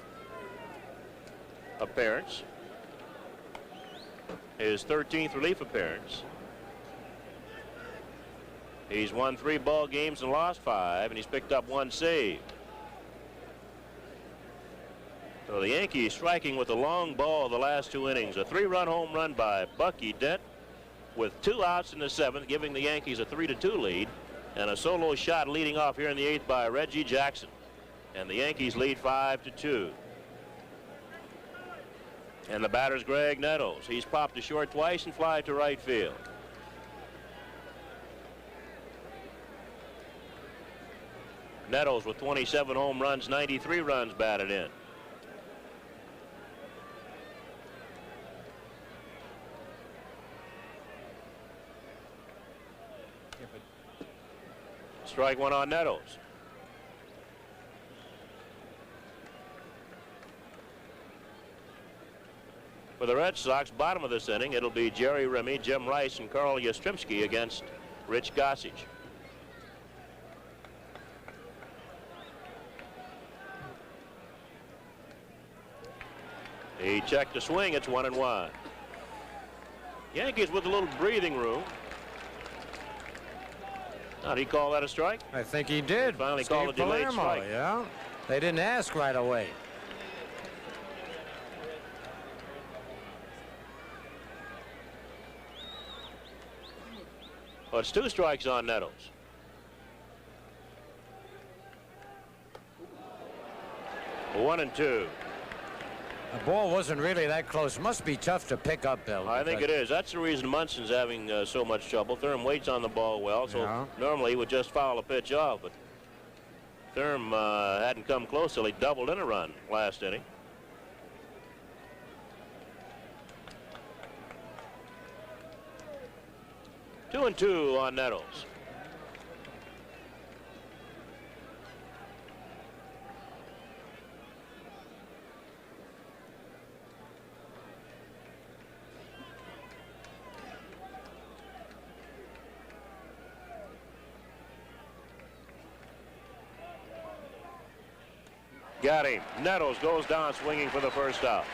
appearance, his 13th relief appearance. He's won 3 ball games and lost 5, and he's picked up 1 save. So the Yankees striking with a long ball the last 2 innings. A 3-run home run by Bucky Dent with 2 outs in the 7th, giving the Yankees a 3-2 lead, and a solo shot leading off here in the 8th by Reggie Jackson. And the Yankees lead 5-2. And the batter's Greg Nettles. He's popped to short twice and fly to right field. Nettles with 27 home runs, 93 runs batted in. Strike 1 on Nettles. For the Red Sox, bottom of this inning, it'll be Jerry Remy, Jim Rice, and Carl Yastrzemski against Rich Gossage. He checked the swing. It's 1-1. Yankees with a little breathing room. Now, did he call that a strike? I think he did. He finally called a delayed strike. Yeah. They didn't ask right away. Well, it's 2 strikes on Nettles. One and 2. The ball wasn't really that close. Must be tough to pick up, Bill. I think it is. That's the reason Munson's having so much trouble. Thurm waits on the ball well, so normally he would just foul a pitch off, but Thurm hadn't come close till he doubled in a run last inning. Two and 2 on Nettles. Got him. Nettles goes down swinging for the first out.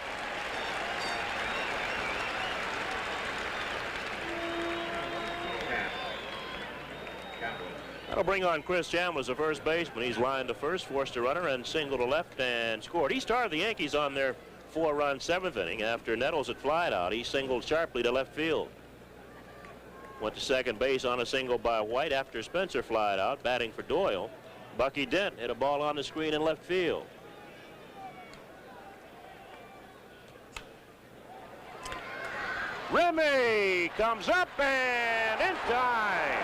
That'll bring on Chris Chambliss, the first baseman. He's lined to first, forced a runner, and singled to left and scored. He started the Yankees on their 4-run 7th inning. After Nettles had flied out, he singled sharply to left field. Went to second base on a single by White after Spencer flied out, batting for Doyle. Bucky Dent hit a ball on the screen in left field. Remy comes up and in time.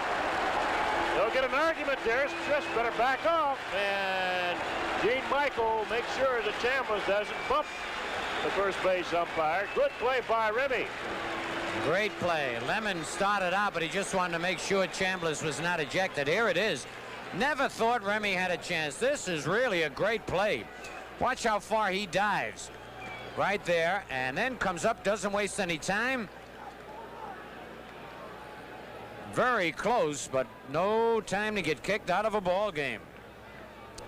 They'll get an argument there. Just better back off. And Gene Michael makes sure that Chambliss doesn't bump the first base umpire. Good play by Remy. Great play. Lemon started out, but he just wanted to make sure Chambliss was not ejected. Here it is. Never thought Remy had a chance. This is really a great play. Watch how far he dives. Right there, and then comes up, doesn't waste any time. Very close, but no time to get kicked out of a ball game.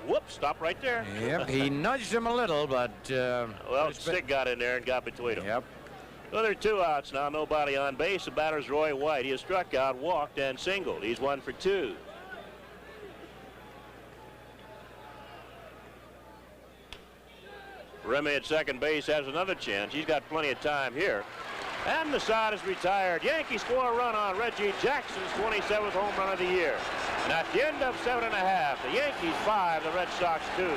Whoops, stop right there. Yep, he nudged him a little, but... well, Stick got in there and got between them. Yep. So there are 2 outs now, nobody on base. The batter's Roy White. He has struck out, walked, and singled. He's 1 for 2. Remy at second base has another chance. He's got plenty of time here. And the side is retired. Yankees score a run on Reggie Jackson's 27th home run of the year. And at the end of 7 1/2, the Yankees 5, the Red Sox 2.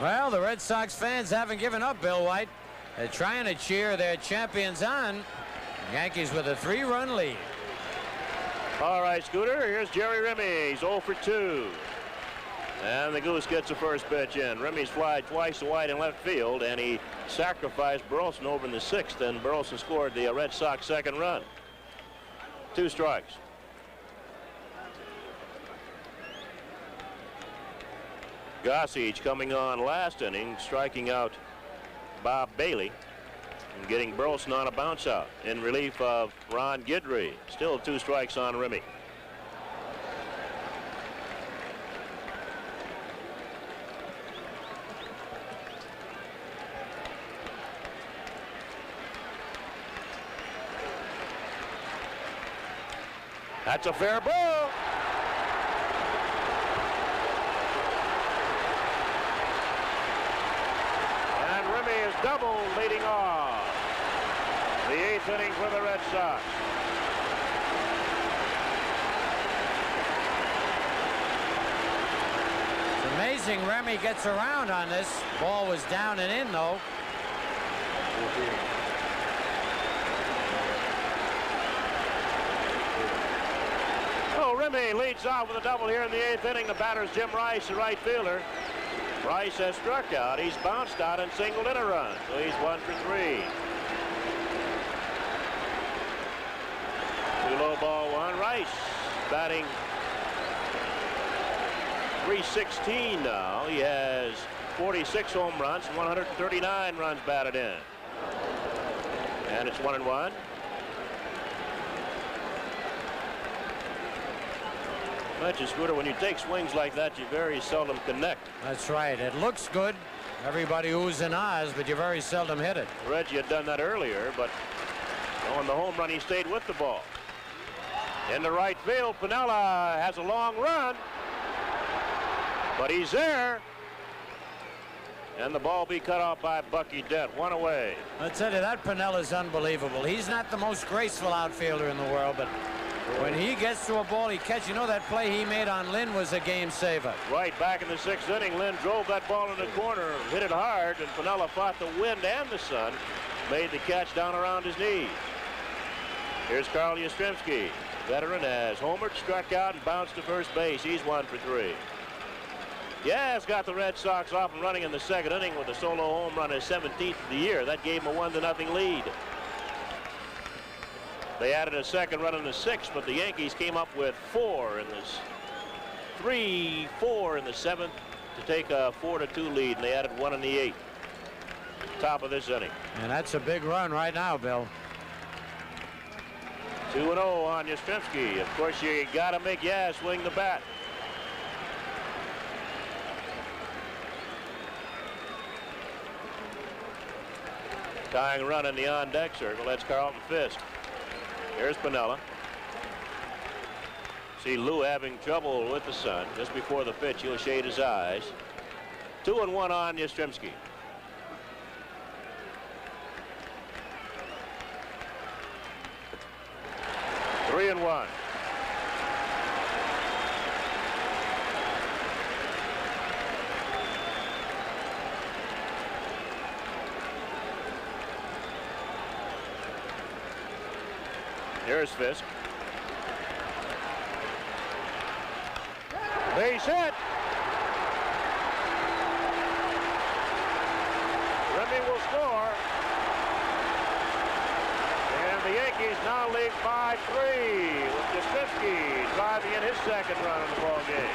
Well, the Red Sox fans haven't given up, Bill White. They're trying to cheer their champions on. Yankees with a 3-run lead. All right, Scooter, here's Jerry Remy. He's 0 for 2. And the Goose gets the first pitch in. Remy's fly twice to White in left field, and he sacrificed Burleson over in the 6th, and Burleson scored the Red Sox 2nd run. 2 strikes. Gossage coming on last inning, striking out Bob Bailey and getting Burleson on a bounce out in relief of Ron Guidry. Still 2 strikes on Remy. That's a fair ball. And Remy is double leading off the 8th inning for the Red Sox. It's amazing Remy gets around on this. Ball was down and in, though. Remy leads off with a double here in the 8th inning. The batter's Jim Rice, the right fielder. Rice has struck out. He's bounced out and singled in a run. So he's 1 for 3. 2 low ball, 1. Rice batting .316 now. He has 46 home runs and 139 runs batted in. And it's 1-1. Mention, Scooter, when you take swings like that, you very seldom connect. That's right. It looks good. Everybody oohs and ahs, but you very seldom hit it. Reggie had done that earlier, but on the home run, he stayed with the ball. In the right field, Piniella has a long run, but he's there. And the ball be cut off by Bucky Dent. 1 away. I tell you, that Piniella's unbelievable. He's not the most graceful outfielder in the world, but when he gets to a ball, he catches. You know, that play he made on Lynn was a game saver. Right back in the 6th inning, Lynn drove that ball in the corner, hit it hard, and Piniella fought the wind and the sun, made the catch down around his knees. Here's Carl Yastrzemski, veteran, has homered, struck out, and bounced to first base. He's 1 for 3. Yaz got the Red Sox off and running in the 2nd inning with a solo home run, his 17th of the year. That gave him a 1-0 lead. They added a 2nd run in the 6th, but the Yankees came up with 4 in this 3-4 in the 7th to take a 4-2 lead, and they added 1 in the 8th. Top of this inning. And that's a big run right now, Bill. 2-0 on Yastrzemski. Of course, you got to make Yaz swing the bat. Tying run in the on-deck circle. That's Carlton Fisk. Here's Piniella. See Lou having trouble with the sun. Just before the pitch, he'll shade his eyes. 2-1 on Yastrzemski. Three and 1. Here's Fisk. Base hit. Remy will score. the Yankees now lead by 3 with Yastrzemski driving in his second run in the ball game.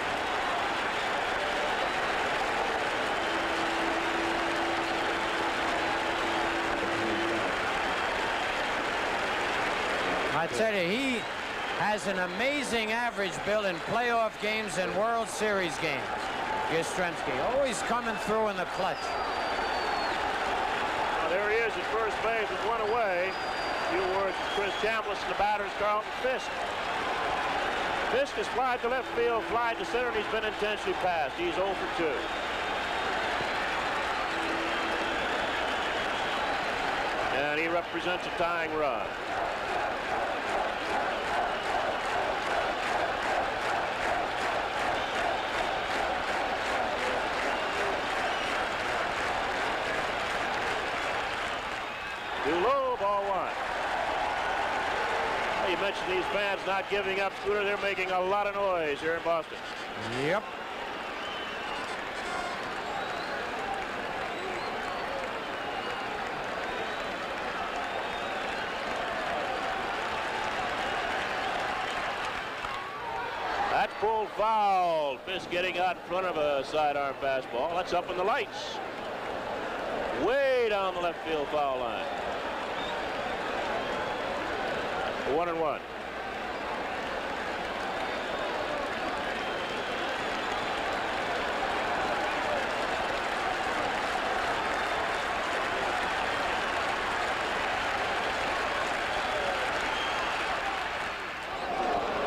I tell you, he has an amazing average, Bill, in playoff games and World Series games. Yastrzemski always coming through in the clutch. Now, there he is at first base with one away. A few words with Chris Chambliss, the batter's Carlton Fisk. Fisk has flied to left field, flied to center, and he's been intentionally passed. He's 0 for 2. And he represents a tying run. Too low, ball 1. You mentioned these fans not giving up, Scooter. They're making a lot of noise here in Boston. Yep. That pulled foul. Fisk getting out in front of a sidearm fastball. That's up in the lights. Way down the left field foul line. 1-1.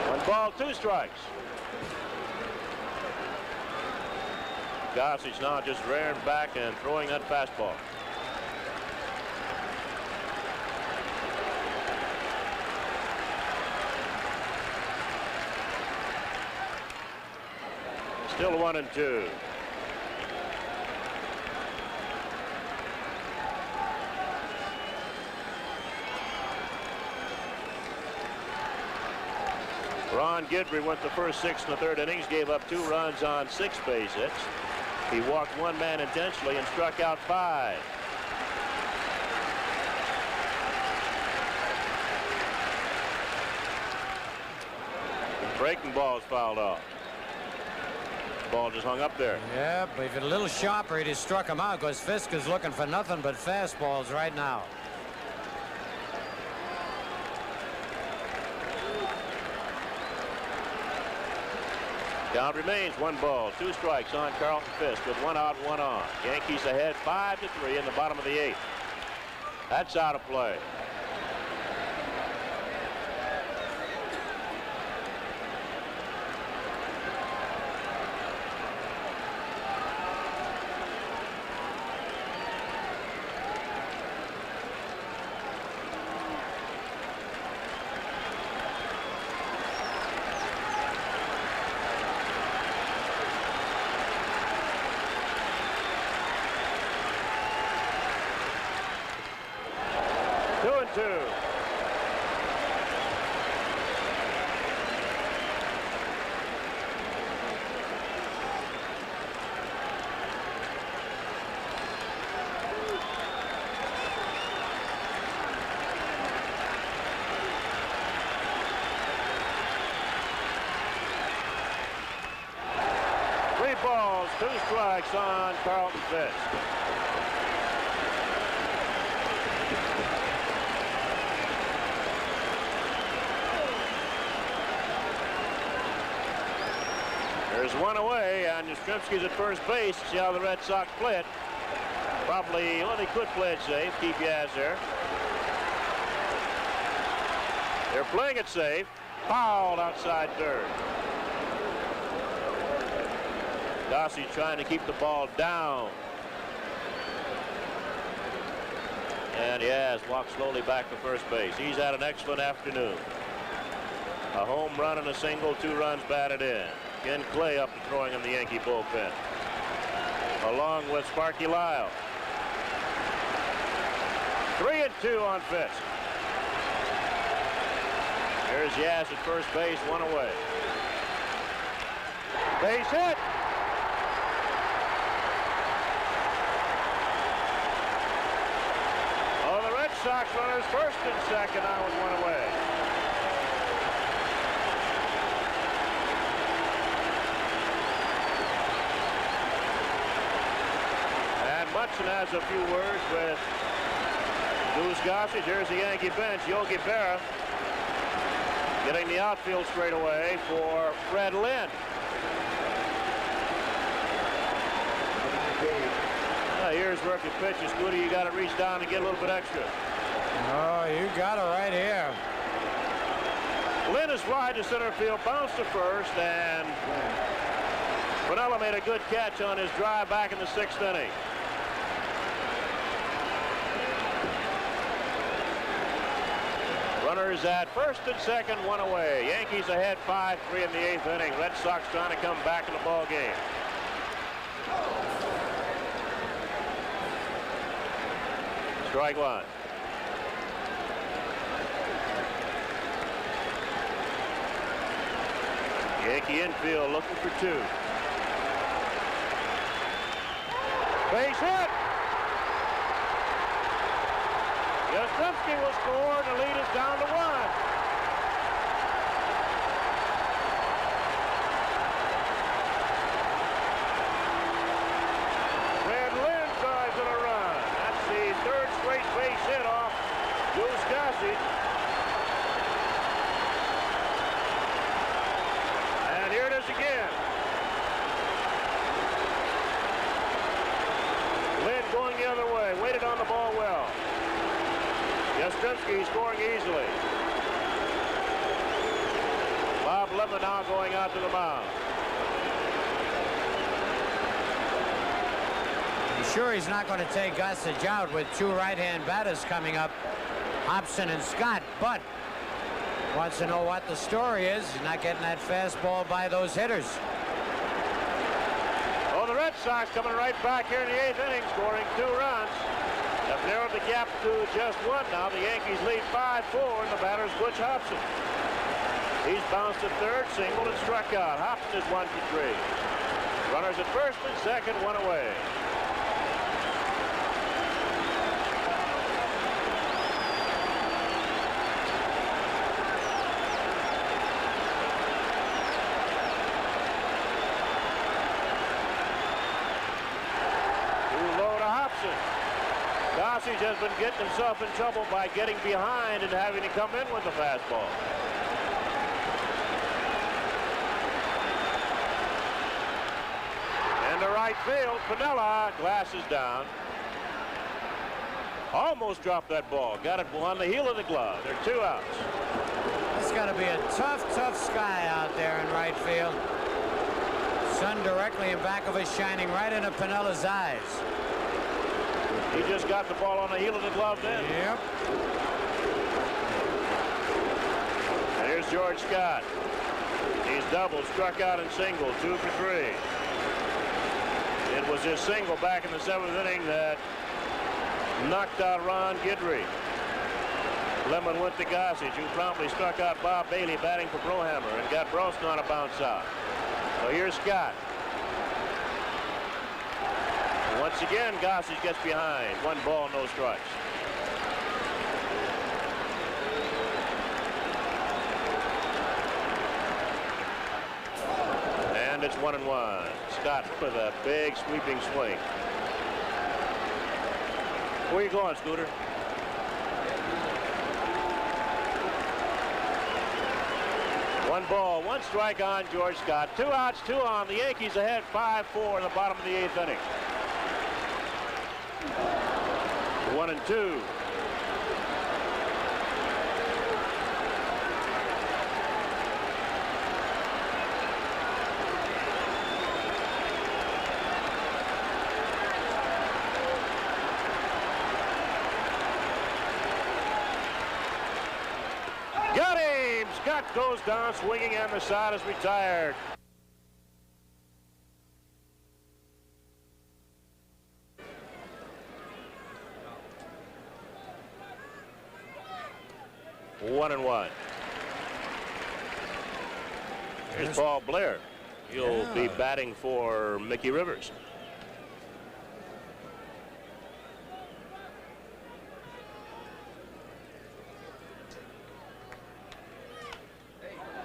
One ball, 2 strikes. Gossage now just rearing back and throwing that fastball. Still 1-2. Ron Guidry went the first 6 and a third innings, gave up 2 runs on 6 base hits. He walked 1 man intentionally and struck out 5. Breaking ball's fouled off. Ball just hung up there. Yeah, but if it's a little sharper, he'd have struck him out because Fisk is looking for nothing but fastballs right now. Count remains 1 ball, 2 strikes on Carlton Fisk with 1 out, 1 on. Yankees ahead 5-3 in the bottom of the 8th. That's out of play. Balls, 2 strikes on Carlton Fisk. There's 1 away, and Yastrzemski's at first base. See how the Red Sox play it. Probably, well, they could play it safe. Keep your ass there. They're playing it safe. Fouled outside third. Gossage trying to keep the ball down. And he has walked slowly back to first base. He's had an excellent afternoon. A home run and a single, 2 runs batted in. Ken Clay up and throwing in the Yankee bullpen, along with Sparky Lyle. 3-2 on Fisk. Here's Yaz at first base, 1 away. Base hit. Sox runners first and second, now with one away. And Munson has a few words with Goose Gossage. Here's the Yankee bench. Yogi Berra getting the outfield straight away for Fred Lynn. Here's where if you pitch a Scooter, you got to reach down and get a little bit extra. Oh, you got it right here. Lynn is wide to center field, bounced to first, and Piniella made a good catch on his drive back in the 6th inning. Runners at first and second, one away. Yankees ahead 5-3 in the 8th inning. Red Sox trying to come back in the ball game. Strike one. Yankee infield looking for two. Base hit. Yastrzemski will score, and the lead is down to 1. Fred Lynn drives in a run. That's the 3rd straight base hit off Goose Gossage. And here it is again. Lynn going the other way, waited on the ball well. Yastrzemski scoring easily. Bob Lemon now going out to the mound. I'm sure he's not going to take Gossage out with 2 right-hand batters coming up, Hobson and Scott, but wants to know what the story is. He's not getting that fastball by those hitters. Oh, the Red Sox coming right back here in the 8th inning, scoring 2 runs. Have narrowed the gap to just 1 now. The Yankees lead 5-4, and the batter's Butch Hobson. He's bounced to third, singled, and struck out. Hobson is 1 for 3. Runners at first and second, 1 away. Gossage has been getting himself in trouble by getting behind and having to come in with the fastball. And to right field, Piniella, glasses down. Almost dropped that ball. Got it on the heel of the glove. There are 2 outs. It's got to be a tough, tough sky out there in right field. Sun directly in back of us, shining right into Piniella's eyes. He just got the ball on the heel of the glove then. Yep. And here's George Scott. He's doubled, struck out, and singled, 2 for 3. It was his single back in the 7th inning that knocked out Ron Guidry. Lemon went to Gossage, who promptly struck out Bob Bailey batting for Brohammer and got Burleson on a bounce out. So here's Scott. Once again, Gossage gets behind. 1 ball, no strikes. And it's 1-1. Scott with a big sweeping swing. Where are you going, Scooter? One ball, 1 strike on George Scott. 2 outs, 2 on. The Yankees ahead 5-4 in the bottom of the 8th inning. 1-2. Got him! Scott goes down swinging, and the side is retired. One and one. Here's Paul Blair. He'll be batting for Mickey Rivers.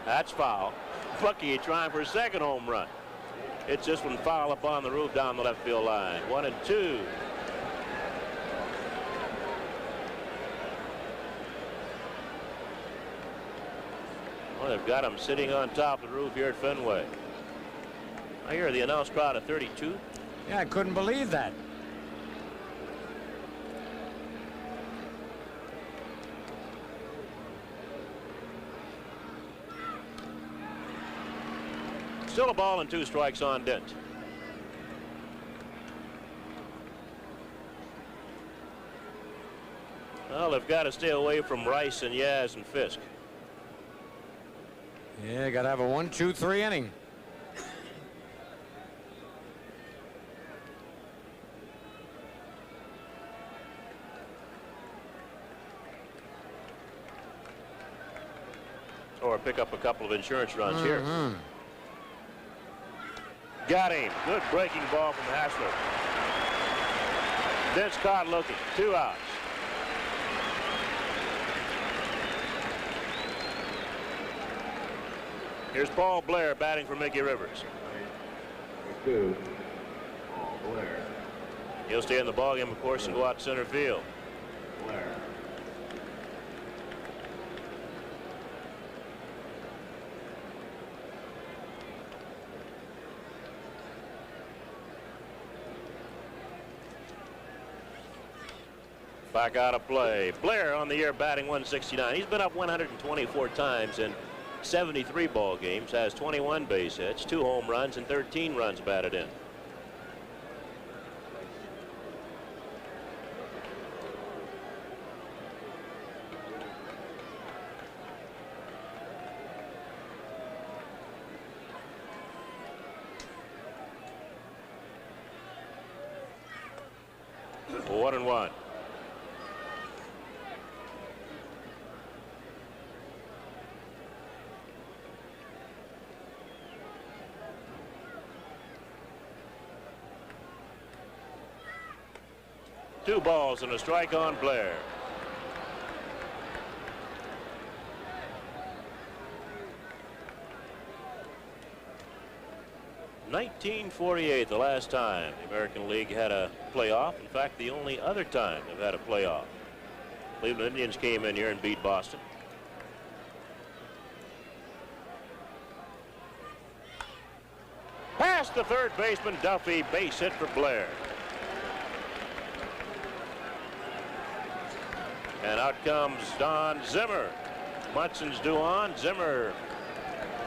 That's foul. Bucky trying for a second home run. It's this one foul up on the roof down the left field line. 1-2. Well, they've got him sitting on top of the roof here at Fenway. I hear the announced crowd of 32. Yeah, I couldn't believe that. Still a ball and 2 strikes on Dent. Well, they've got to stay away from Rice and Yaz and Fisk. Yeah, got to have a 1-2-3 inning. Or pick up a couple of insurance runs here. Got him. Good breaking ball from Hassler. Dent's caught looking. 2 outs. Here's Paul Blair batting for Mickey Rivers. 2. Paul Blair. He'll stay in the ballgame, of course, and go out center field. Blair. Back out of play. Blair on the year batting 169. He's been up 124 times in 73 ball games, has 21 base hits, 2 home runs, and 13 runs batted in. One and one. Two balls and a strike on Blair. (1948) the last time the American League had a playoff. In fact, the only other time they've had a playoff. Cleveland Indians came in here and beat Boston. Past the third baseman Duffy, base hit for Blair. And out comes Don Zimmer. Munson's due on. Zimmer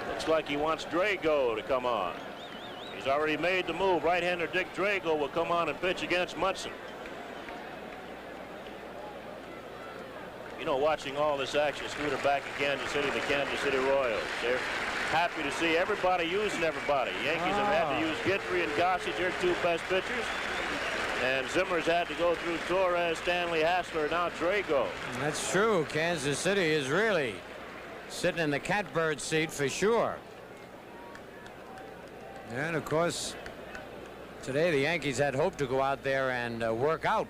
looks like he wants Drago to come on. He's already made the move. Right-hander Dick Drago will come on and pitch against Munson. You know, watching all this action, Scooter back in Kansas City, the Kansas City Royals. They're happy to see everybody using everybody. Yankees have had to use Guidry and Gossage, their 2 best pitchers. And Zimmer's had to go through Torres, Stanley, Hassler, now Drago. That's true. Kansas City is really sitting in the catbird seat for sure. And of course, today the Yankees had hoped to go out there and work out,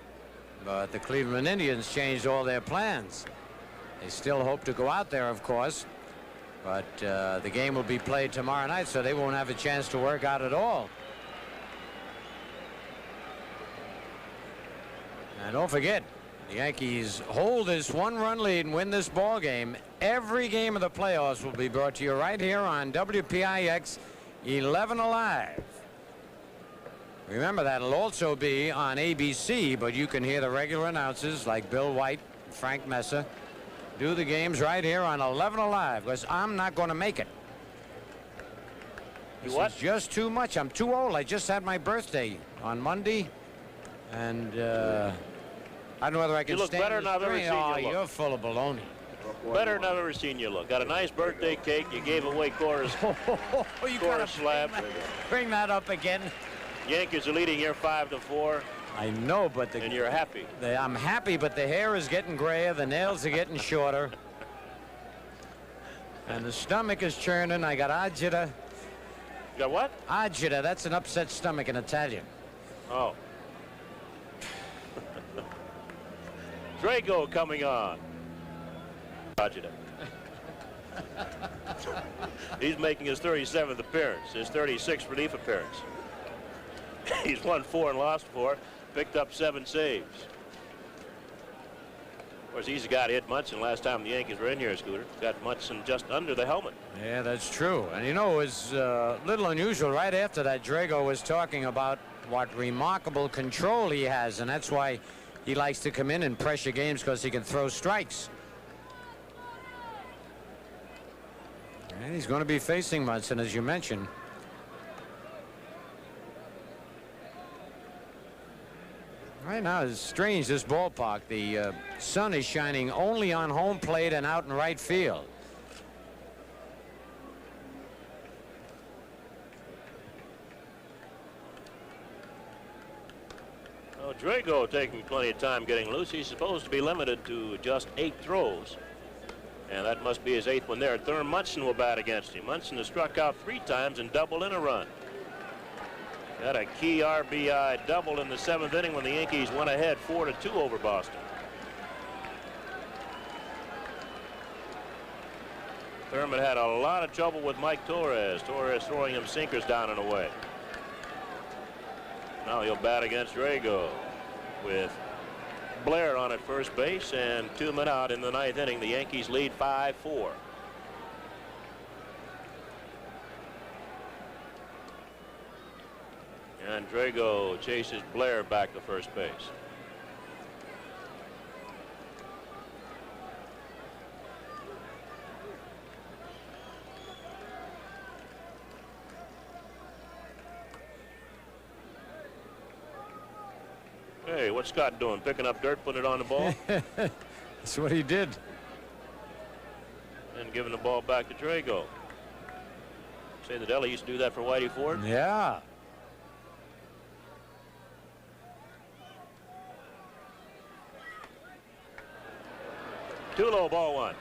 but the Cleveland Indians changed all their plans. They still hope to go out there, of course, but the game will be played tomorrow night, so they won't have a chance to work out at all. And don't forget, the Yankees hold this 1-run lead and win this ball game. Every game of the playoffs will be brought to you right here on WPIX 11 Alive. Remember, that'll also be on ABC, but you can hear the regular announcers like Bill White, Frank Messer, do the games right here on 11 Alive, because I'm not going to make it. This is just too much. I'm too old. I just had my birthday on Monday, and I don't know whether I can stand. You look better than I've ever seen you look. You're full of baloney. Better than I've ever seen you look. Got a nice birthday cake. You gave away Cora's slab. Bring that up again. Yankees are leading here 5-4. I know, but and you're happy. I'm happy, but the hair is getting grayer, the nails are getting shorter, and the stomach is churning. I got agita. You got what? Agita. That's an upset stomach in Italian. Oh. Drago coming on. Agita. He's making his 37th appearance, his 36th relief appearance. He's won 4 and lost 4, picked up 7 saves. Of course, he's the guy that hit Munson last time the Yankees were in here, Scooter. Got Munson just under the helmet. Yeah, that's true. And you know, it was a little unusual. Right after that, Drago was talking about what remarkable control he has, and that's why he likes to come in and pressure games, because he can throw strikes. And he's going to be facing Munson, as you mentioned. Right now, it's strange, this ballpark. The sun is shining only on home plate and out in right field. Well, Drago taking plenty of time getting loose. He's supposed to be limited to just 8 throws. And that must be his 8th one there. Thurman Munson will bat against him. Munson has struck out 3 times and doubled in a run. Got a key RBI double in the 7th inning when the Yankees went ahead 4-2 over Boston. Thurman had a lot of trouble with Mike Torres. Torres throwing him sinkers down and away. Now he'll bat against Drago with Blair on at first base and 2 men out in the 9th inning. The Yankees lead 5-4. And Drago chases Blair back to first base. Hey, what's Scott doing? Picking up dirt, putting it on the ball? That's what he did. And giving the ball back to Drago. Say that Ellie used to do that for Whitey Ford? Yeah. Too low, ball 1. Of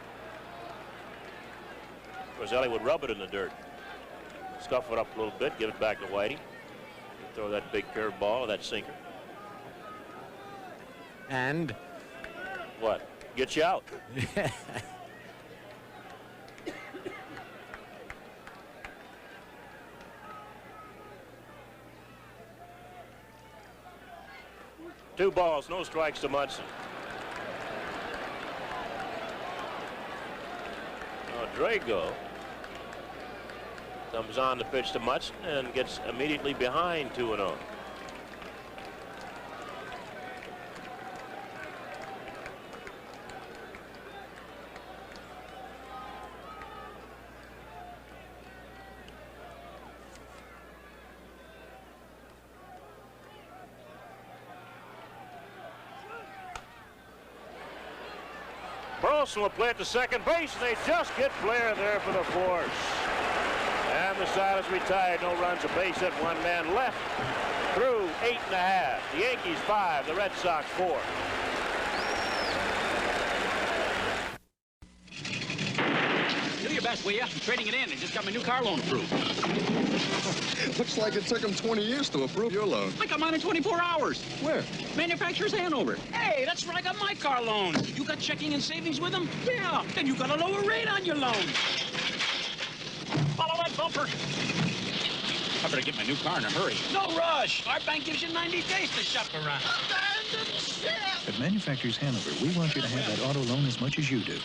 course, Ellie would rub it in the dirt. Scuff it up a little bit, give it back to Whitey. Throw that big curve ball or that sinker. And? What? Get you out. Two balls, no strikes to Munson. Drago comes on the pitch to Munson and gets immediately behind 2-0. Burleson will play at the second base, and they just get Blair there for the force. And the side is retired. No runs, a base hit, 1 man left through 8.5. The Yankees 5, the Red Sox 4. Do your best, will you? I'm trading it in. I just got my new car loan approved. Looks like it took them 20 years to approve your loan. I got mine in 24 hours. Where? Manufacturer's Hanover. Hey, that's where I got my car loan. You got checking and savings with them? Yeah. Then you got a lower rate on your loan. Follow that bumper. I better get my new car in a hurry. No rush. Our bank gives you 90 days to shop around. Abandon ship. At Manufacturers Hanover, we want you to have that auto loan as much as you do.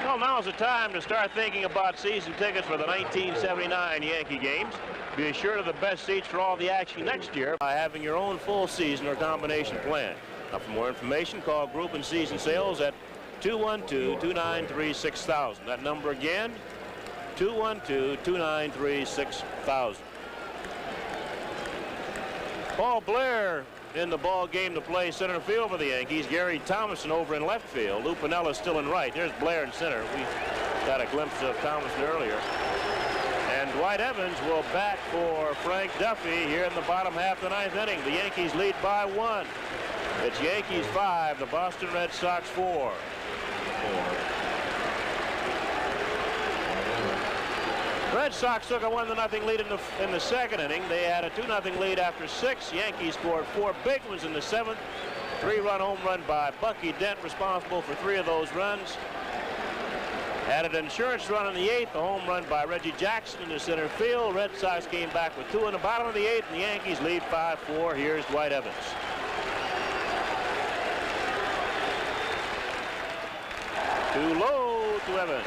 Well, now's the time to start thinking about season tickets for the 1979 Yankee games. Be assured of the best seats for all the action next year by having your own full season or combination plan. Now, for more information, call Group and Season Sales at 212-293-6000. That number again, 212-293-6000. Paul Blair in the ball game to play center field for the Yankees. Gary Thomason over in left field. Lou Piniella still in right. There's Blair in center. We got a glimpse of Thomason earlier. And Dwight Evans will bat for Frank Duffy here in the bottom half of the 9th inning. The Yankees lead by 1. It's Yankees 5, the Boston Red Sox 4. Red Sox took a 1-0 lead in the second inning. They had a 2-0 lead after 6. Yankees scored 4 big ones in the 7th. 3-run home run by Bucky Dent, responsible for 3 of those runs. Had an insurance run in the 8th, a home run by Reggie Jackson in the center field. Red Sox came back with 2 in the bottom of the 8th, and the Yankees lead 5-4. Here's Dwight Evans. Too low to Evans.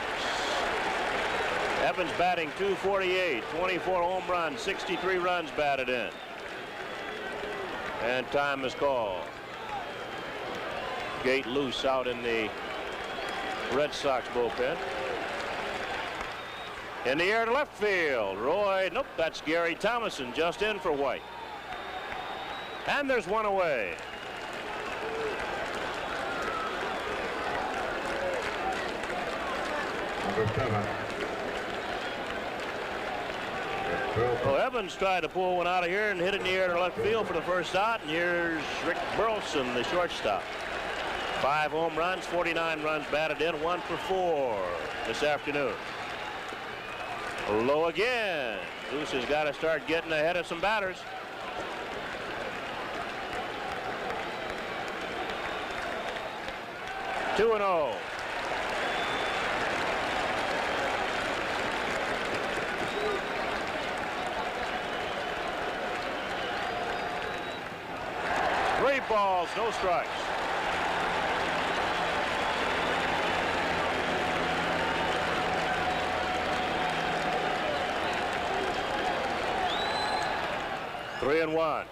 Evans batting .248, 24 home runs, 63 runs batted in. And time is called. Gate loose out in the Red Sox bullpen. In the air to left field. Roy, nope, that's Gary Thomason just in for White. And there's one away. Number 7. Well, Evans tried to pull one out of here and hit it in the air to left field for the first out. And here's Rick Burleson, the shortstop. 5 home runs, 49 runs batted in, 1 for 4 this afternoon. Low again. Goose has got to start getting ahead of some batters. Two and 0. Three balls, no strikes. Three and 1.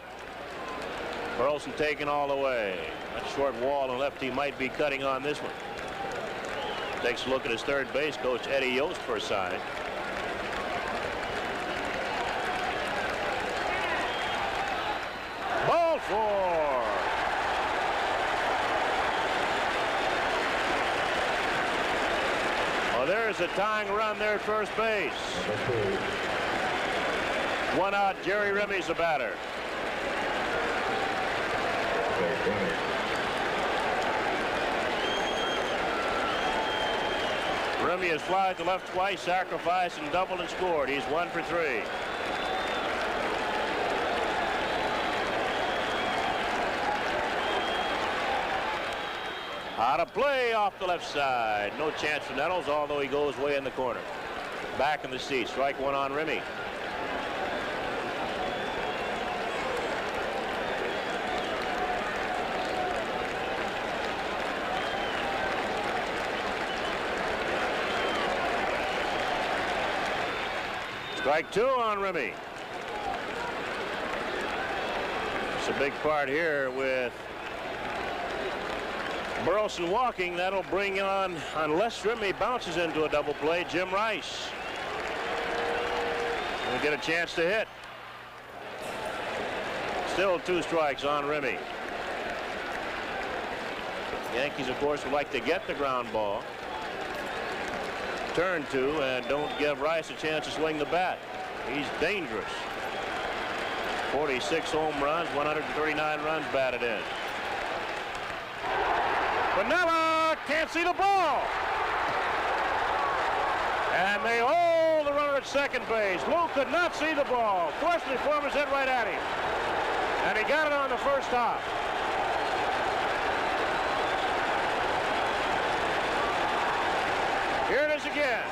Harrelson taking all the way. That short wall and lefty might be cutting on this one. Takes a look at his third base coach, Eddie Yost, for a sign. Ball 4. Well, there's a tying run there at first base. 1 out, Jerry Remy's the batter. Remy has flied to left twice, sacrificed and doubled and scored. He's 1 for 3. Out of play off the left side. No chance for Nettles, although he goes way in the corner. Back in the seat. Strike 1 on Remy. Strike 2 on Remy. It's a big part here with Burleson walking. That'll bring on, unless Remy bounces into a double play, Jim Rice. He'll get a chance to hit. Still 2 strikes on Remy. Yankees, of course, would like to get the ground ball. Turn to and don't give Rice a chance to swing the bat. He's dangerous. 46 home runs, 139 runs batted in. Piniella can't see the ball. And they hold the runner at second base. Lou could not see the ball. Fortunately, Foreman's hit right at him. And he got it on the first hop. Here it is again.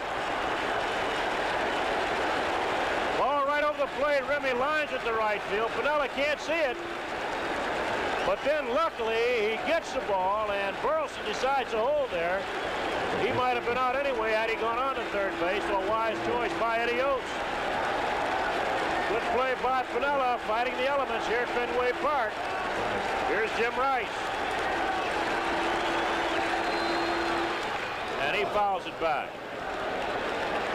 Ball right over the plate. Remy lines it to right field. Piniella can't see it. But then luckily he gets the ball and Burleson decides to hold there. He might have been out anyway had he gone on to third base. So a wise choice by Eddie Yost. Good play by Piniella, fighting the elements here at Fenway Park. Here's Jim Rice. And he fouls it back.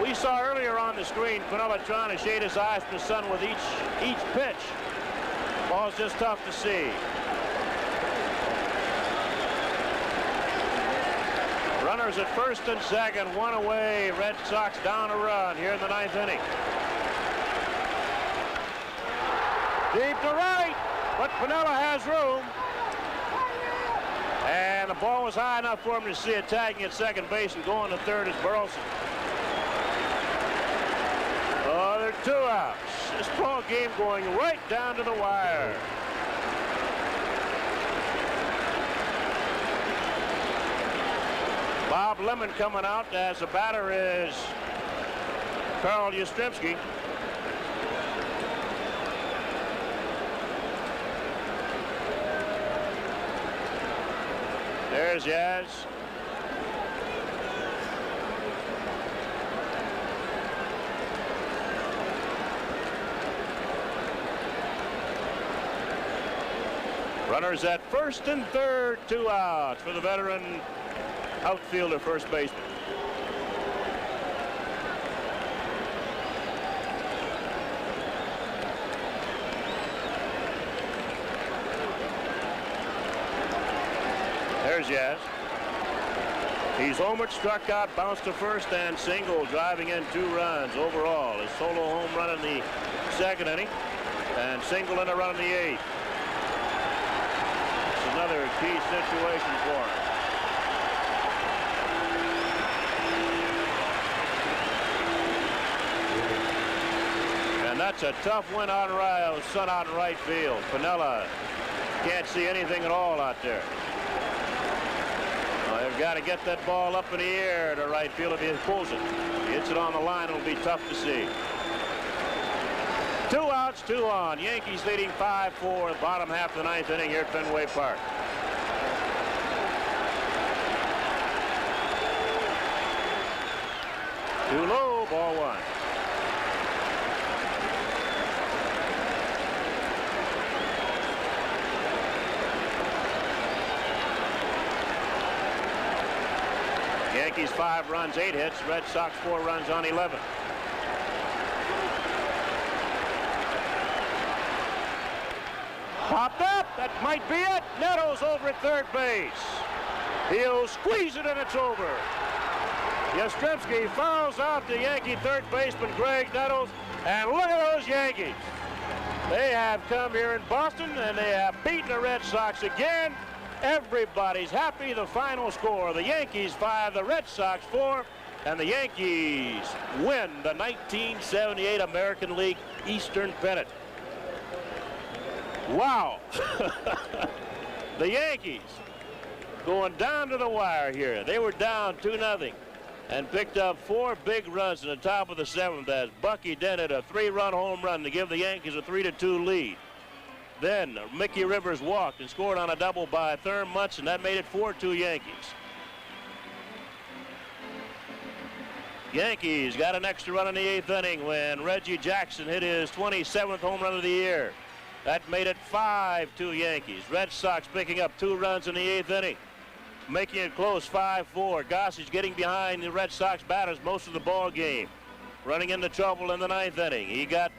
We saw earlier on the screen Piniella trying to shade his eyes from the sun with each pitch. Ball's just tough to see. Runners at first and second, 1 away. Red Sox down a run here in the 9th inning. Deep to right, but Piniella has room. And the ball was high enough for him to see it, tagging at second base and going to third is Burleson. Oh, there are 2 outs. This ball game going right down to the wire. Bob Lemon coming out as the batter is Carl Yastrzemski. There's Yaz. Runners at first and third, 2 outs for the veteran outfielder, first baseman. There's Yaz. He's homered, struck out, bounced to first, and single, driving in 2 runs overall. His solo home run in the 2nd inning, and single in a run in the 8th. It's another key situation for him. And that's a tough win on Rio's sun out in right field. Piniella can't see anything at all out there. They've got to get that ball up in the air to right field if he pulls it. If he hits it on the line, it'll be tough to see. 2 outs, 2 on. Yankees leading 5-4, bottom half of the 9th inning here at Fenway Park. Too low, ball 1. Yankees 5 runs, 8 hits. Red Sox 4 runs on 11. Popped up. That might be it. Nettles over at third base. He'll squeeze it and it's over. Yastrzemski fouls out the Yankee third baseman Greg Nettles. And look at those Yankees. They have come here in Boston and they have beaten the Red Sox again. Everybody's happy. The final score, the Yankees 5, the Red Sox 4, and the Yankees win the 1978 American League Eastern Pennant. Wow. The Yankees going down to the wire here. They were down 2-0 and picked up 4 big runs in the top of the 7th as Bucky Dennett a 3-run home run to give the Yankees a 3-2 lead. Then Mickey Rivers walked and scored on a double by Thurman Munson. That made it 4-2 Yankees. Yankees got an extra run in the 8th inning when Reggie Jackson hit his 27th home run of the year. That made it 5-2 Yankees. Red Sox picking up 2 runs in the 8th inning, making it close 5-4. Gossage getting behind the Red Sox batters most of the ball game, running into trouble in the 9th inning. He got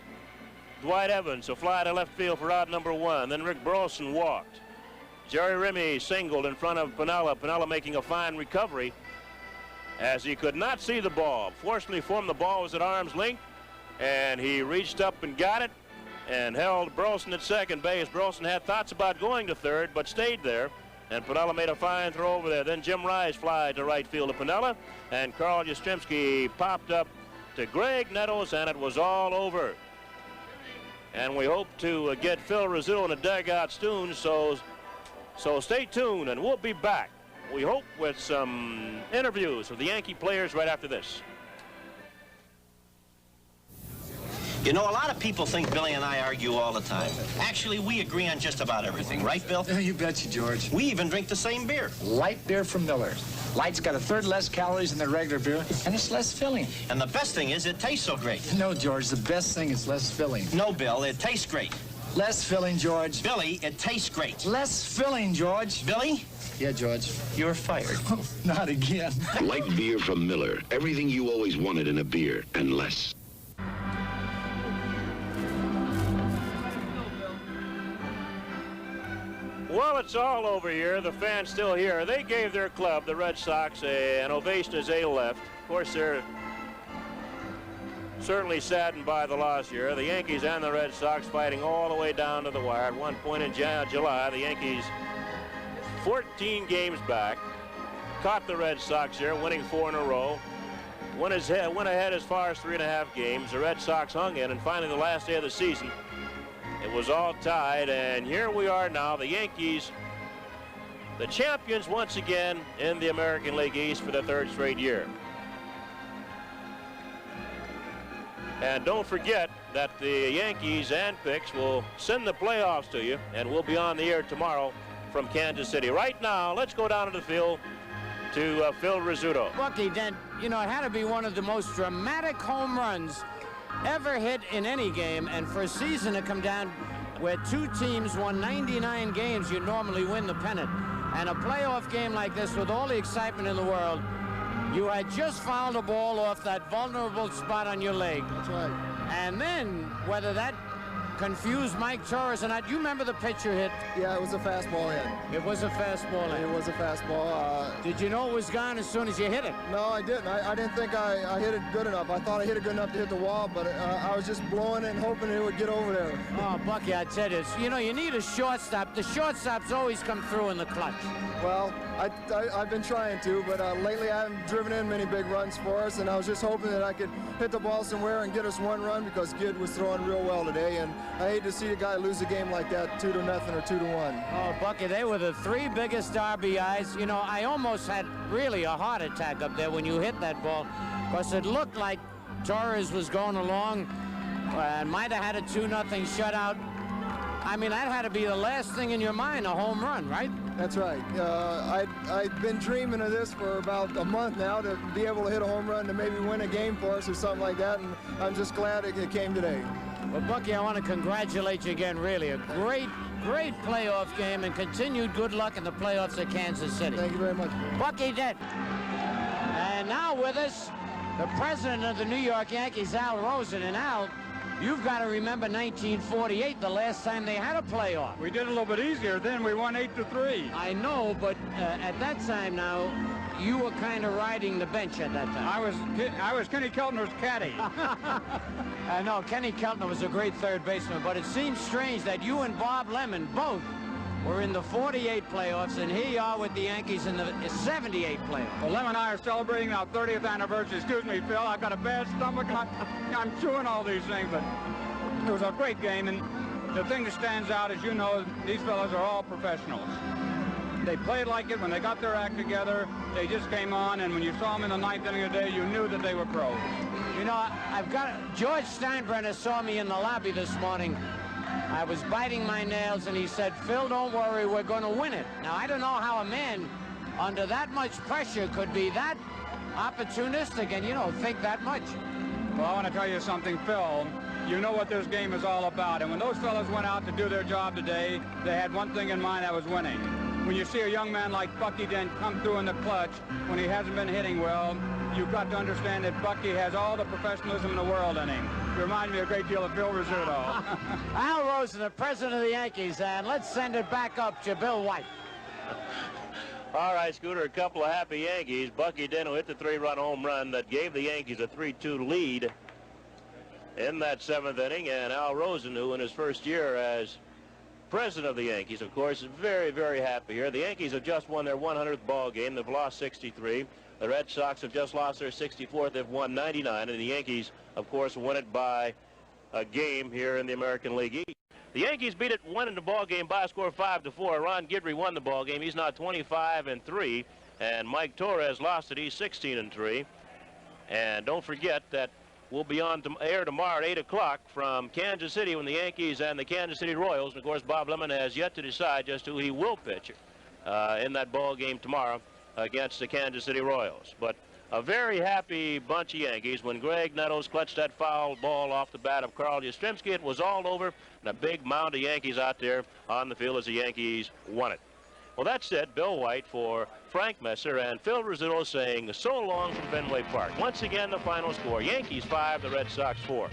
Dwight Evans a fly to left field for out number 1. Then Rick Burleson walked. Jerry Remy singled in front of Piniella. Piniella making a fine recovery as he could not see the ball. Fortunately for him, the ball was at arm's length, and he reached up and got it and held Burleson at second base. Burleson had thoughts about going to third, but stayed there, and Piniella made a fine throw over there. Then Jim Rice flied to right field to Piniella, and Carl Yastrzemski popped up to Greg Nettles, and it was all over. And we hope to get Phil Rizzuto in the dugout soon, so stay tuned, and we'll be back, we hope, with some interviews with the Yankee players right after this. You know, a lot of people think Billy and I argue all the time. Actually, we agree on just about everything, right, Bill? You betcha, George. We even drink the same beer. Light beer from Miller. Light's got 1/3 less calories than the regular beer, and it's less filling. And the best thing is it tastes so great. No, George, the best thing is less filling. No, Bill, it tastes great. Less filling, George. Billy, it tastes great. Less filling, George. Billy? Yeah, George. You're fired. Oh, not again. Light beer from Miller. Everything you always wanted in a beer, and less. Well, it's all over here. The fans still here. They gave their club, the Red Sox, an ovation as they left. Of course, they're certainly saddened by the loss here. The Yankees and the Red Sox fighting all the way down to the wire. At one point in July, the Yankees 14 games back, caught the Red Sox here, winning 4 in a row. Went ahead as far as 3.5 games. The Red Sox hung in, and finally the last day of the season, it was all tied, and here we are now. The Yankees the champions once again in the American League East for the 3rd straight year. And don't forget that the Yankees and PIX will send the playoffs to you, and we'll be on the air tomorrow from Kansas City. Right now, let's go down to the field to Phil Rizzuto. Bucky Dent, you know, it had to be one of the most dramatic home runs ever hit in any game, and for a season to come down where 2 teams won 99 games, you normally win the pennant. And a playoff game like this with all the excitement in the world, you had just fouled a ball off that vulnerable spot on your leg. That's right. And then, whether that confused Mike Torres or not, you remember the pitch you hit? Yeah, it was a fastball hit. It was a fastball hit. It was a fastball. Did you know it was gone as soon as you hit it? No, I didn't. I didn't think I hit it good enough. I thought I hit it good enough to hit the wall, but I was just blowing it and hoping it would get over there. Oh, Bucky, I tell you, you know, you need a shortstop. The shortstops always come through in the clutch. Well, I've been trying to, but lately I haven't driven in many big runs for us, and I was just hoping that I could hit the ball somewhere and get us 1 run because Gid was throwing real well today, and I hate to see a guy lose a game like that 2-0 or 2-1. Oh, Bucky, they were the 3 biggest RBIs. You know, I almost had really a heart attack up there when you hit that ball because it looked like Torres was going along and might have had a 2-0 shutout. I mean, that had to be the last thing in your mind, a home run, right? That's right. I've been dreaming of this for about a month now, to be able to hit a home run to maybe win a game for us or something like that, and I'm just glad it came today. Well, Bucky, I want to congratulate you again, really. A great playoff game and continued good luck in the playoffs at Kansas City. Thank you very much. Bucky Dent. And now with us, the president of the New York Yankees, Harrelson. And Al, you've got to remember 1948, the last time they had a playoff. We did a little bit easier then. We won 8-3. I know, but at that time now, you were kind of riding the bench at that time. I was Kenny Keltner's caddy. I know, Kenny Keltner was a great third baseman, but it seems strange that you and Bob Lemon both were in the 48 playoffs, and here you are with the Yankees in the 78 playoffs. Well, Lemon and I are celebrating our 30th anniversary. Excuse me, Phil, I've got a bad stomach. I'm chewing all these things, but it was a great game, and the thing that stands out is, you know, these fellas are all professionals. They played like it when they got their act together. They just came on, and when you saw them in the 9th inning of the day, you knew that they were pros. You know, George Steinbrenner saw me in the lobby this morning. I was biting my nails, and he said, Phil, don't worry, we're going to win it. Now, I don't know how a man under that much pressure could be that opportunistic and, you know, think that much. Well, I want to tell you something, Phil. You know what this game is all about, and when those fellas went out to do their job today, they had one thing in mind, that was winning. When you see a young man like Bucky Dent come through in the clutch when he hasn't been hitting well, you've got to understand that Bucky has all the professionalism in the world in him. He reminds me a great deal of Phil Rizzuto. Al Rosen, the president of the Yankees, and let's send it back up to Bill White. All right, Scooter, a couple of happy Yankees. Bucky Dent hit the 3-run home run that gave the Yankees a 3-2 lead in that 7th inning, and Al Rosen, who in his first year as president of the Yankees, of course, is very, very happy here. The Yankees have just won their 100th ball game. They've lost 63. The Red Sox have just lost their 64th. They've won 99, and the Yankees, of course, won it by a game here in the American League East. The Yankees won in the ball game by a score of 5-4. Ron Guidry won the ball game. He's now 25-3, and Mike Torres lost it. He's 16-3. And don't forget that we'll be on air tomorrow at 8 o'clock from Kansas City when the Yankees and the Kansas City Royals. And of course, Bob Lemon has yet to decide just who he will pitch in that ball game tomorrow against the Kansas City Royals. But a very happy bunch of Yankees when Greg Nettles clutched that foul ball off the bat of Carl Yastrzemski. It was all over, and a big mound of Yankees out there on the field as the Yankees won it. Well, that's it. Bill White for Frank Messer and Phil Rizzuto saying so long from Fenway Park. Once again, the final score, Yankees 5, the Red Sox 4.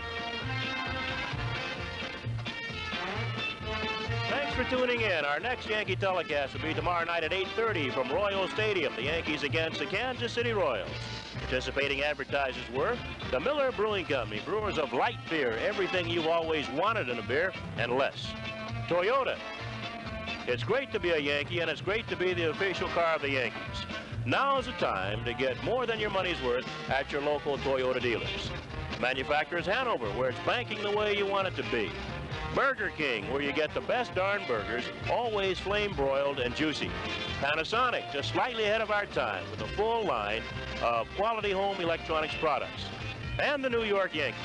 Thanks for tuning in. Our next Yankee telecast will be tomorrow night at 8:30 from Royal Stadium. The Yankees against the Kansas City Royals. Participating advertisers were the Miller Brewing Company, brewers of light beer, everything you've always wanted in a beer and less. Toyota. It's great to be a Yankee, and it's great to be the official car of the Yankees. Now's the time to get more than your money's worth at your local Toyota dealers. Manufacturers Hanover, where it's banking the way you want it to be. Burger King, where you get the best darn burgers, always flame-broiled and juicy. Panasonic, just slightly ahead of our time, with a full line of quality home electronics products. And the New York Yankees.